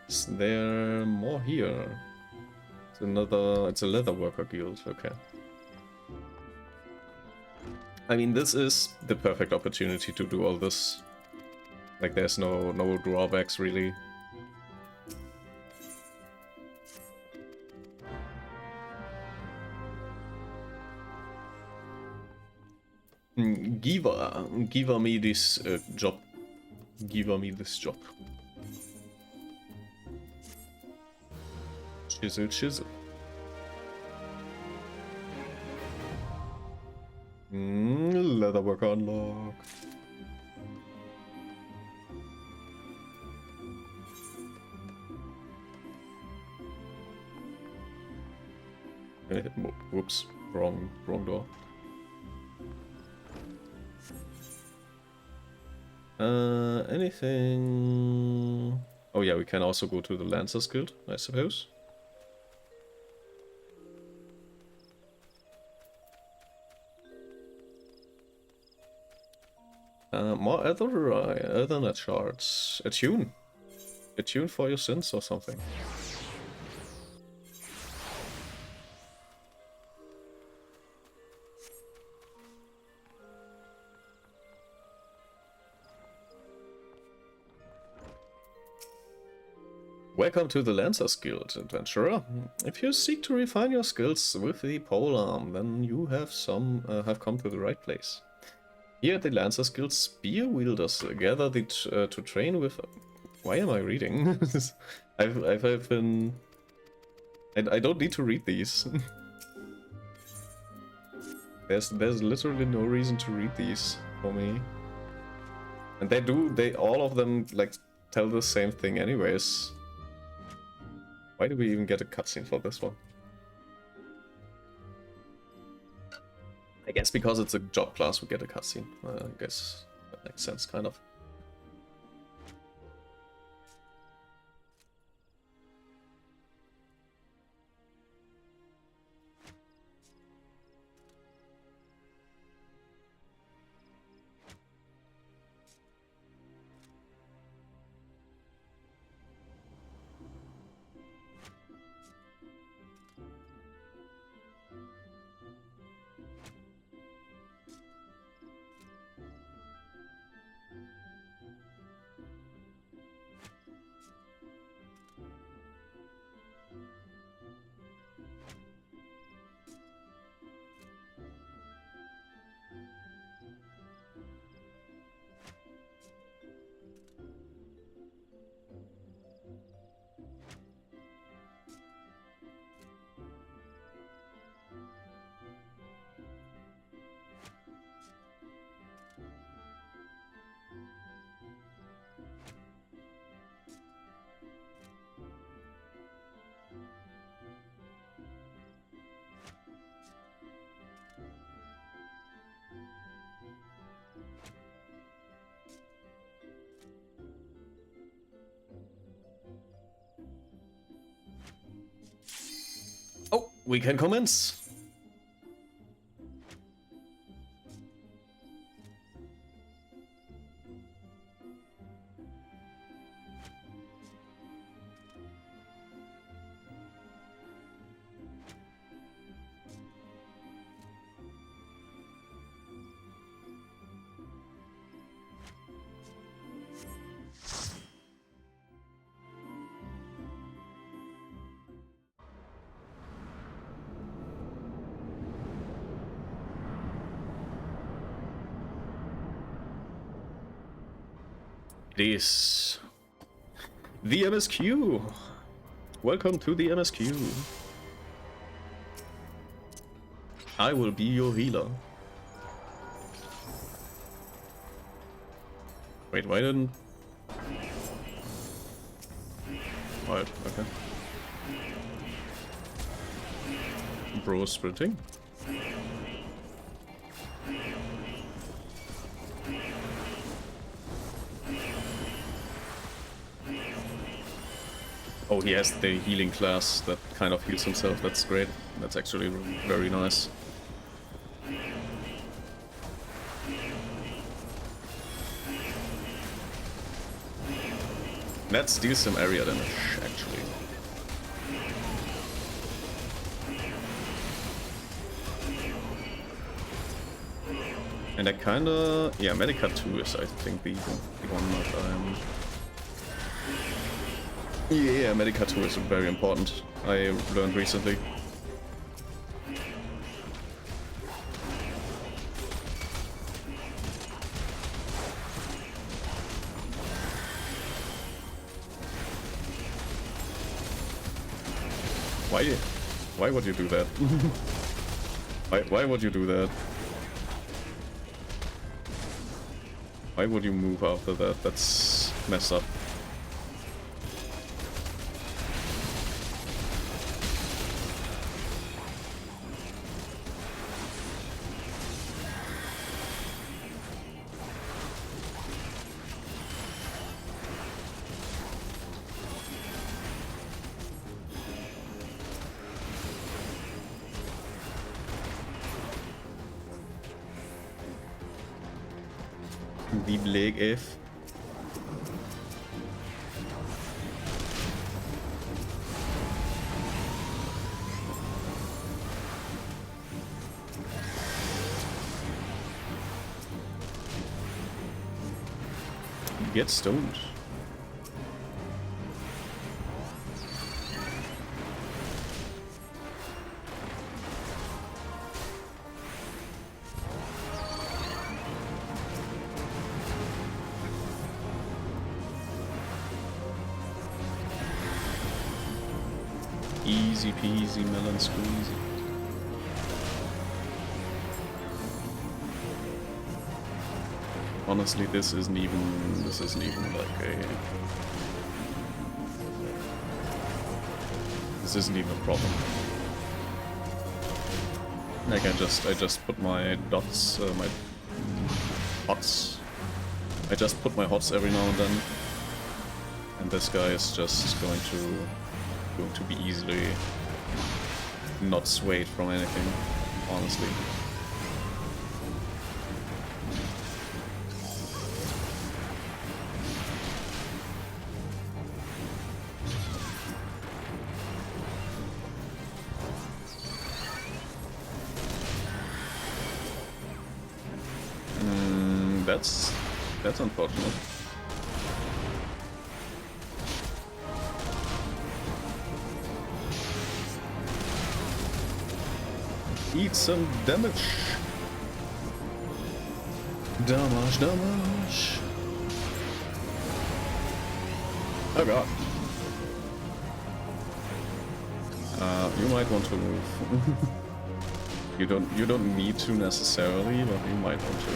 Is there more here? It's a leather worker guild, okay. I mean, this is the perfect opportunity to do all this. Like, there's no drawbacks, really. Give me this job. Give me this job. Chisel, chisel. Leatherworker unlocked. Whoops, wrong door. Anything? Oh yeah, we can also go to the Lancers Guild, I suppose. More other shards. A tune for your sins or something. Welcome to the Lancers Guild, adventurer. If you seek to refine your skills with the polearm, then you have come to the right place. Here at the Lancers Guild, spear wielders gather to train with. Why am I reading? I've been. I don't need to read these. There's literally no reason to read these for me. And they all of them like tell the same thing anyways. Why do we even get a cutscene for this one? I guess because it's a job class we get a cutscene. I guess that makes sense, kind of. Oh, we can commence. It is the MSQ. Welcome to the MSQ. I will be your healer. Wait, why didn't... Right, okay. Bro sprinting. Oh, he has the healing class that kind of heals himself. That's great. That's actually very nice. That steals some area damage, actually. And I kinda... Yeah, Medica 2 is, I think, the one that I'm... Yeah, Medica 2 is very important. I learned recently. Why would you do that? Why would you do that? Why would you move after that? That's messed up. Vive Leg F. Get stoned. Easy peasy melon squeezy. Honestly, this isn't even like a... This isn't even a problem. Like I just put my dots, my hots. I just put my hots every now and then, and this guy is just going to be easily not swayed from anything, honestly. That's unfortunate. Eat some damage. Damage. Oh god. You might want to move. You don't need to necessarily, but you might want to.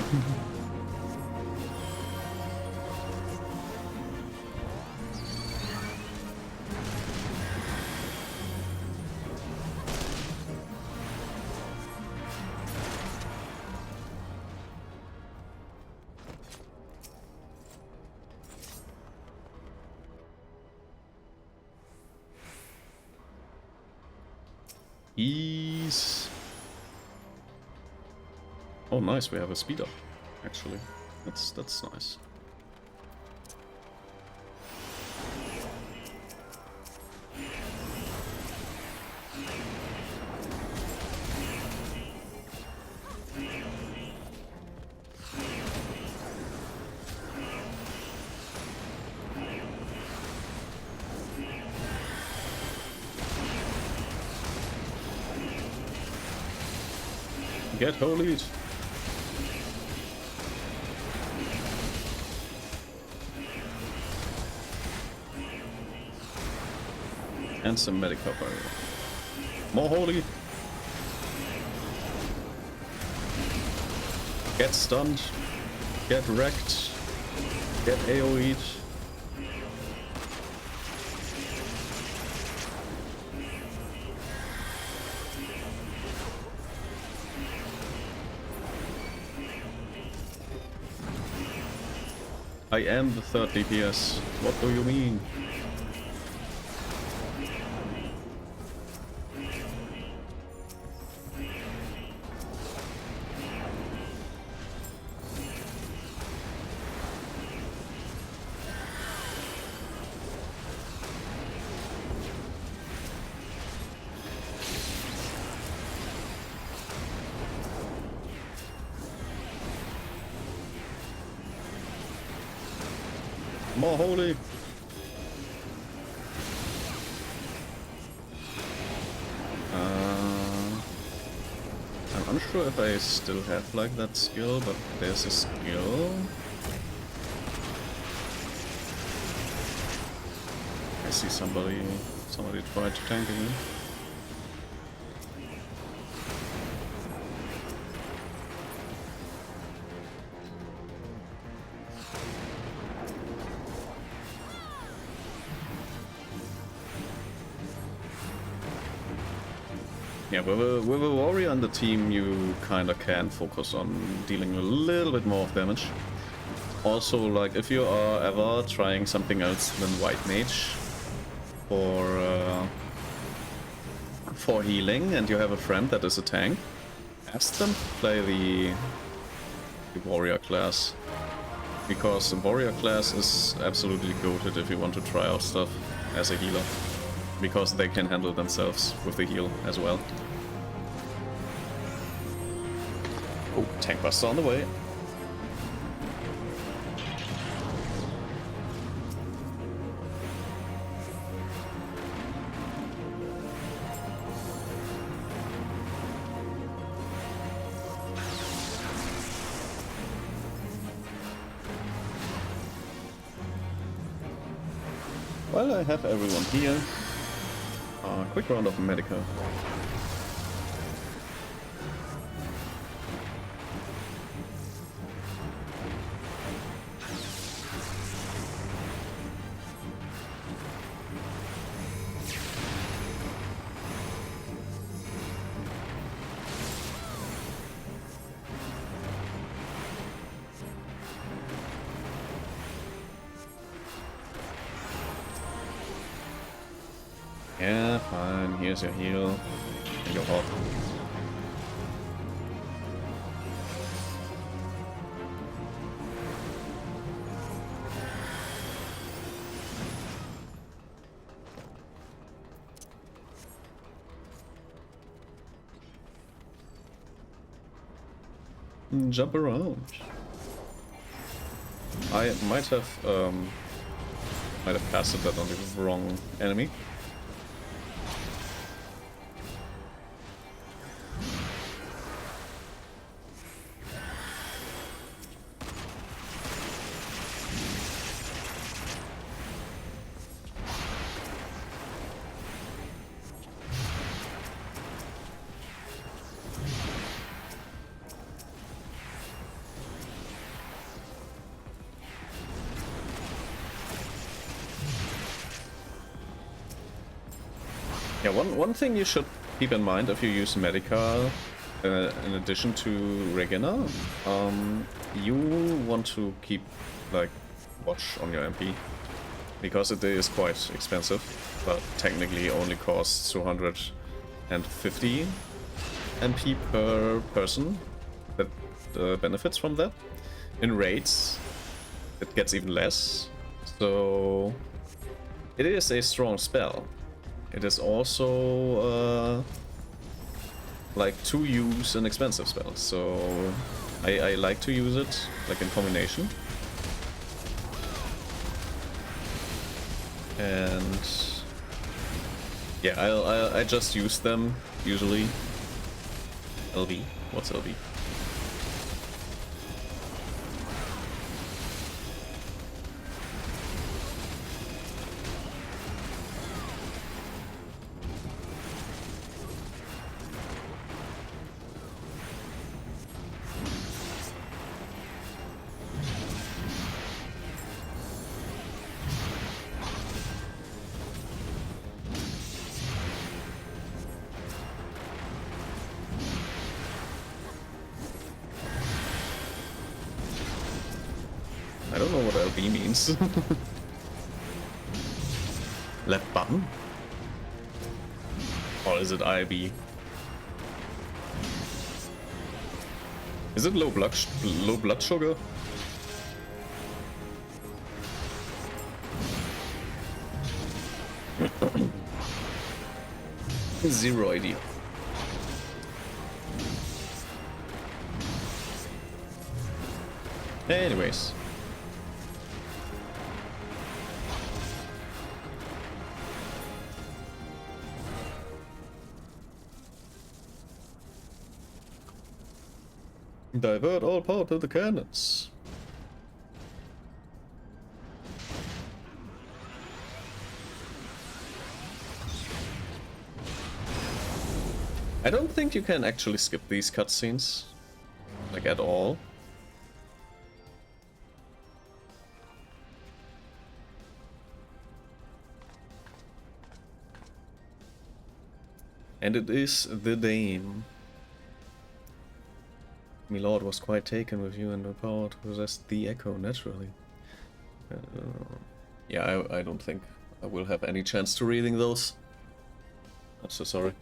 Ease. Oh, nice. We have a speed up. Actually, that's nice. Get holy. And some medic cover. More holy. Get stunned. Get wrecked. Get AoE'd. I am the third DPS. What do you mean? More holy. I'm unsure if I still have like that skill, but there's a skill. I see somebody tried to tank me. Yeah, with a warrior on the team, you kinda can focus on dealing a little bit more of damage. Also, like, if you are ever trying something else than White Mage for healing, and you have a friend that is a tank, ask them to play the warrior class. Because the warrior class is absolutely goated if you want to try out stuff as a healer. Because they can handle themselves with the heal as well. Oh, tank buster on the way. Well, I have everyone here. Quick round of Medica. Yeah, fine. Here's your heal. And your hop. Jump around. I might have casted that on the wrong enemy. Yeah, one thing you should keep in mind if you use Medica in addition to Regina, you want to keep like watch on your MP because it is quite expensive, but technically only costs 250 MP per person that benefits from that. In raids, it gets even less, so it is a strong spell. It is also like to use an expensive spell, so I like to use it like in combination. And yeah, I just use them usually. LB, what's LB? I don't know what LB means. Left button? Or is it IB? Is it low blood sugar? Zero idea. Anyways. Divert all power to the cannons. I don't think you can actually skip these cutscenes, like at all. And it is the Dame. Milord was quite taken with you and the power to possess the Echo, naturally. Yeah, I don't think I will have any chance to reading those. I'm so sorry.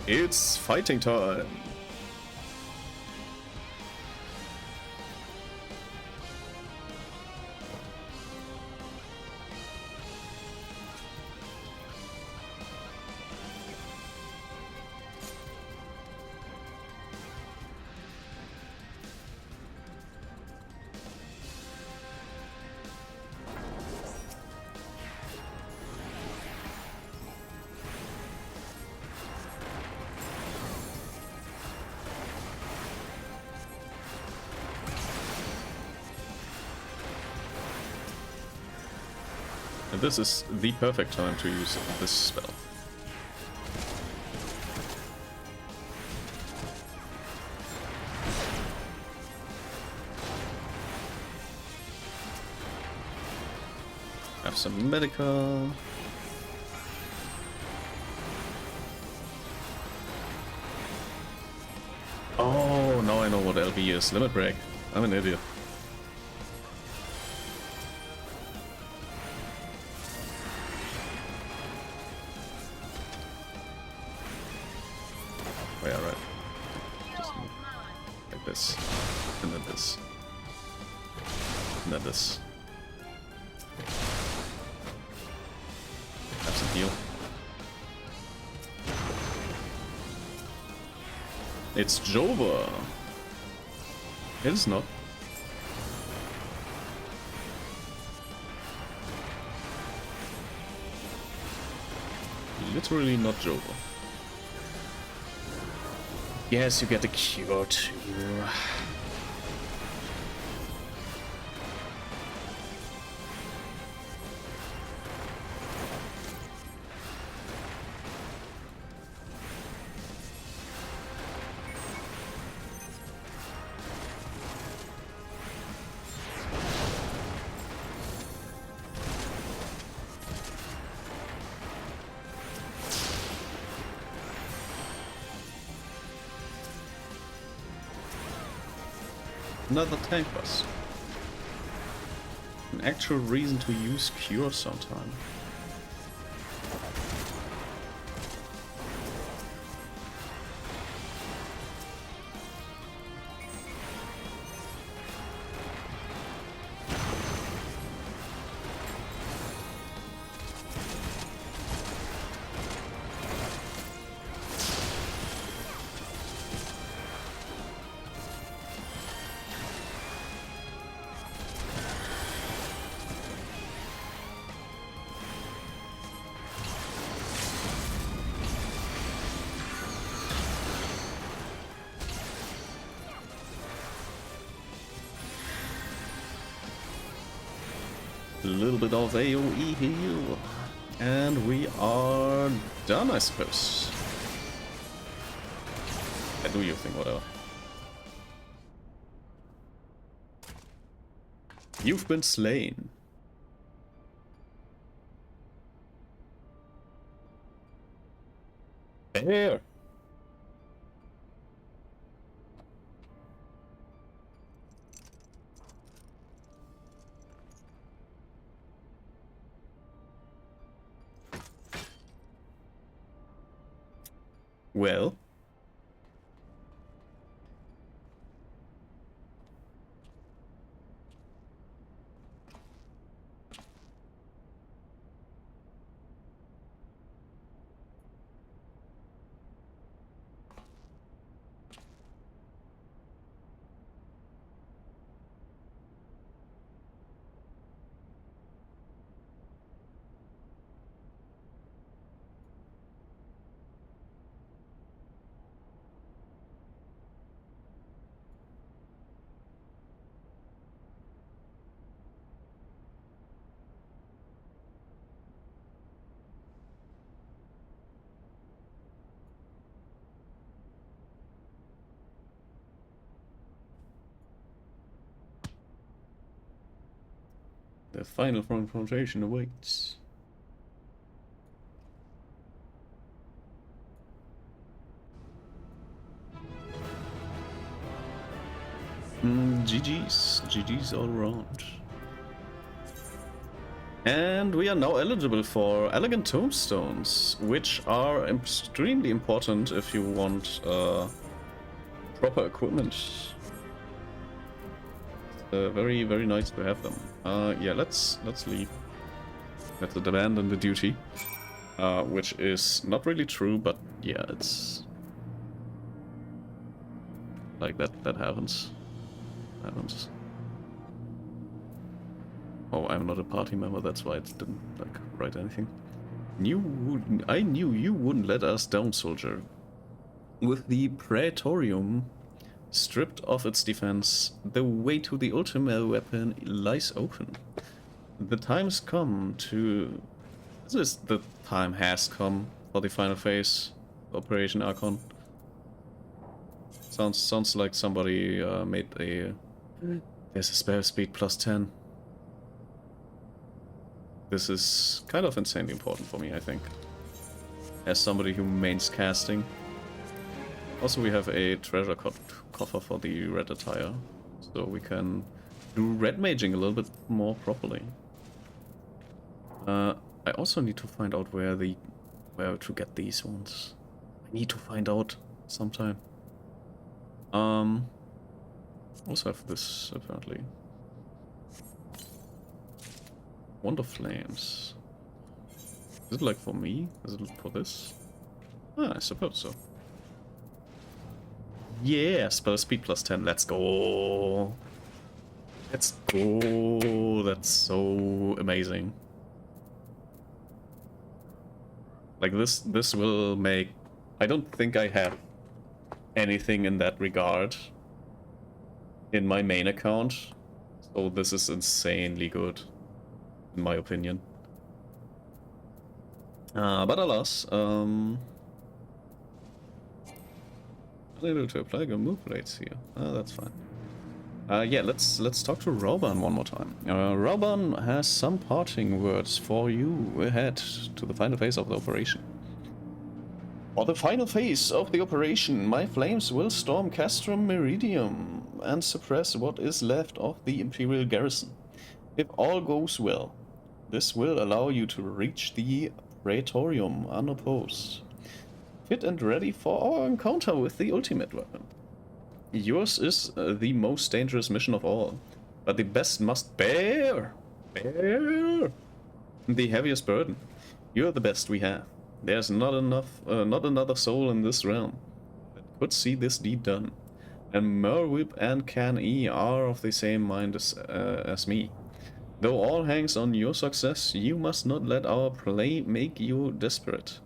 It's fighting time! And this is the perfect time to use this spell. Have some medica. Oh, now I know what LB is. Limit break. I'm an idiot. Oh yeah, right. Just like this. And then this. And then this. Have some heal. It's Jova. It is not. Literally not Jova. Yes, you get a cure too. Another tank boss. An actual reason to use Cure sometime. A little bit of AoE heal. And we are done, I suppose. Do your thing, whatever. You've been slain. There. Well. The final confrontation awaits. GG's all around. And we are now eligible for Elegant Tombstones, which are extremely important if you want proper equipment. Very, very nice to have them. Yeah, let's leave. Let's abandon the duty, which is not really true, but yeah, it's like that happens. Oh, I'm not a party member, that's why it didn't like write anything. I knew you wouldn't let us down, soldier. With the Praetorium stripped of its defense, the way to the ultimate weapon lies open. The time's come to... The time has come for the final phase, Operation Archon. Sounds like somebody made a... There's a spell speed plus 10. This is kind of insanely important for me, I think. As somebody who mains casting. Also, we have a treasure coffer for the red attire, so we can do red maging a little bit more properly. I also need to find out where to get these ones. I need to find out sometime. Also have this apparently. Wonder Flames. Is it like for me? Is it for this? Ah, I suppose so. Yeah, spell speed plus 10. Let's go. Let's go. That's so amazing. Like this will make... I don't think I have anything in that regard in my main account. So this is insanely good, in my opinion. But alas, able to apply your move rates here. That's fine. Yeah, let's talk to Rauban one more time. Rauban has some parting words for you ahead to the final phase of the operation. For the final phase of the operation, my flames will storm Castrum Meridium and suppress what is left of the Imperial garrison. If all goes well, this will allow you to reach the Praetorium unopposed, fit and ready for our encounter with the ultimate weapon. Yours is the most dangerous mission of all, but the best must bear the heaviest burden. You're the best we have. There's not another soul in this realm that could see this deed done, and Merwip and Can-E are of the same mind as me. Though all hangs on your success, you must not let our play make you desperate.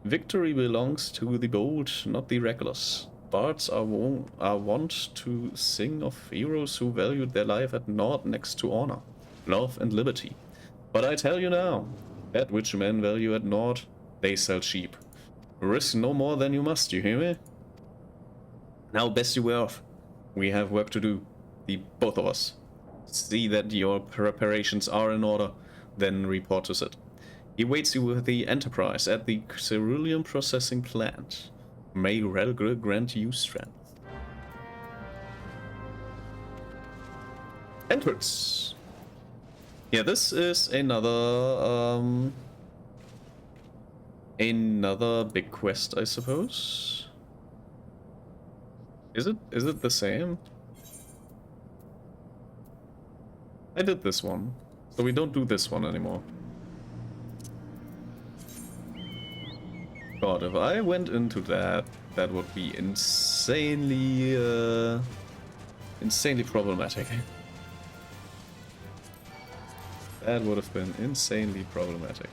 Victory belongs to the bold, not the reckless. Bards are wont to sing of heroes who valued their life at naught next to honor, love, and liberty. But I tell you now, that which men value at naught, they sell cheap. Risk no more than you must, you hear me? Now best you wear off. We have work to do, the both of us. See that your preparations are in order, then report to Sid. He waits you with the Enterprise at the Cerulean processing plant. May Relgr grant you strength. Entrance. Yeah, this is another big quest, I suppose. Is it the same? I did this one, so we don't do this one anymore. God, if I went into that, that would be insanely problematic. That would have been insanely problematic.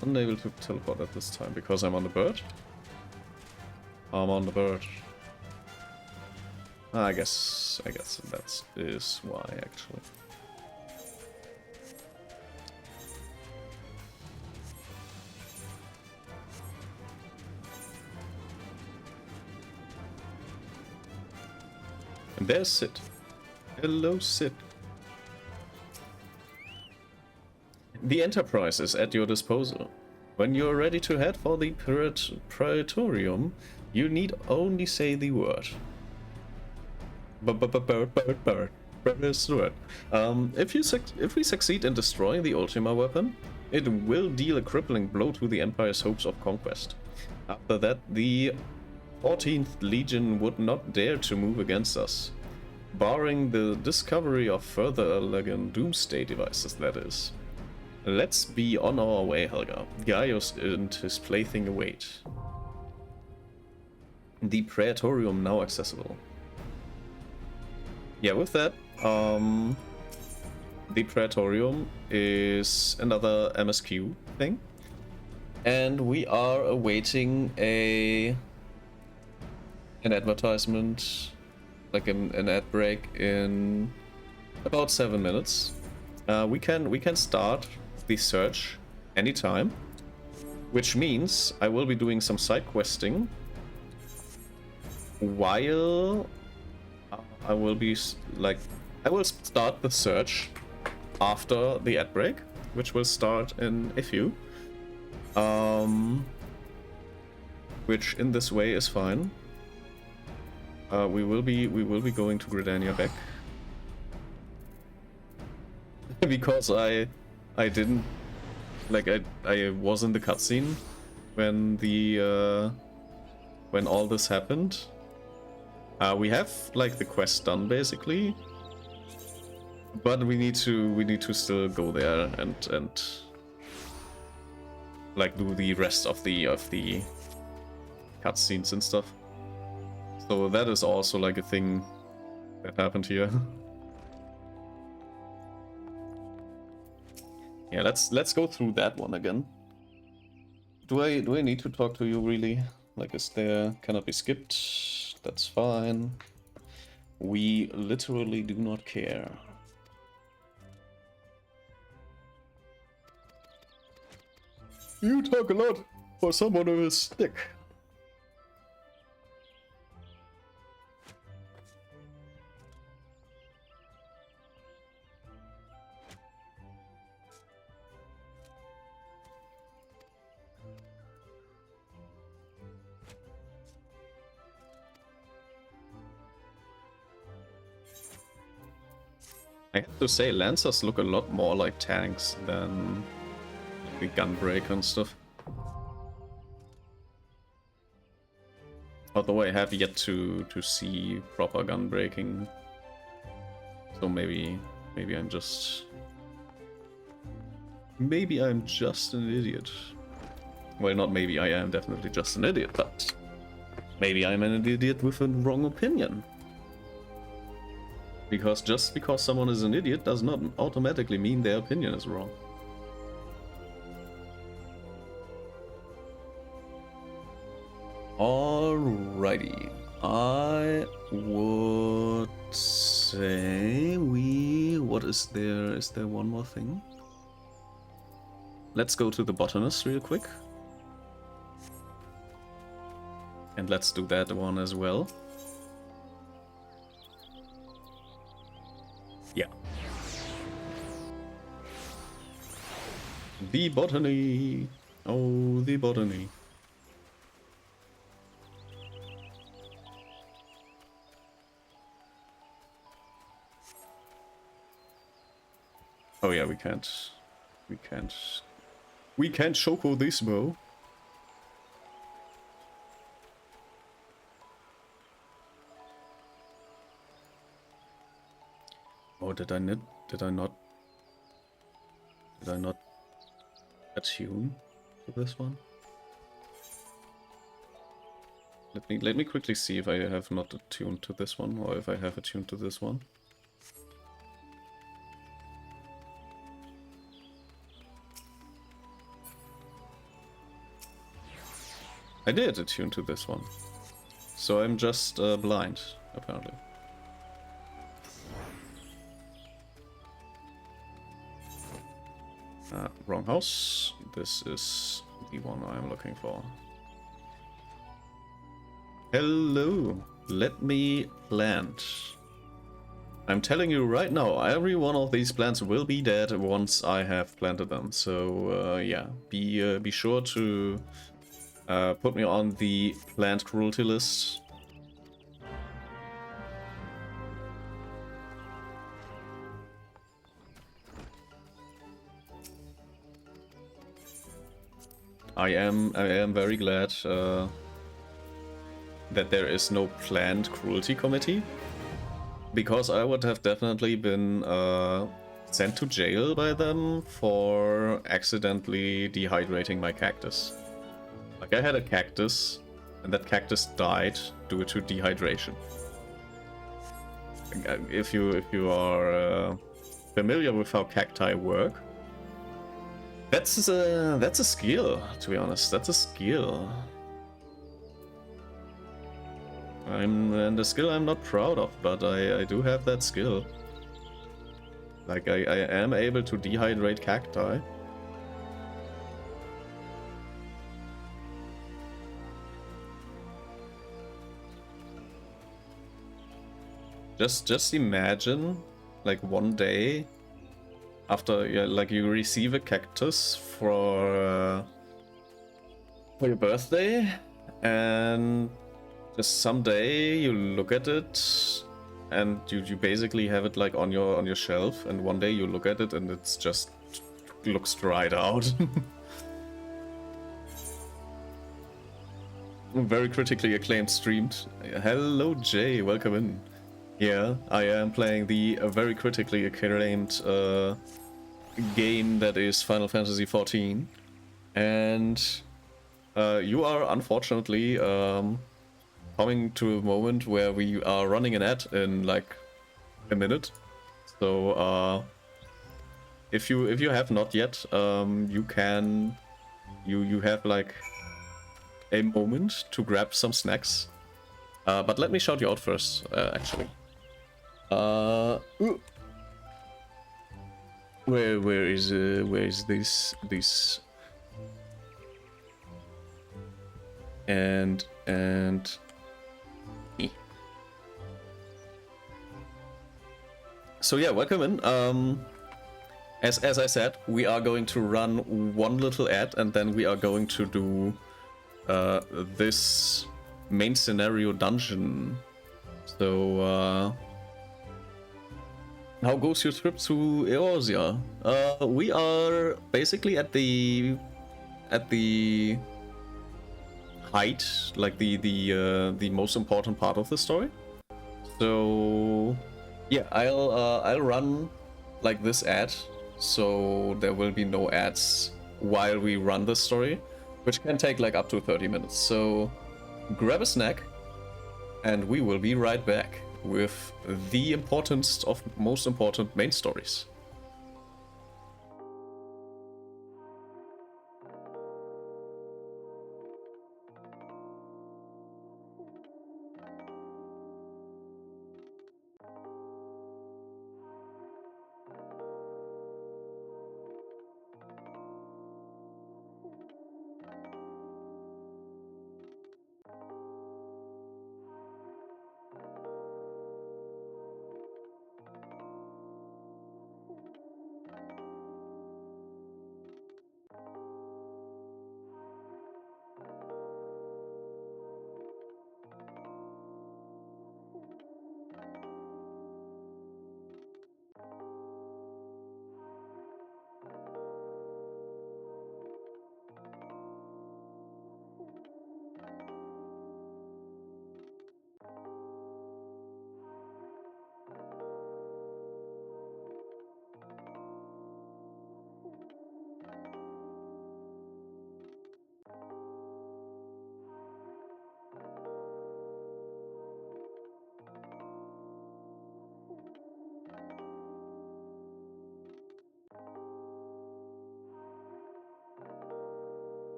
Unable to teleport at this time because I'm on the bird. I'm on the bird. I guess that is why, actually. And there's Sid. Hello, Sid. The Enterprise is at your disposal. When you're ready to head for the Praetorium, you need only say the word. Bird. Predators do it. If we succeed in destroying the Ultima weapon, it will deal a crippling blow to the Empire's hopes of conquest. After that, the 14th Legion would not dare to move against us. Barring the discovery of further elegant doomsday devices, that is. Let's be on our way, Helga. Gaius and his plaything await. The Praetorium now accessible. Yeah, with that, the Praetorium is another MSQ thing. And we are awaiting an advertisement, like an ad break in about 7 minutes. We can start the search anytime, which means I will be doing some side questing while I will start the search after the ad break, which will start in a few. Which in this way is fine. We will be going to Gridania back because I didn't I was in the cutscene when when all this happened. We have like the quest done basically, but we need to still go there and like do the rest of the cutscenes and stuff. So that is also like a thing that happened here. Yeah, let's go through that one again. Do I need to talk to you really? Like, can it be skipped? That's fine. We literally do not care. You talk a lot for someone with a stick. I have to say, Lancers look a lot more like tanks than the Gunbreaker and stuff. Although I have yet to see proper gunbreaking, so maybe I'm just an idiot. Well, not maybe, I am definitely just an idiot, but maybe I'm an idiot with a wrong opinion. Because just because someone is an idiot does not automatically mean their opinion is wrong. Alrighty, I would say what is there? Is there one more thing? Let's go to the botanist real quick. And let's do that one as well. Yeah. The botany. Oh, the botany. Oh yeah, we can't Shoko this bow. Oh, did I not attune to this one? Let me quickly see if I have not attuned to this one, or if I have attuned to this one. I did attune to this one, so I'm just blind, apparently. Wrong house. This is the one I am looking for. Hello. Let me plant. I'm telling you right now, every one of these plants will be dead once I have planted them. So yeah, be sure to put me on the plant cruelty list. I am very glad that there is no planned cruelty committee, because I would have definitely been sent to jail by them for accidentally dehydrating my cactus. Like, I had a cactus, and that cactus died due to dehydration. If you are familiar with how cacti work, that's a skill, to be honest. That's a skill. And a skill I'm not proud of, but I do have that skill. Like, I am able to dehydrate cacti. Just imagine, like, one day after you receive a cactus for your birthday, and just someday you look at it and you basically have it like on your shelf, and one day you look at it and it's just looks dried out. Very critically acclaimed streamed. Hello Jay, welcome in. Yeah, I am playing the very critically acclaimed game that is Final Fantasy XIV, and you are unfortunately coming to a moment where we are running an ad in like a minute. So if you have not yet, you have like a moment to grab some snacks. But let me shout you out first, actually. Where is this and so yeah, welcome in. As I said, we are going to run one little ad, and then we are going to do this main scenario dungeon. So how goes your trip to Eorzea? We are basically at the height, like the most important part of the story. So yeah, I'll run like this ad, so there will be no ads while we run the story, which can take like up to 30 minutes. So grab a snack, and we will be right back with the most important main stories.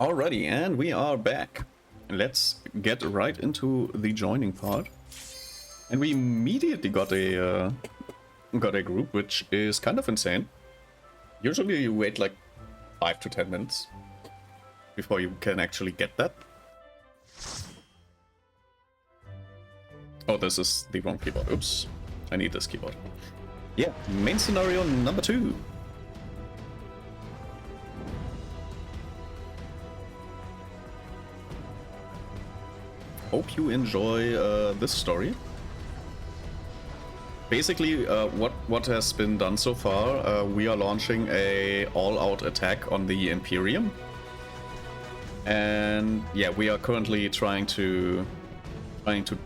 Alrighty, and we are back. Let's get right into the joining part. And we immediately got a group, which is kind of insane. Usually you wait like 5 to 10 minutes before you can actually get that. Oh, this is the wrong keyboard. Oops. I need this keyboard. Yeah, main scenario number 2. Hope you enjoy this story. Basically, what has been done so far, we are launching a all-out attack on the Imperium. And yeah, we are currently trying to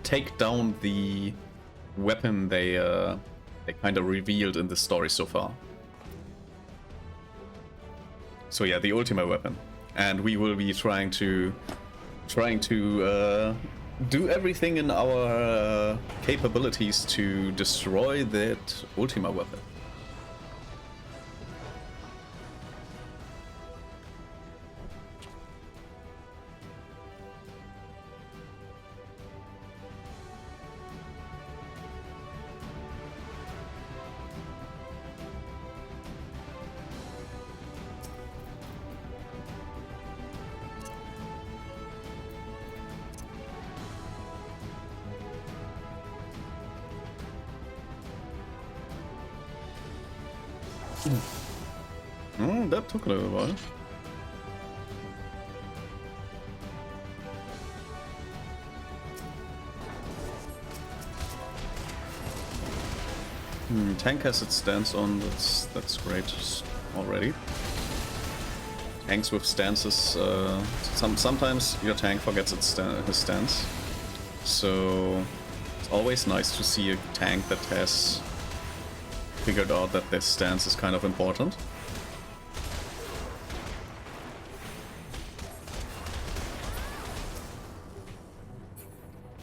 take down the weapon they kind of revealed in the story so far. So yeah, the Ultima weapon, and we will be trying to do everything in our capabilities to destroy that Ultima weapon. That took a little while. Tank has its stance on, that's great already. Tanks with stances, sometimes your tank forgets his stance. So it's always nice to see a tank that has figured out that their stance is kind of important.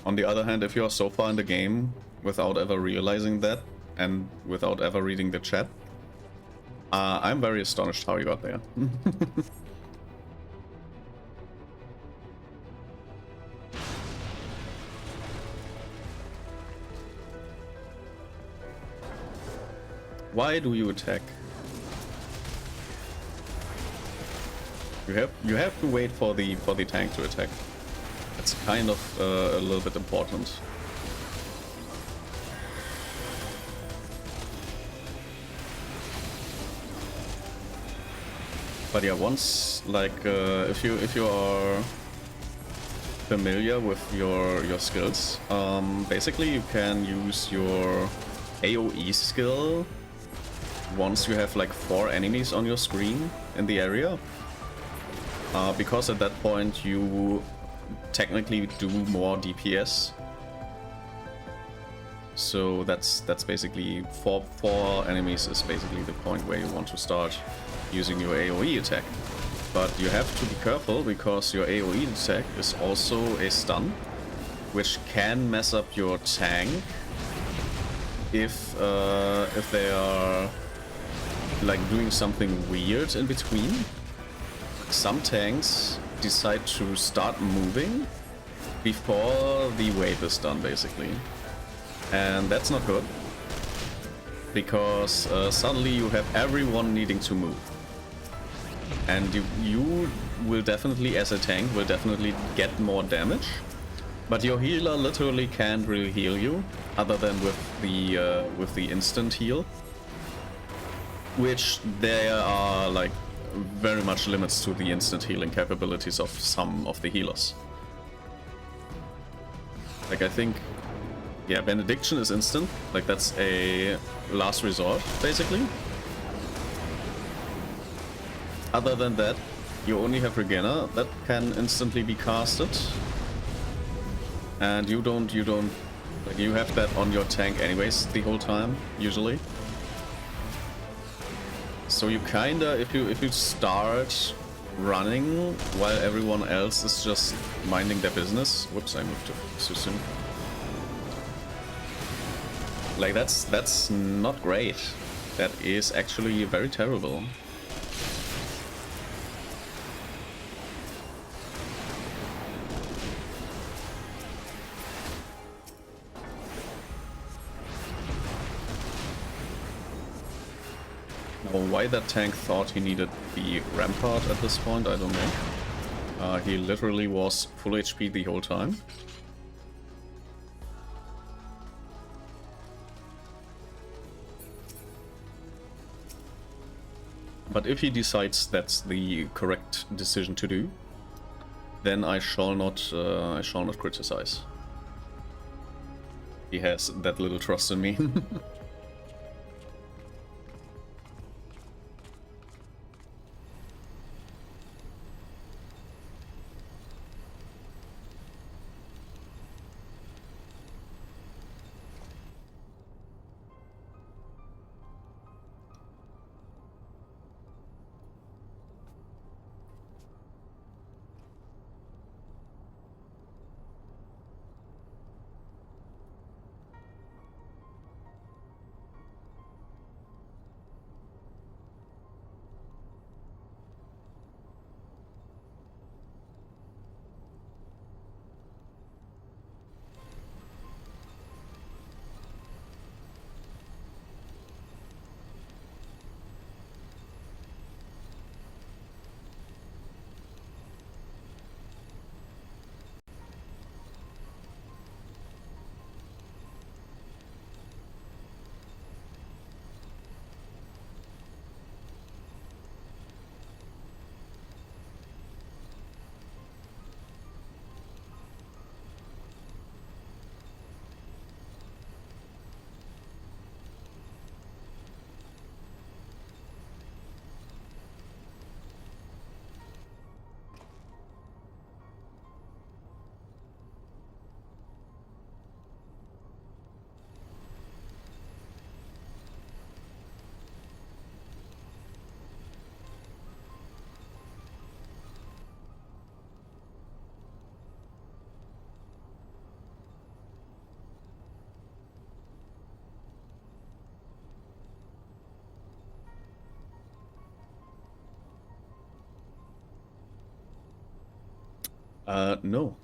On the other hand, if you are so far in the game without ever realizing that and without ever reading the chat, I'm very astonished how you got there. Why do you attack? You have to wait for the tank to attack. It's kind of a little bit important. But yeah, once like if you are familiar with your skills, basically you can use your AoE skill once you have like 4 enemies on your screen in the area, because at that point you technically do more DPS. So that's basically 4 enemies is basically the point where you want to start using your AoE attack. But you have to be careful because your AoE attack is also a stun, which can mess up your tank if they are like doing something weird in between. Some tanks decide to start moving before the wave is done, basically. And that's not good, because suddenly you have everyone needing to move. And you will definitely, as a tank, will definitely get more damage. But your healer literally can't really heal you, other than with the instant heal. Which there are like very much limits to the instant healing capabilities of some of the healers. Like I think, yeah, Benediction is instant, like that's a last resort, basically. Other than that, you only have Regena that can instantly be casted. And you don't, like you have that on your tank anyways the whole time, usually. So you kinda, if you start running while everyone else is just minding their business. Whoops, I moved too soon. Like that's not great. That is actually very terrible. Why that tank thought he needed the rampart at this point, I don't know. He literally was full HP the whole time. But if he decides that's the correct decision to do, then I shall not criticize. He has that little trust in me. No.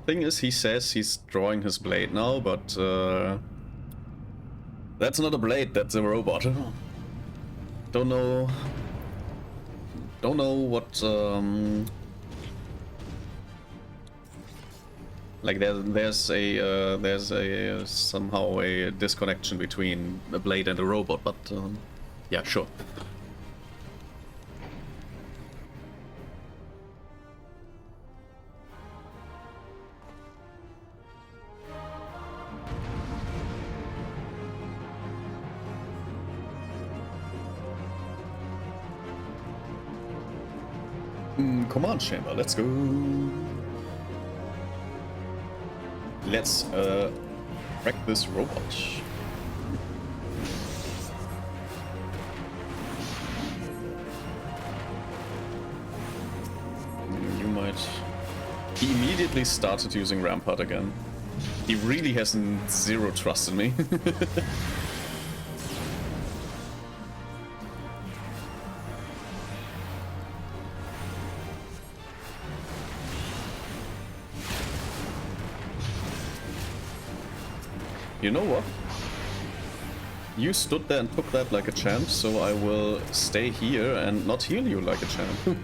Thing is, he says he's drawing his blade now, but that's not a blade, that's a robot. Don't know what like there's a somehow a disconnection between a blade and a robot, but yeah, sure. Command chamber, let's go. Let's wreck this robot. You might. He immediately started using Rampart again. He really has zero trust in me. You know what? You stood there and took that like a champ, so I will stay here and not heal you like a champ.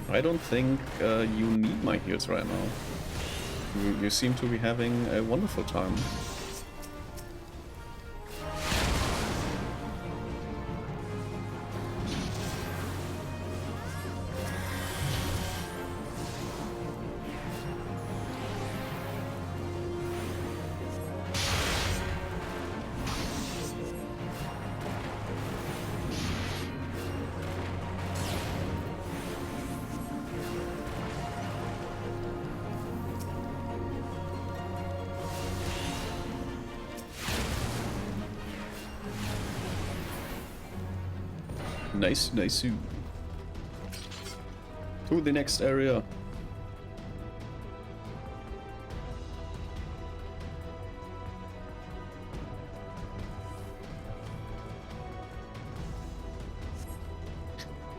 I don't think you need my heals right now. You seem to be having a wonderful time. Nice, nice. To the next area.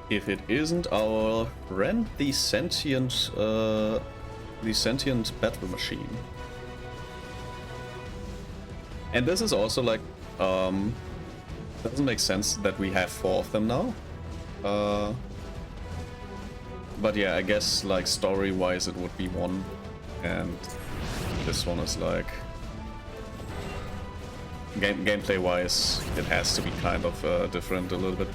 If it isn't our friend, the sentient battle machine. And this is also like, doesn't make sense that we have 4 of them now. But yeah, I guess like story-wise it would be 1, and this one is like gameplay-wise it has to be kind of different a little bit.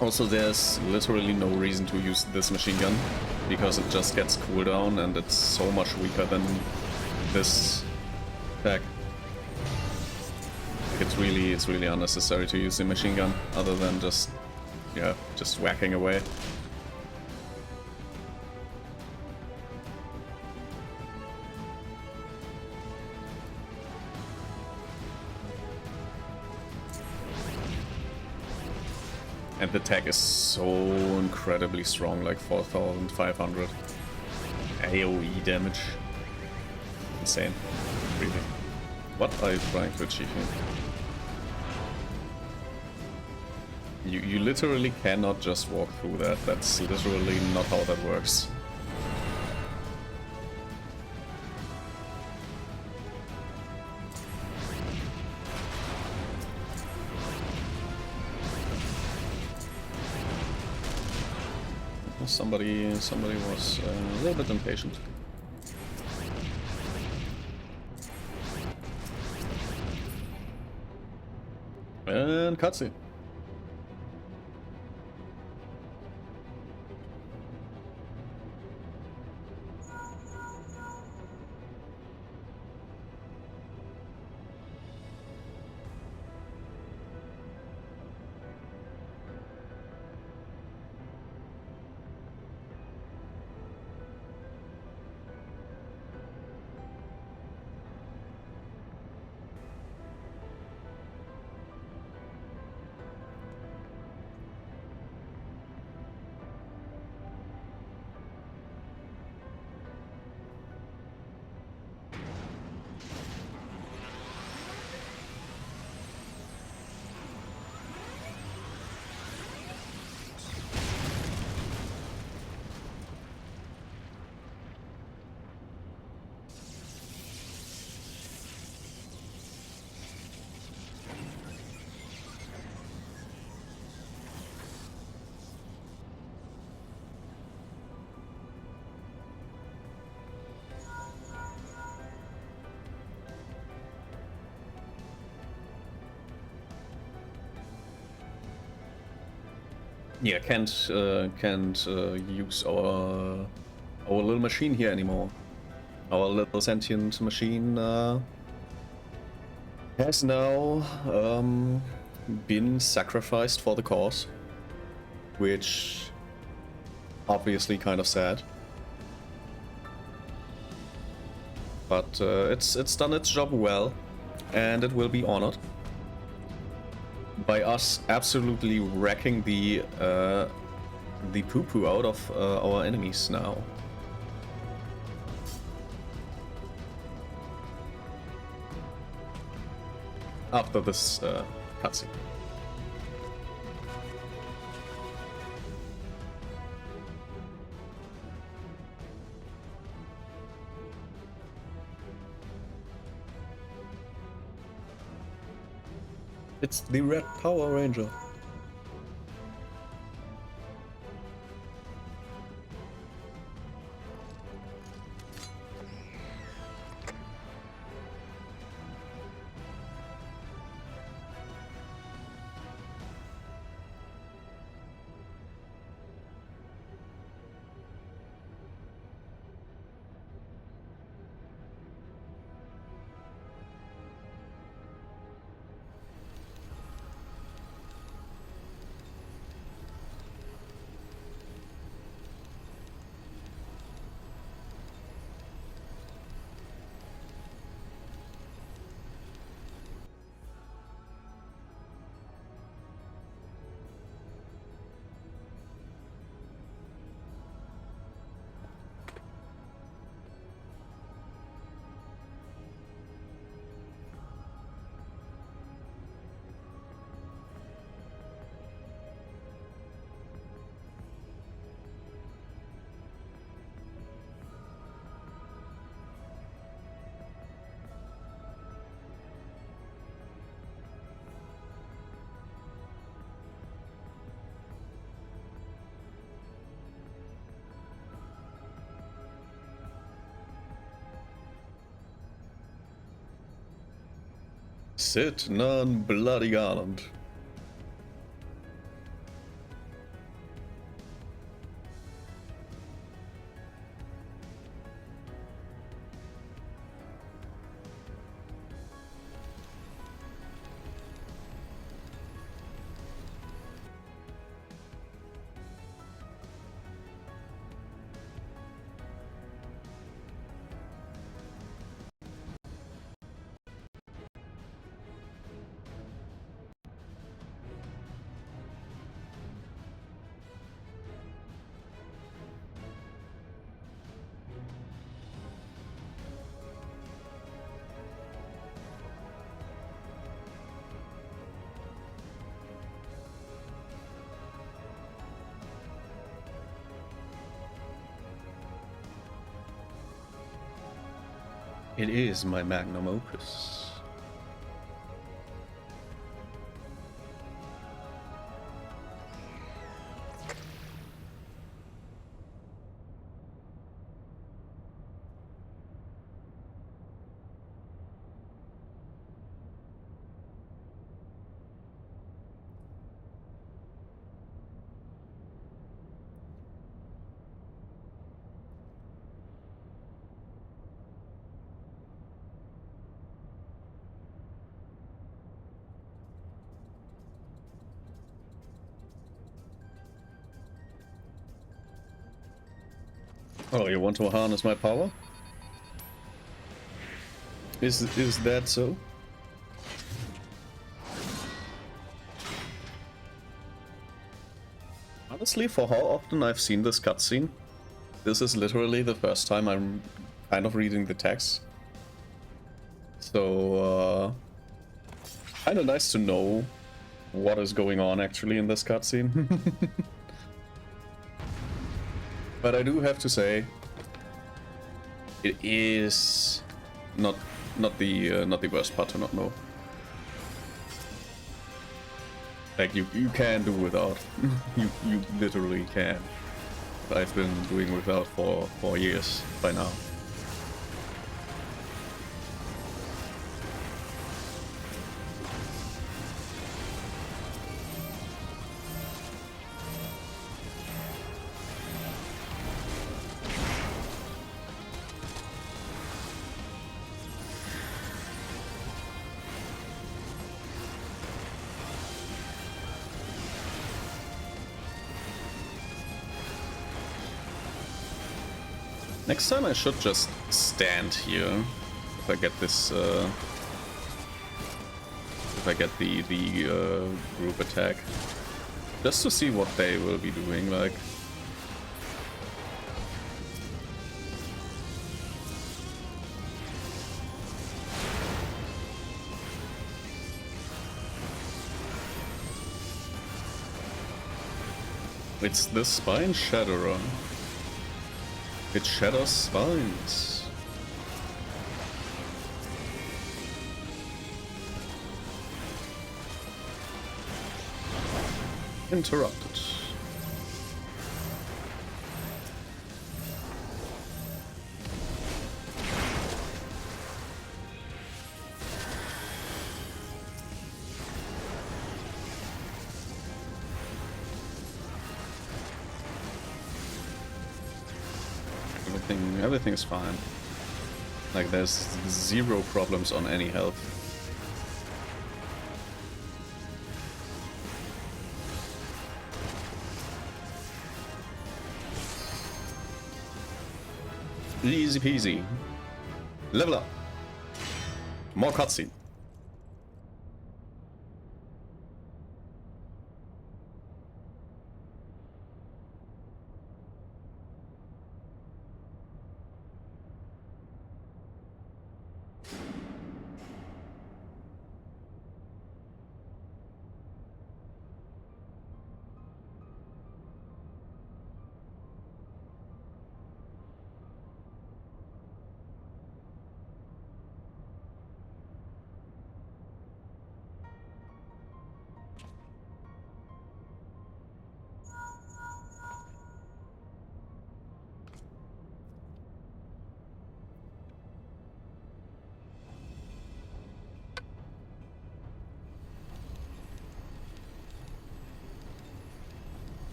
Also, there's literally no reason to use this machine gun because it just gets cooldown and it's so much weaker than this attack. It's really unnecessary to use the machine gun other than just whacking away. And the tag is so incredibly strong, like 4,500 AoE damage. Insane. Really. What are you trying to achieve here? You literally cannot just walk through that. That's literally not how that works. Somebody was a little bit impatient. And cutscene. Yeah, can't use our little machine here anymore. Our little sentient machine has now been sacrificed for the cause, which obviously kind of sad. But it's done its job well, and it will be honored by us absolutely wrecking the poo-poo out of our enemies now. After this cutscene. It's the Red Power Ranger. Sit none bloody Garland. It is my magnum opus. Oh, you want to harness my power? Is that so? Honestly, for how often I've seen this cutscene, this is literally the first time I'm kind of reading the text. So, kind of nice to know what is going on actually in this cutscene. But I do have to say, it is not the worst part to not know. Like you can do without. you literally can. I've been doing without for 4 years by now. Next time I should just stand here if I get this if I get the group attack, just to see what they will be doing. Like, it's the Spine Shatterer. It shatters spines. Interrupted. Everything is fine. Like, there's zero problems on any health. Easy peasy. Level up. More cutscene.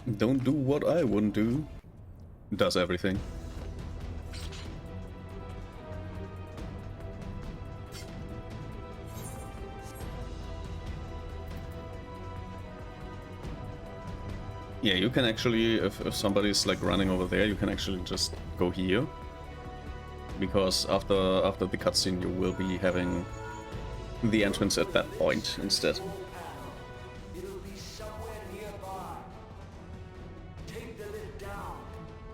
Don't do what I wouldn't do. Does everything. Yeah, you can actually, if somebody's like running over there, you can actually just go here. Because after the cutscene you will be having the entrance at that point instead. It'll be somewhere nearby. Take the lid down,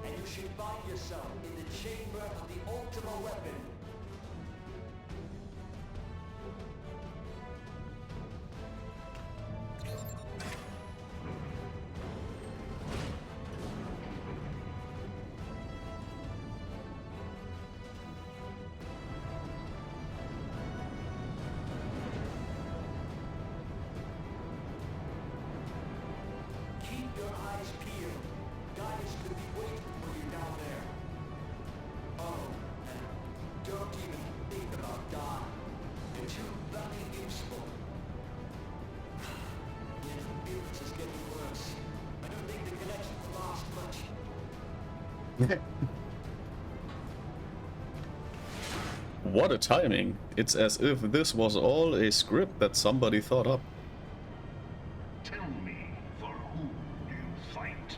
and you should find yourself in the chamber of the Ultima Weapon. Keep your eyes peeled. Guys could be waiting for you down there. Oh, and don't even think about dying. You're too bloody useful. The interference is getting worse. I don't think the connection will last much. What a timing! It's as if this was all a script that somebody thought up. Tell me, for whom do you fight?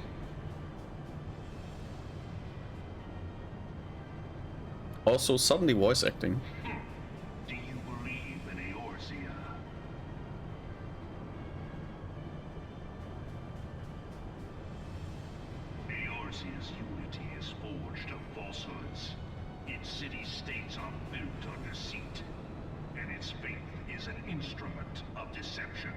Also, suddenly voice acting. Do you believe in Eorzea? Eorzea's unity is forged of falsehoods. Its city-states are built on deceit, and its faith is an instrument of deception.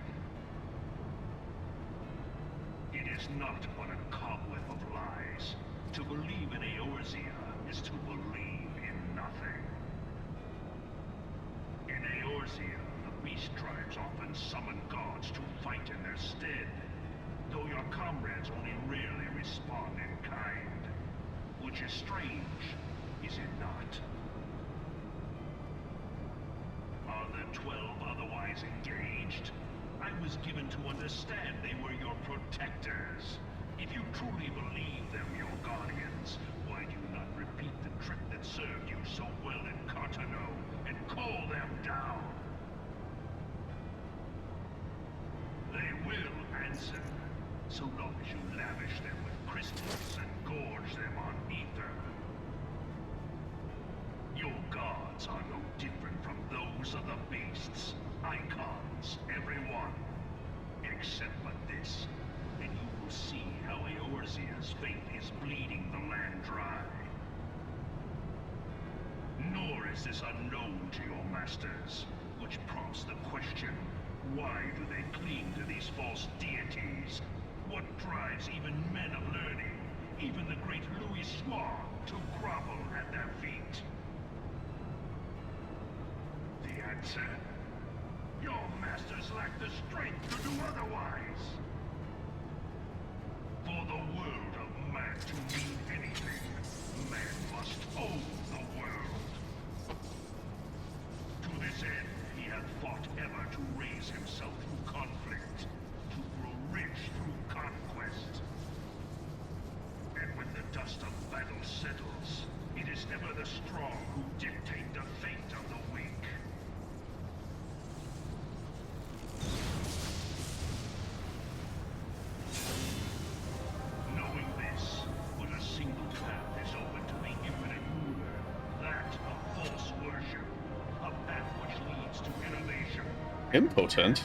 It is not but a cobweb of lies. To believe in Eorzea is to believe in nothing. In Eorzea, the beast tribes often summon gods to fight in their stead, though your comrades only rarely respond in kind. Which is strange, is it not? Are the 12 otherwise engaged? I was given to understand they were your protectors. If you truly believe them your guardians, why do you not repeat the trick that served you so well in Cartano and call them down? They will answer, so long as you lavish them with crystals and gorge them on ether. Your gods are no different from those of the beasts. Icons, everyone. Except for this, and you will see how Eorzea's faith is bleeding the land dry. Nor is this unknown to your masters, which prompts the question, why do they cling to these false deities? What drives even men of learning, even the great Louis Soir, to grovel at their feet? The answer? Your masters lack the strength to do otherwise. For the world of man to mean anything, man must own the world. To this end, he hath fought ever to raise himself through conflict, to grow rich through conquest. And when the dust of battle settles, it is never the strong who dictate the fate of the weak. Knowing this, but a single path is open to the infinite ruler, that of false worship, a path which leads to innovation. Impotent?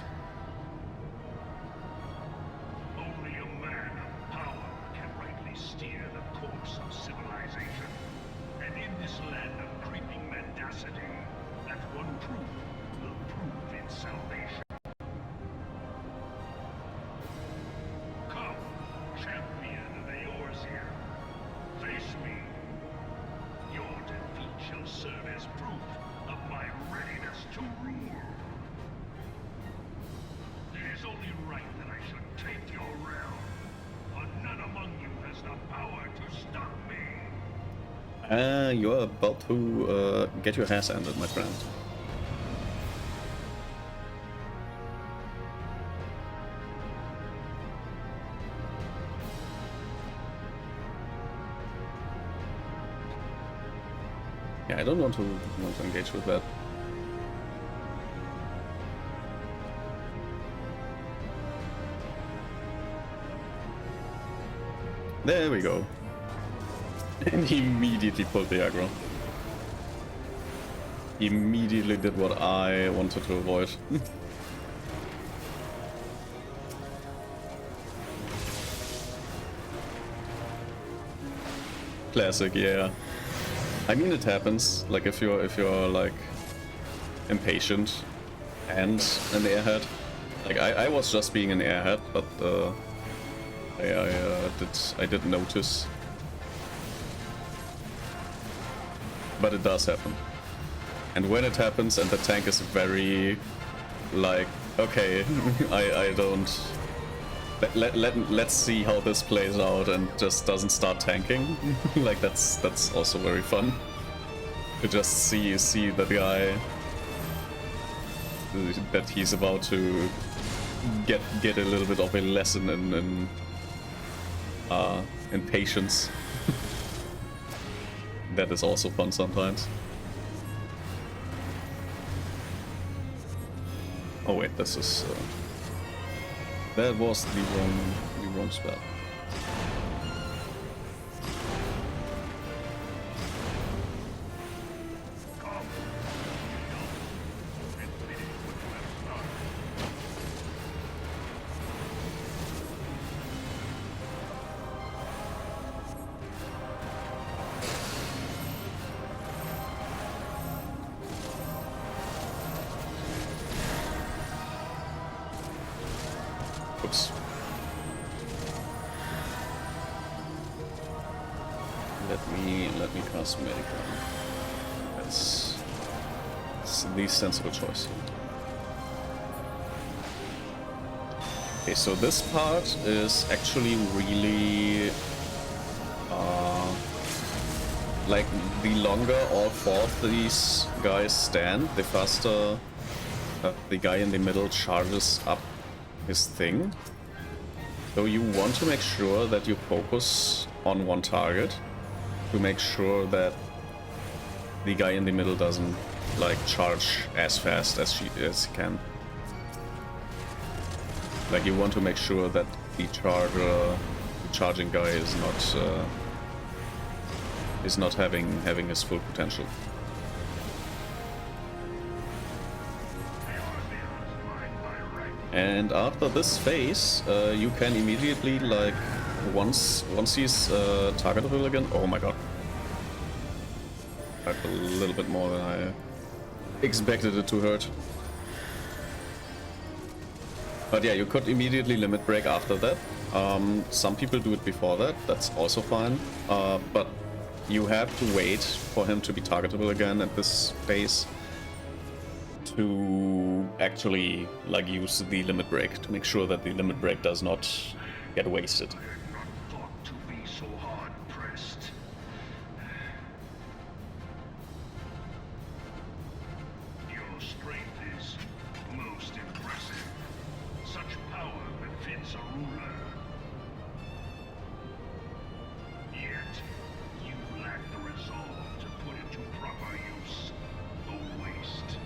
Only a man of power can rightly steer the course of civilization. And in this land of creeping mendacity, that one truth will prove its salvation. Come, champion of Eorzea. Face me. Your defeat shall serve as proof of my readiness to rule. It is only right that I should take your realm, for none among you has the power to stop me. You're about to get your ass ended, my friend. Yeah, I don't want to engage with that. There we go. And he immediately pulled the aggro. He immediately did what I wanted to avoid. Classic, yeah. I mean, it happens. Like if you're like impatient and an airhead. Like I was just being an airhead, but I did notice. But it does happen. And when it happens and the tank is very like, okay, I don't let's see how this plays out and just doesn't start tanking. Like that's also very fun. To just see the guy that he's about to get a little bit of a lesson in patience. That is also fun sometimes. Oh wait, this is that was the wrong spell. Oops. Let me cast Medicam. That's the sensible choice. Okay, so this part is actually really like the longer all four of these guys stand, the faster the guy in the middle charges up his thing. So you want to make sure that you focus on one target to make sure that the guy in the middle doesn't like charge as fast as he can. Like you want to make sure that the charging guy is not having his full potential. And after this phase, you can immediately, like, once he's targetable again. Oh my god! Hurt a little bit more than I expected it to hurt. But yeah, you could immediately limit break after that. Some people do it before that. That's also fine. But you have to wait for him to be targetable again at this phase to actually like use the limit break to make sure that the limit break does not get wasted. I had not thought to be so hard pressed. Your strength is most impressive. Such power befits a ruler. Yet you lack the resolve to put it to proper use. A waste.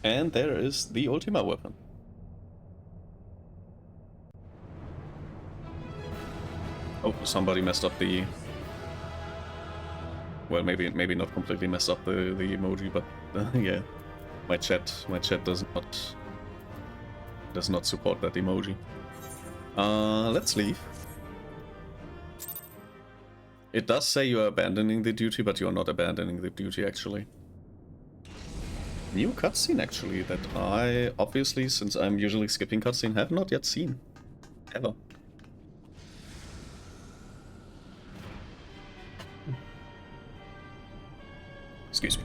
And there is the Ultima weapon. Oh, somebody messed up the... Well, maybe not completely messed up the emoji, but yeah, my chat does not support that emoji. Let's leave. It does say you are abandoning the duty, but you are not abandoning the duty actually. New cutscene actually that I obviously, since I'm usually skipping cutscene, have not yet seen ever. Excuse me.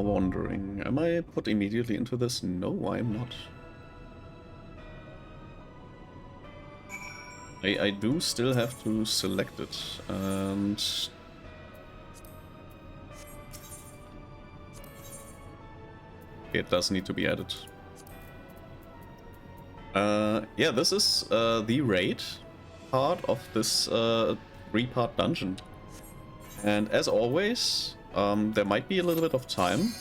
wondering, am I put immediately into this? No, I'm not. I do still have to select it, and it does need to be added. Yeah, this is the raid part of this 3-part dungeon. And as always, there might be a little bit of time,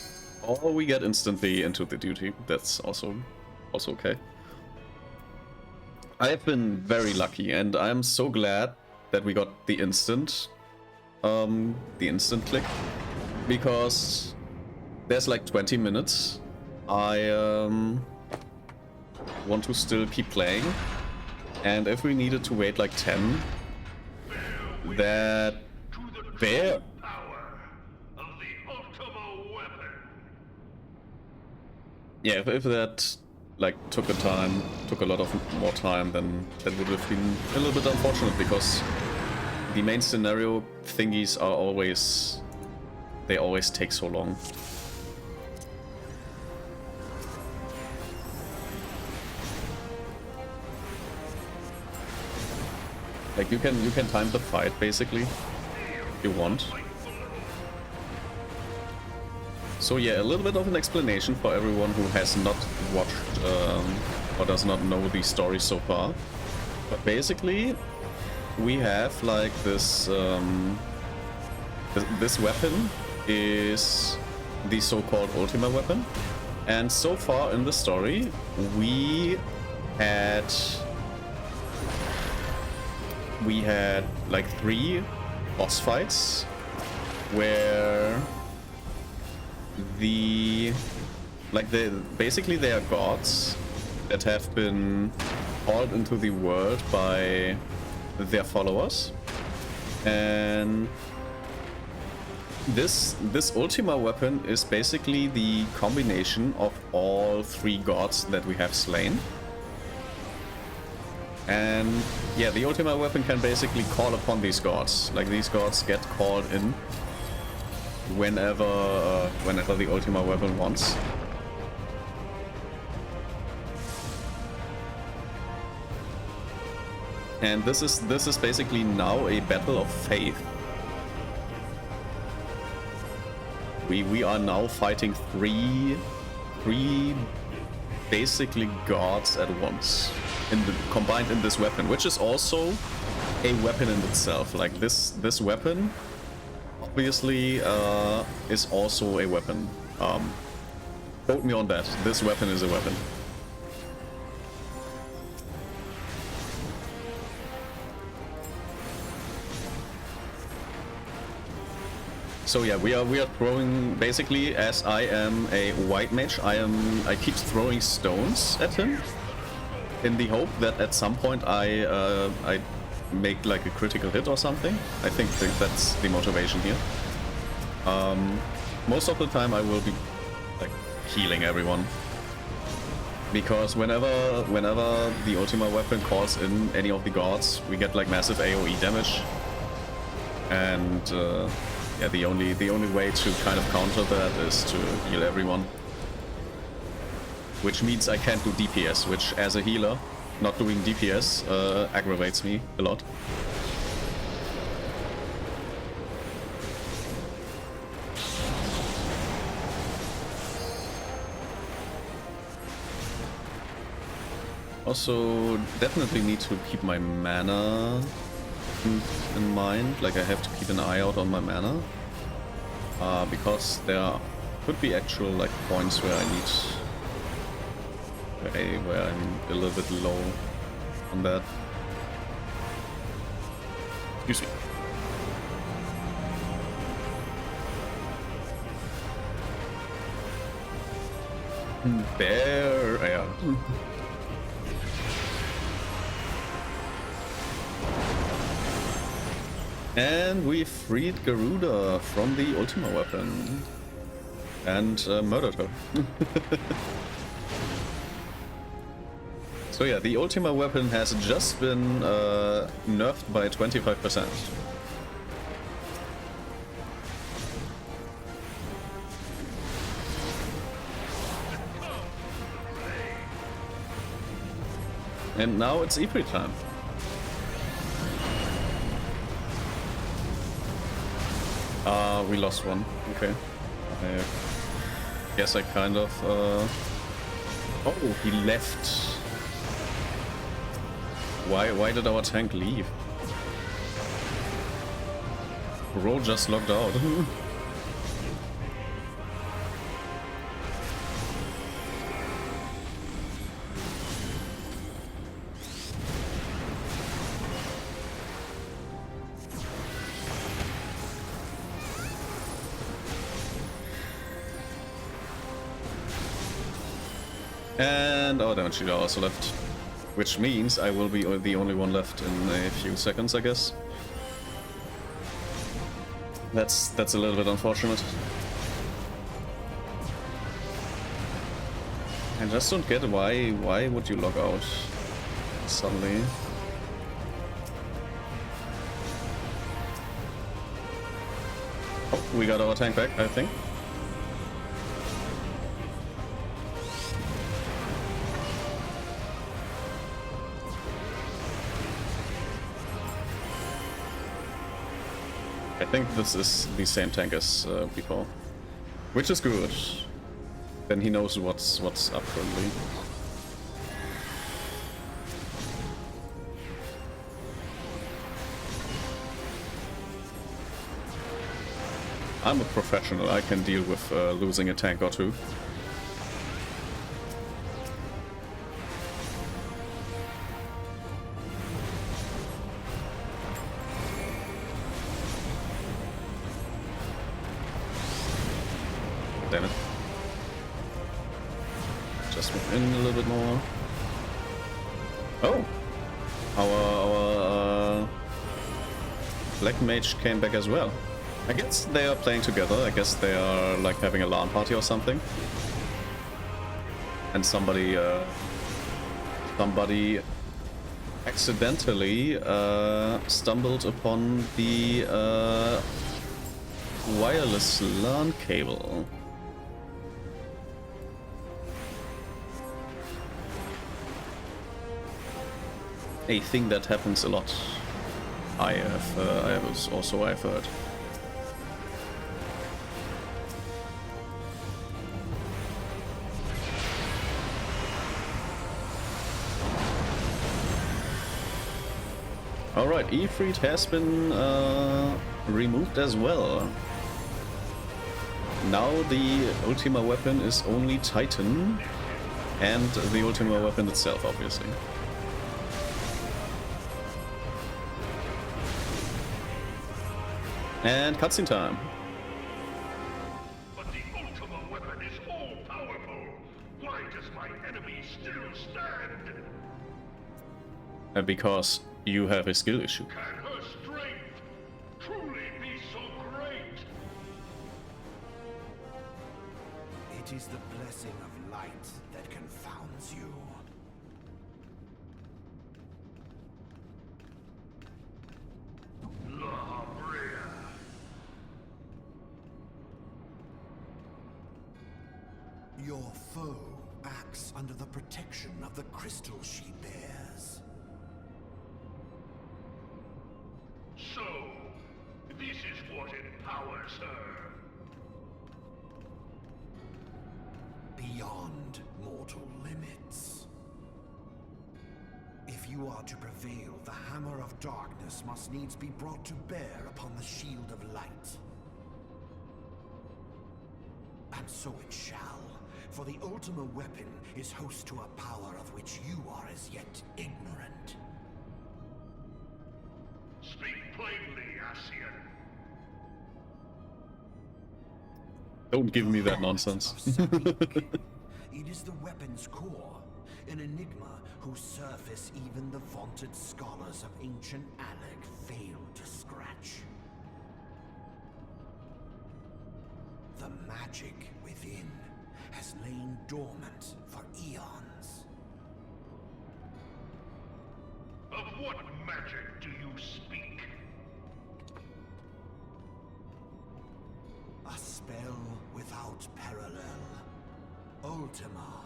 or we get instantly into the duty. That's also okay. I have been very lucky, and I'm so glad that we got the instant click, because there's like 20 minutes. I want to still keep playing, and if we needed to wait like 10, that there. Yeah, if that like took a lot of more time, then that would have been a little bit unfortunate, because the main scenario thingies are always take so long. Like you can time the fight basically if you want. So yeah, a little bit of an explanation for everyone who has not watched or does not know the story so far. But basically, we have like this this weapon is the so-called Ultima weapon, and so far in the story we had like 3 boss fights where basically they are gods that have been called into the world by their followers, and this Ultima weapon is basically the combination of all 3 gods that we have slain. And yeah, the Ultima weapon can basically call upon these gods. Like these gods get called in whenever the Ultima weapon wants. And this is basically now a battle of faith. We are now fighting three basically gods at once, combined in this weapon, which is also a weapon in itself. Like this weapon obviously is also a weapon. Quote me on that. This weapon is a weapon. So yeah, we are throwing, basically, as I am a white mage, I keep throwing stones at him in the hope that at some point I make like a critical hit or something. I think that's the motivation here. Most of the time I will be like healing everyone, because whenever the Ultima weapon calls in any of the gods, we get like massive AoE damage, and yeah, the only way to kind of counter that is to heal everyone. Which means I can't do DPS, which as a healer, not doing DPS aggravates me a lot. Also, definitely need to keep my mana in mind. Like I have to keep an eye out on my mana, because there could be actual like points where I need where I'm a little bit low on that. Excuse me. Bear, yeah. And we freed Garuda from the Ultima weapon and murdered her. So yeah, the Ultima weapon has just been nerfed by 25%. And now it's Ifrit time. We lost one. Okay. I guess I kind of... Oh, he left. Why did our tank leave? Bro just logged out. And our damage dealer also left. Which means I will be the only one left in a few seconds, I guess. That's a little bit unfortunate. I just don't get why would you log out suddenly? Oh, we got our tank back, I think. I think this is the same tank as before, which is good. Then he knows what's up currently. I'm a professional. I can deal with losing a tank or two. Damn it. Just move in a little bit more. Oh! Our Black Mage came back as well. I guess they are playing together. I guess they are like having a LAN party or something. And somebody accidentally stumbled upon the wireless LAN cable. A thing that happens a lot. I've heard. Alright, Ifrit has been removed as well. Now the Ultima weapon is only Titan and the Ultima weapon itself, obviously. And cutscene time. But the Ultima weapon is all-powerful. Why does my enemy still stand? Because you have a skill issue. Can her strength truly be so great? It is the blessing of light that confounds you. La Brea. Your foe acts under the protection of the crystal she bears. So, this is what empowers her. Beyond mortal limits. If you are to prevail, the Hammer of Darkness must needs be brought to bear upon the Shield of Light. And so it shall, for the Ultima weapon is host to a power of which you are as yet ignorant. Speak plainly, Ascian. Don't give me that nonsense. It is the weapon's core, an enigma whose surface even the vaunted scholars of ancient Alec failed to scratch. The magic within has lain dormant for eons. Of what magic do you speak? A spell without parallel. Ultima.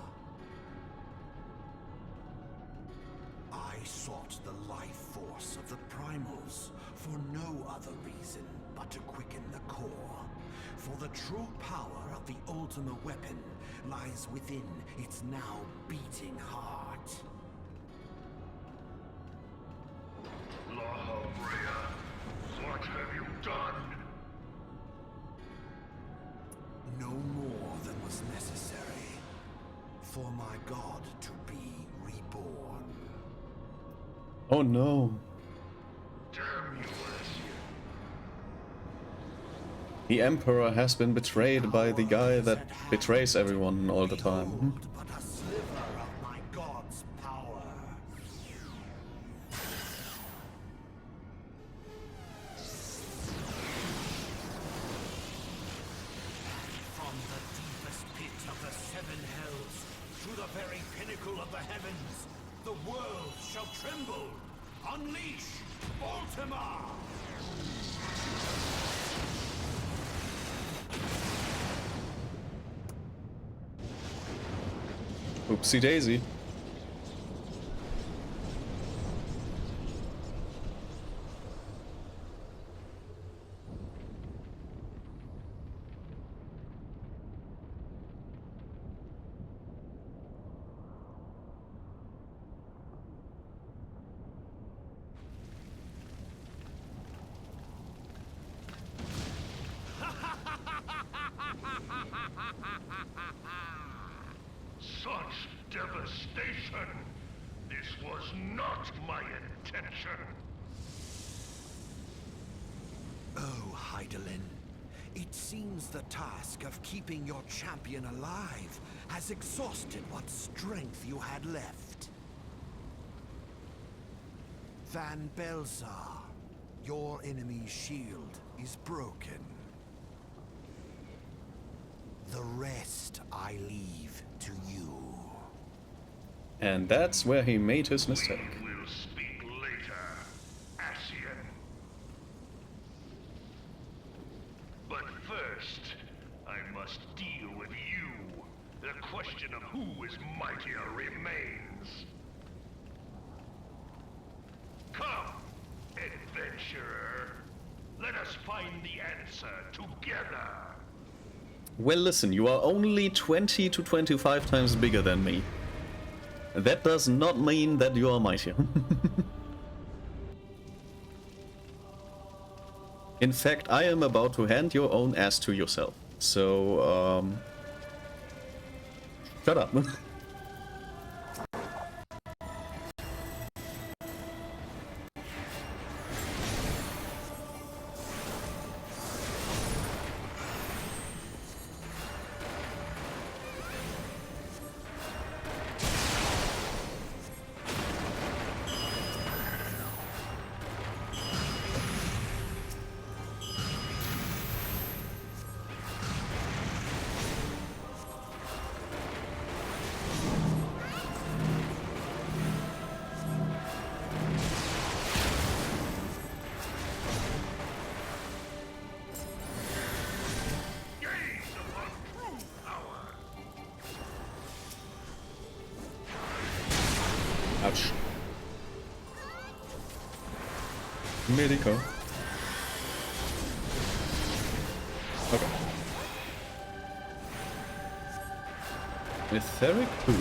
I sought the life force of the primals for no other reason but to quicken the core. For the true power of the Ultima weapon lies within its now beating heart. Lahabrea, what have you done? No more than was necessary for my god to be reborn. Oh no. Damn you, Ascian. The Emperor has been betrayed by the guy that betrays everyone all the time. But a sliver of my god's power. From the deepest pit of the seven hells to the very pinnacle of the heavens, the world shall tremble. Unleash Ultima! Oopsie daisy. Such devastation! This was not my intention! Oh, Hydaelyn. It seems the task of keeping your champion alive has exhausted what strength you had left. Van Belzar, your enemy's shield is broken. The rest I leave to you. And that's where he made his mistake. We'll speak later, Ascian. But first, I must deal with you. The question of who is mightier remains. Come, adventurer. Let us find the answer together. Well, listen, you are only 20 to 25 times bigger than me. That does not mean that you are mightier. In fact, I am about to hand your own ass to yourself. So, shut up. Ouch. Medico. Okay. Etheric Boom.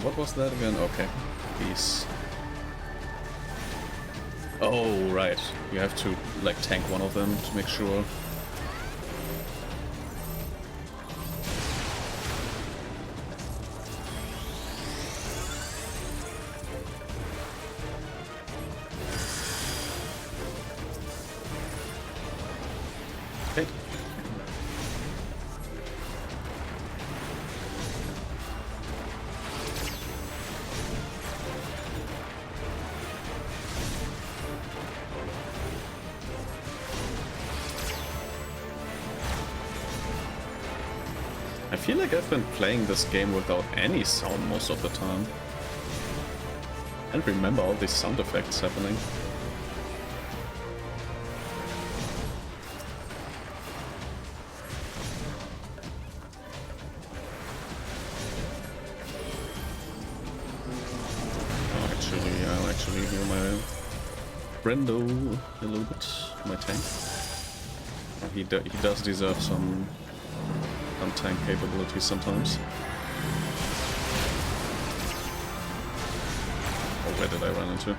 What was that again? Okay. Peace. Oh, right. You have to, like, tank one of them to make sure. Okay. I feel like I've been playing this game without any sound most of the time. I can't remember all these sound effects happening. friendo a little bit, my tank. He does deserve some tank capabilities sometimes. Oh, where did I run into?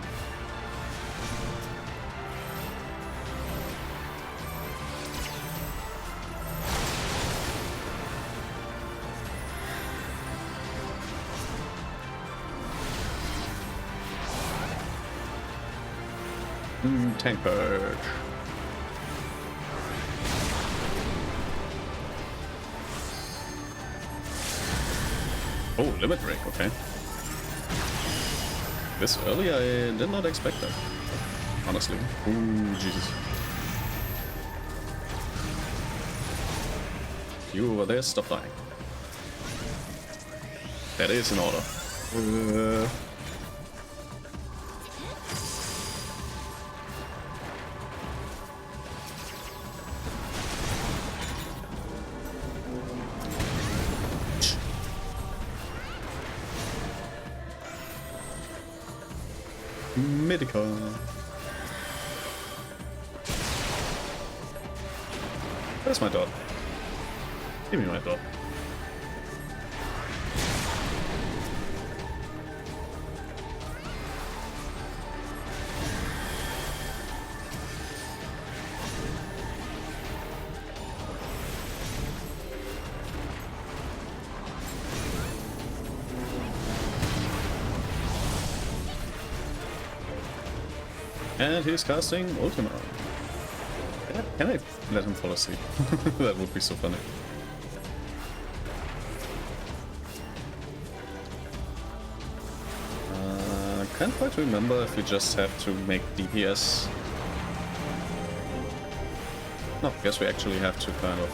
Tank purge. Oh, limit break, okay. This early, I did not expect that. Honestly. Ooh, Jesus. You over there, stop dying. That is in order. Medica. Where's my dot? Give me my dot. And he's casting Ultima. Can I let him fall asleep? That would be so funny. Can't quite remember if we just have to make DPS. No, I guess we actually have to kind of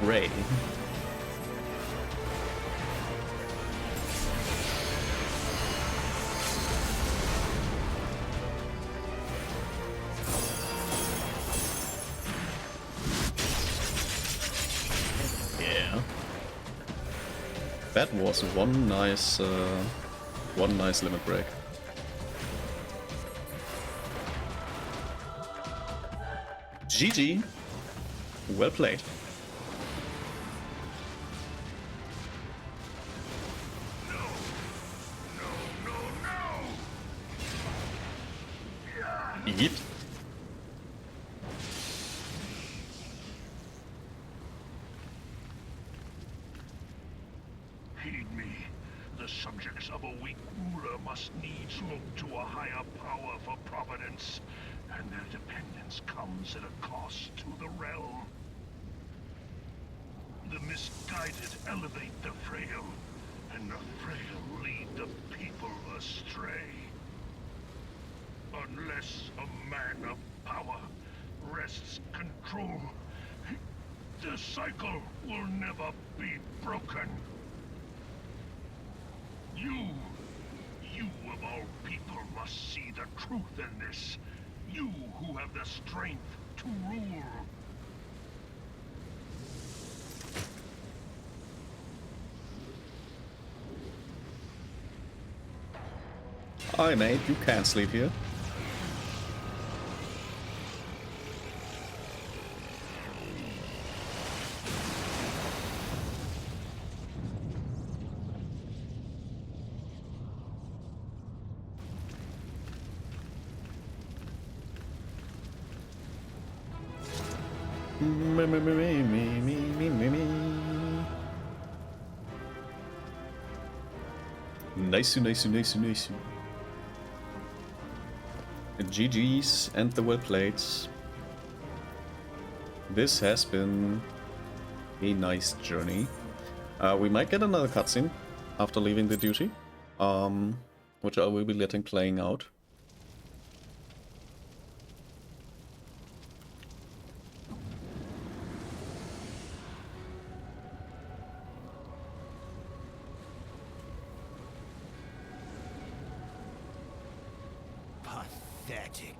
pray. That was one nice limit break. GG. Well played. Yeet. Heed me. The subjects of a weak ruler must needs look to a higher power for providence, and their dependence comes at a cost to the realm. The misguided elevate the frail, and the frail lead the people astray. Unless a man of power wrests control, the cycle will never be broken. You of all people must see the truth in this. You who have the strength to rule. Hi mate, you can't sleep here. Nice. GG's and the well played. This has been a nice journey. We might get another cutscene after leaving the duty, which I will be letting playing out. Pathetic.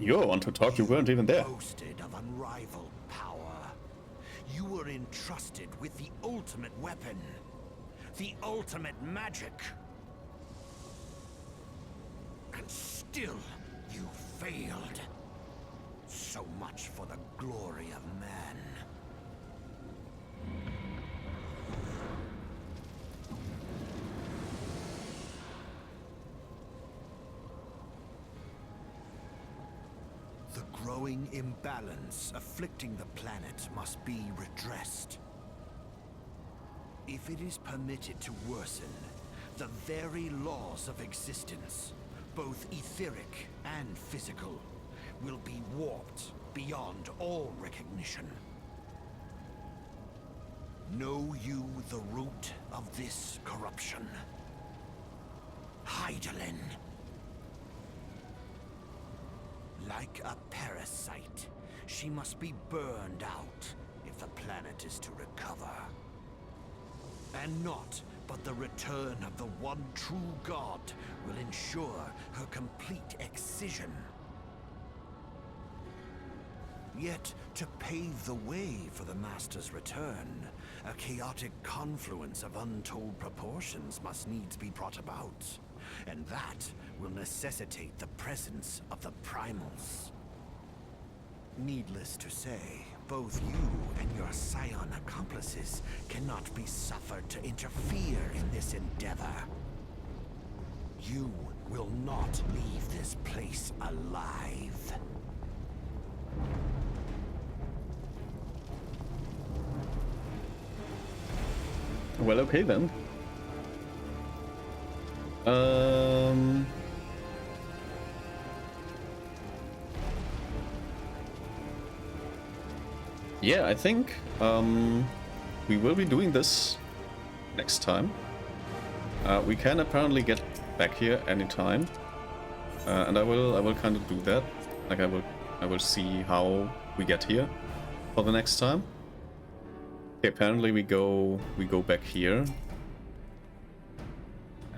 You want to talk? You weren't even there. Boasted of unrivaled power. You were entrusted with the ultimate weapon. The ultimate magic. And still, you failed. So much for the glory of man. The growing imbalance afflicting the planet must be redressed. If it is permitted to worsen, the very laws of existence, both etheric and physical, will be warped beyond all recognition. Know you the root of this corruption? Hydaelyn. Like a parasite, she must be burned out if the planet is to recover. And naught but the return of the one true god will ensure her complete excision. Yet, to pave the way for the Master's return, a chaotic confluence of untold proportions must needs be brought about. And that will necessitate the presence of the Primals. Needless to say, both you and your Scion accomplices cannot be suffered to interfere in this endeavor. You will not leave this place alive. Well, okay then. Yeah, I think we will be doing this next time. We can apparently get back here anytime, and I will kind of do that. Like I will see how we get here for the next time. Okay, apparently we go back here,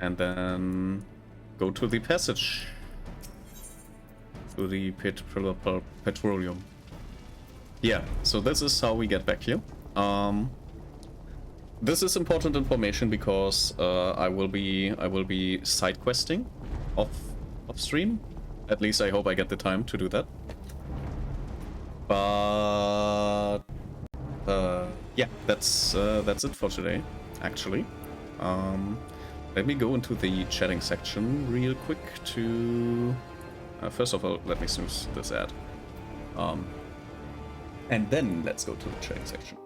and then go to the passage to the petroleum. Yeah, so this is how we get back here. This is important information because I will be side questing off stream. At least I hope I get the time to do that. But yeah, that's it for today. Actually, let me go into the chatting section real quick to. First of all, let me snooze this ad. And then let's go to the chatting section.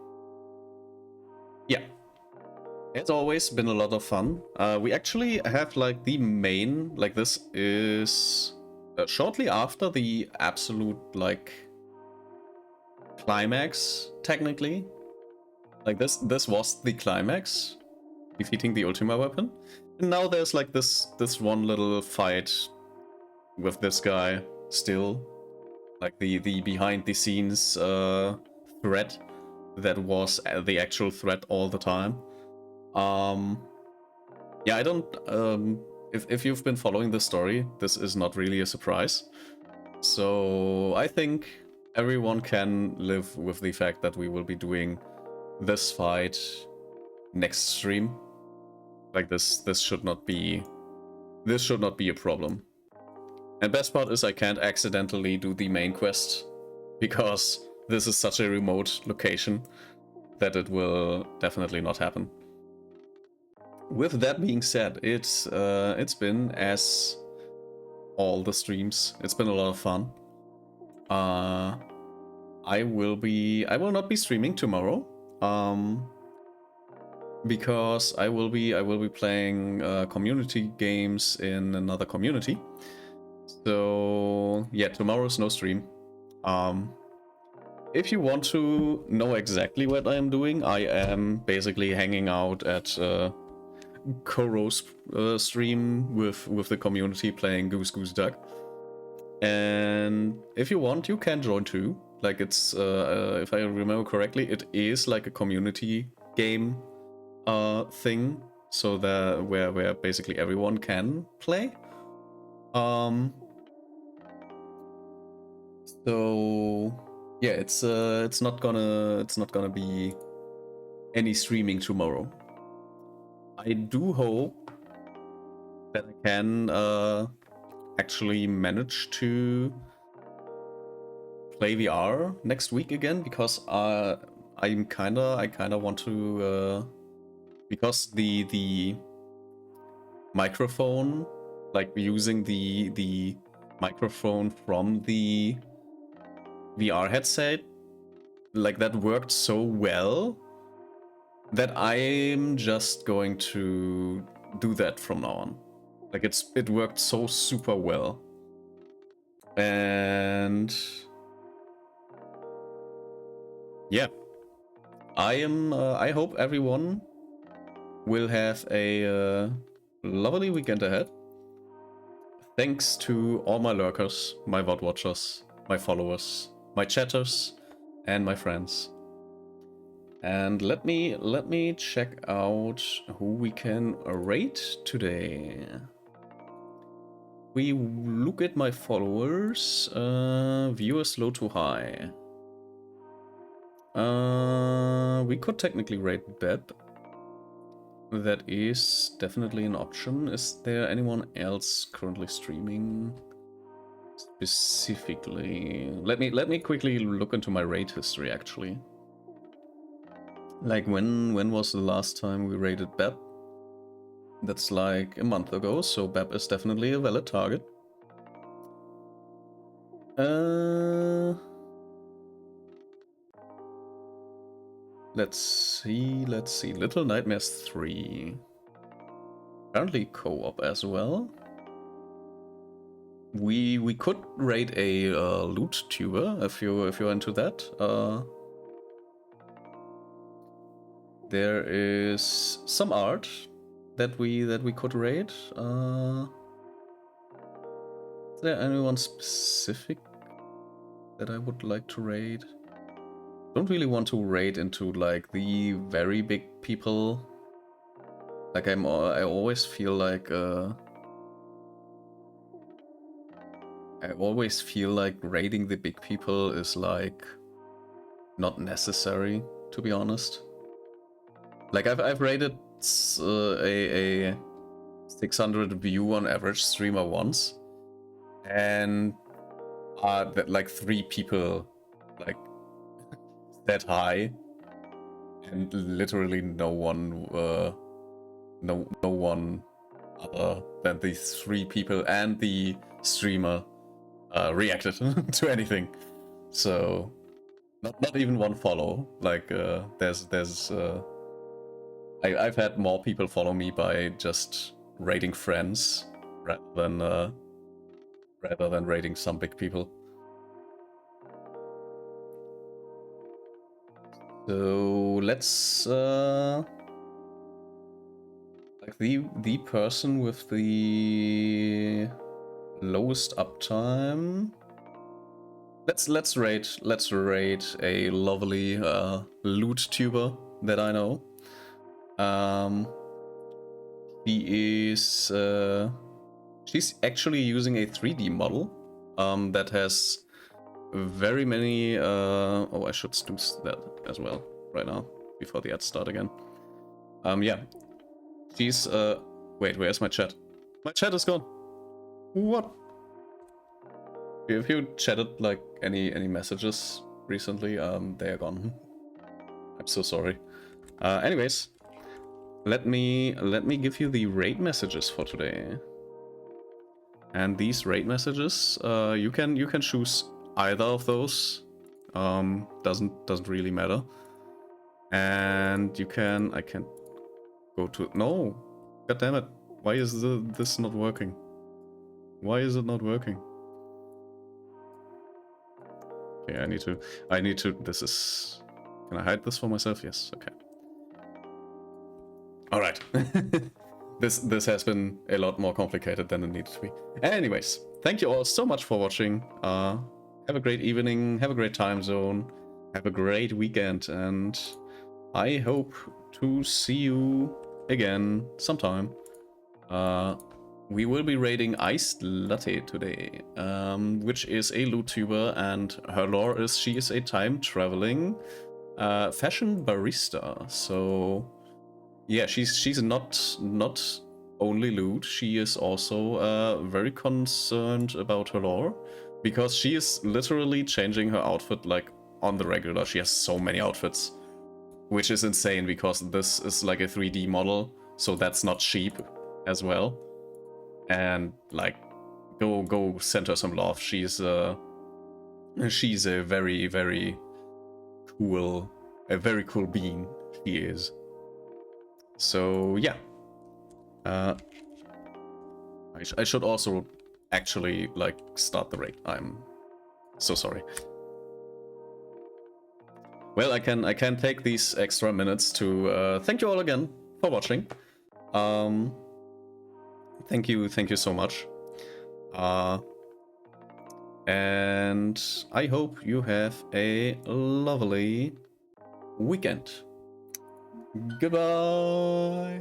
Yeah. It's always been a lot of fun. We actually have like the main, like this is shortly after the absolute like climax, technically. Like this was the climax, defeating the Ultima weapon. And now there's like this one little fight with this guy still. Like the behind the scenes threat that was the actual threat all the time. Yeah, I don't if you've been following the story, this is not really a surprise. So I think everyone can live with the fact that we will be doing this fight next stream. Like this should not be a problem. And best part is I can't accidentally do the main quest because this is such a remote location that it will definitely not happen. With that being said, it's been, as all the streams, it's been a lot of fun. I will not be streaming tomorrow, because I will be playing community games in another community. So yeah, tomorrow's no stream. If you want to know exactly what I am doing, I am basically hanging out at Koro's stream with the community playing Goose Goose Duck. And if you want, you can join too. Like it's, if I remember correctly, it is like a community game thing, so that where basically everyone can play. So yeah, it's not gonna be any streaming tomorrow. I do hope that I can actually manage to play VR next week again, because I kinda want to because the microphone, like using the microphone from the VR headset, like that worked so well that I'm just going to do that from now on. Like it worked so super well. And yeah, I hope everyone will have a lovely weekend ahead. Thanks to all my lurkers, my VOD watchers, my followers, my chatters, and my friends. And let me check out who we can raid today. We look at my followers. Viewers low to high. We could technically raid Beb. That is definitely an option. Is there anyone else currently streaming specifically? Let me quickly look into my raid history actually. Like when was the last time we raided Beb? That's like a month ago, so Beb is definitely a valid target. Let's see. Little Nightmares 3. Apparently co-op as well. We could raid a loot tuber if you're into that. There is some art that we could raid. Is there anyone specific that I would like to raid? Don't really want to raid into like the very big people. Like I always feel like raiding the big people is like not necessary, to be honest. Like I've raided a 600 view on average streamer once, and that like 3 people like that high, and literally no one other than these 3 people and the streamer reacted to anything. So not even one follow. Like I've had more people follow me by just raiding friends rather than raiding some big people. So let's like the person with the lowest uptime. Let's rate a lovely loot tuber that I know. She's actually using a 3D model that has very many oh, I should do that as well right now before the ads start again. Yeah, she's wait, where's my chat? My chat is gone. What? If you chatted like any messages recently, they are gone. I'm so sorry. Anyways, let me give you the raid messages for today. And these raid messages, you can choose either of those. Doesn't really matter. And I can go to no. God damn it! Why is this not working? Why is it not working? Okay, I need to. This is. Can I hide this for myself? Yes. Okay. All right. This has been a lot more complicated than it needed to be. Anyways, thank you all so much for watching. Have a great evening. Have a great time zone. Have a great weekend, and I hope to see you again sometime. We will be raiding Iced Latte today, which is a loot tuber, and her lore is she is a time-traveling fashion barista. So yeah, she's not only loot, she is also very concerned about her lore, because she is literally changing her outfit like on the regular. She has so many outfits, which is insane because this is like a 3D model, so that's not cheap as well. And like, go send her some love. She's a very, very cool, being. She is. So yeah. I should also actually like start the raid. I'm so sorry. Well, I can take these extra minutes to thank you all again for watching. Thank you so much. And I hope you have a lovely weekend. Goodbye.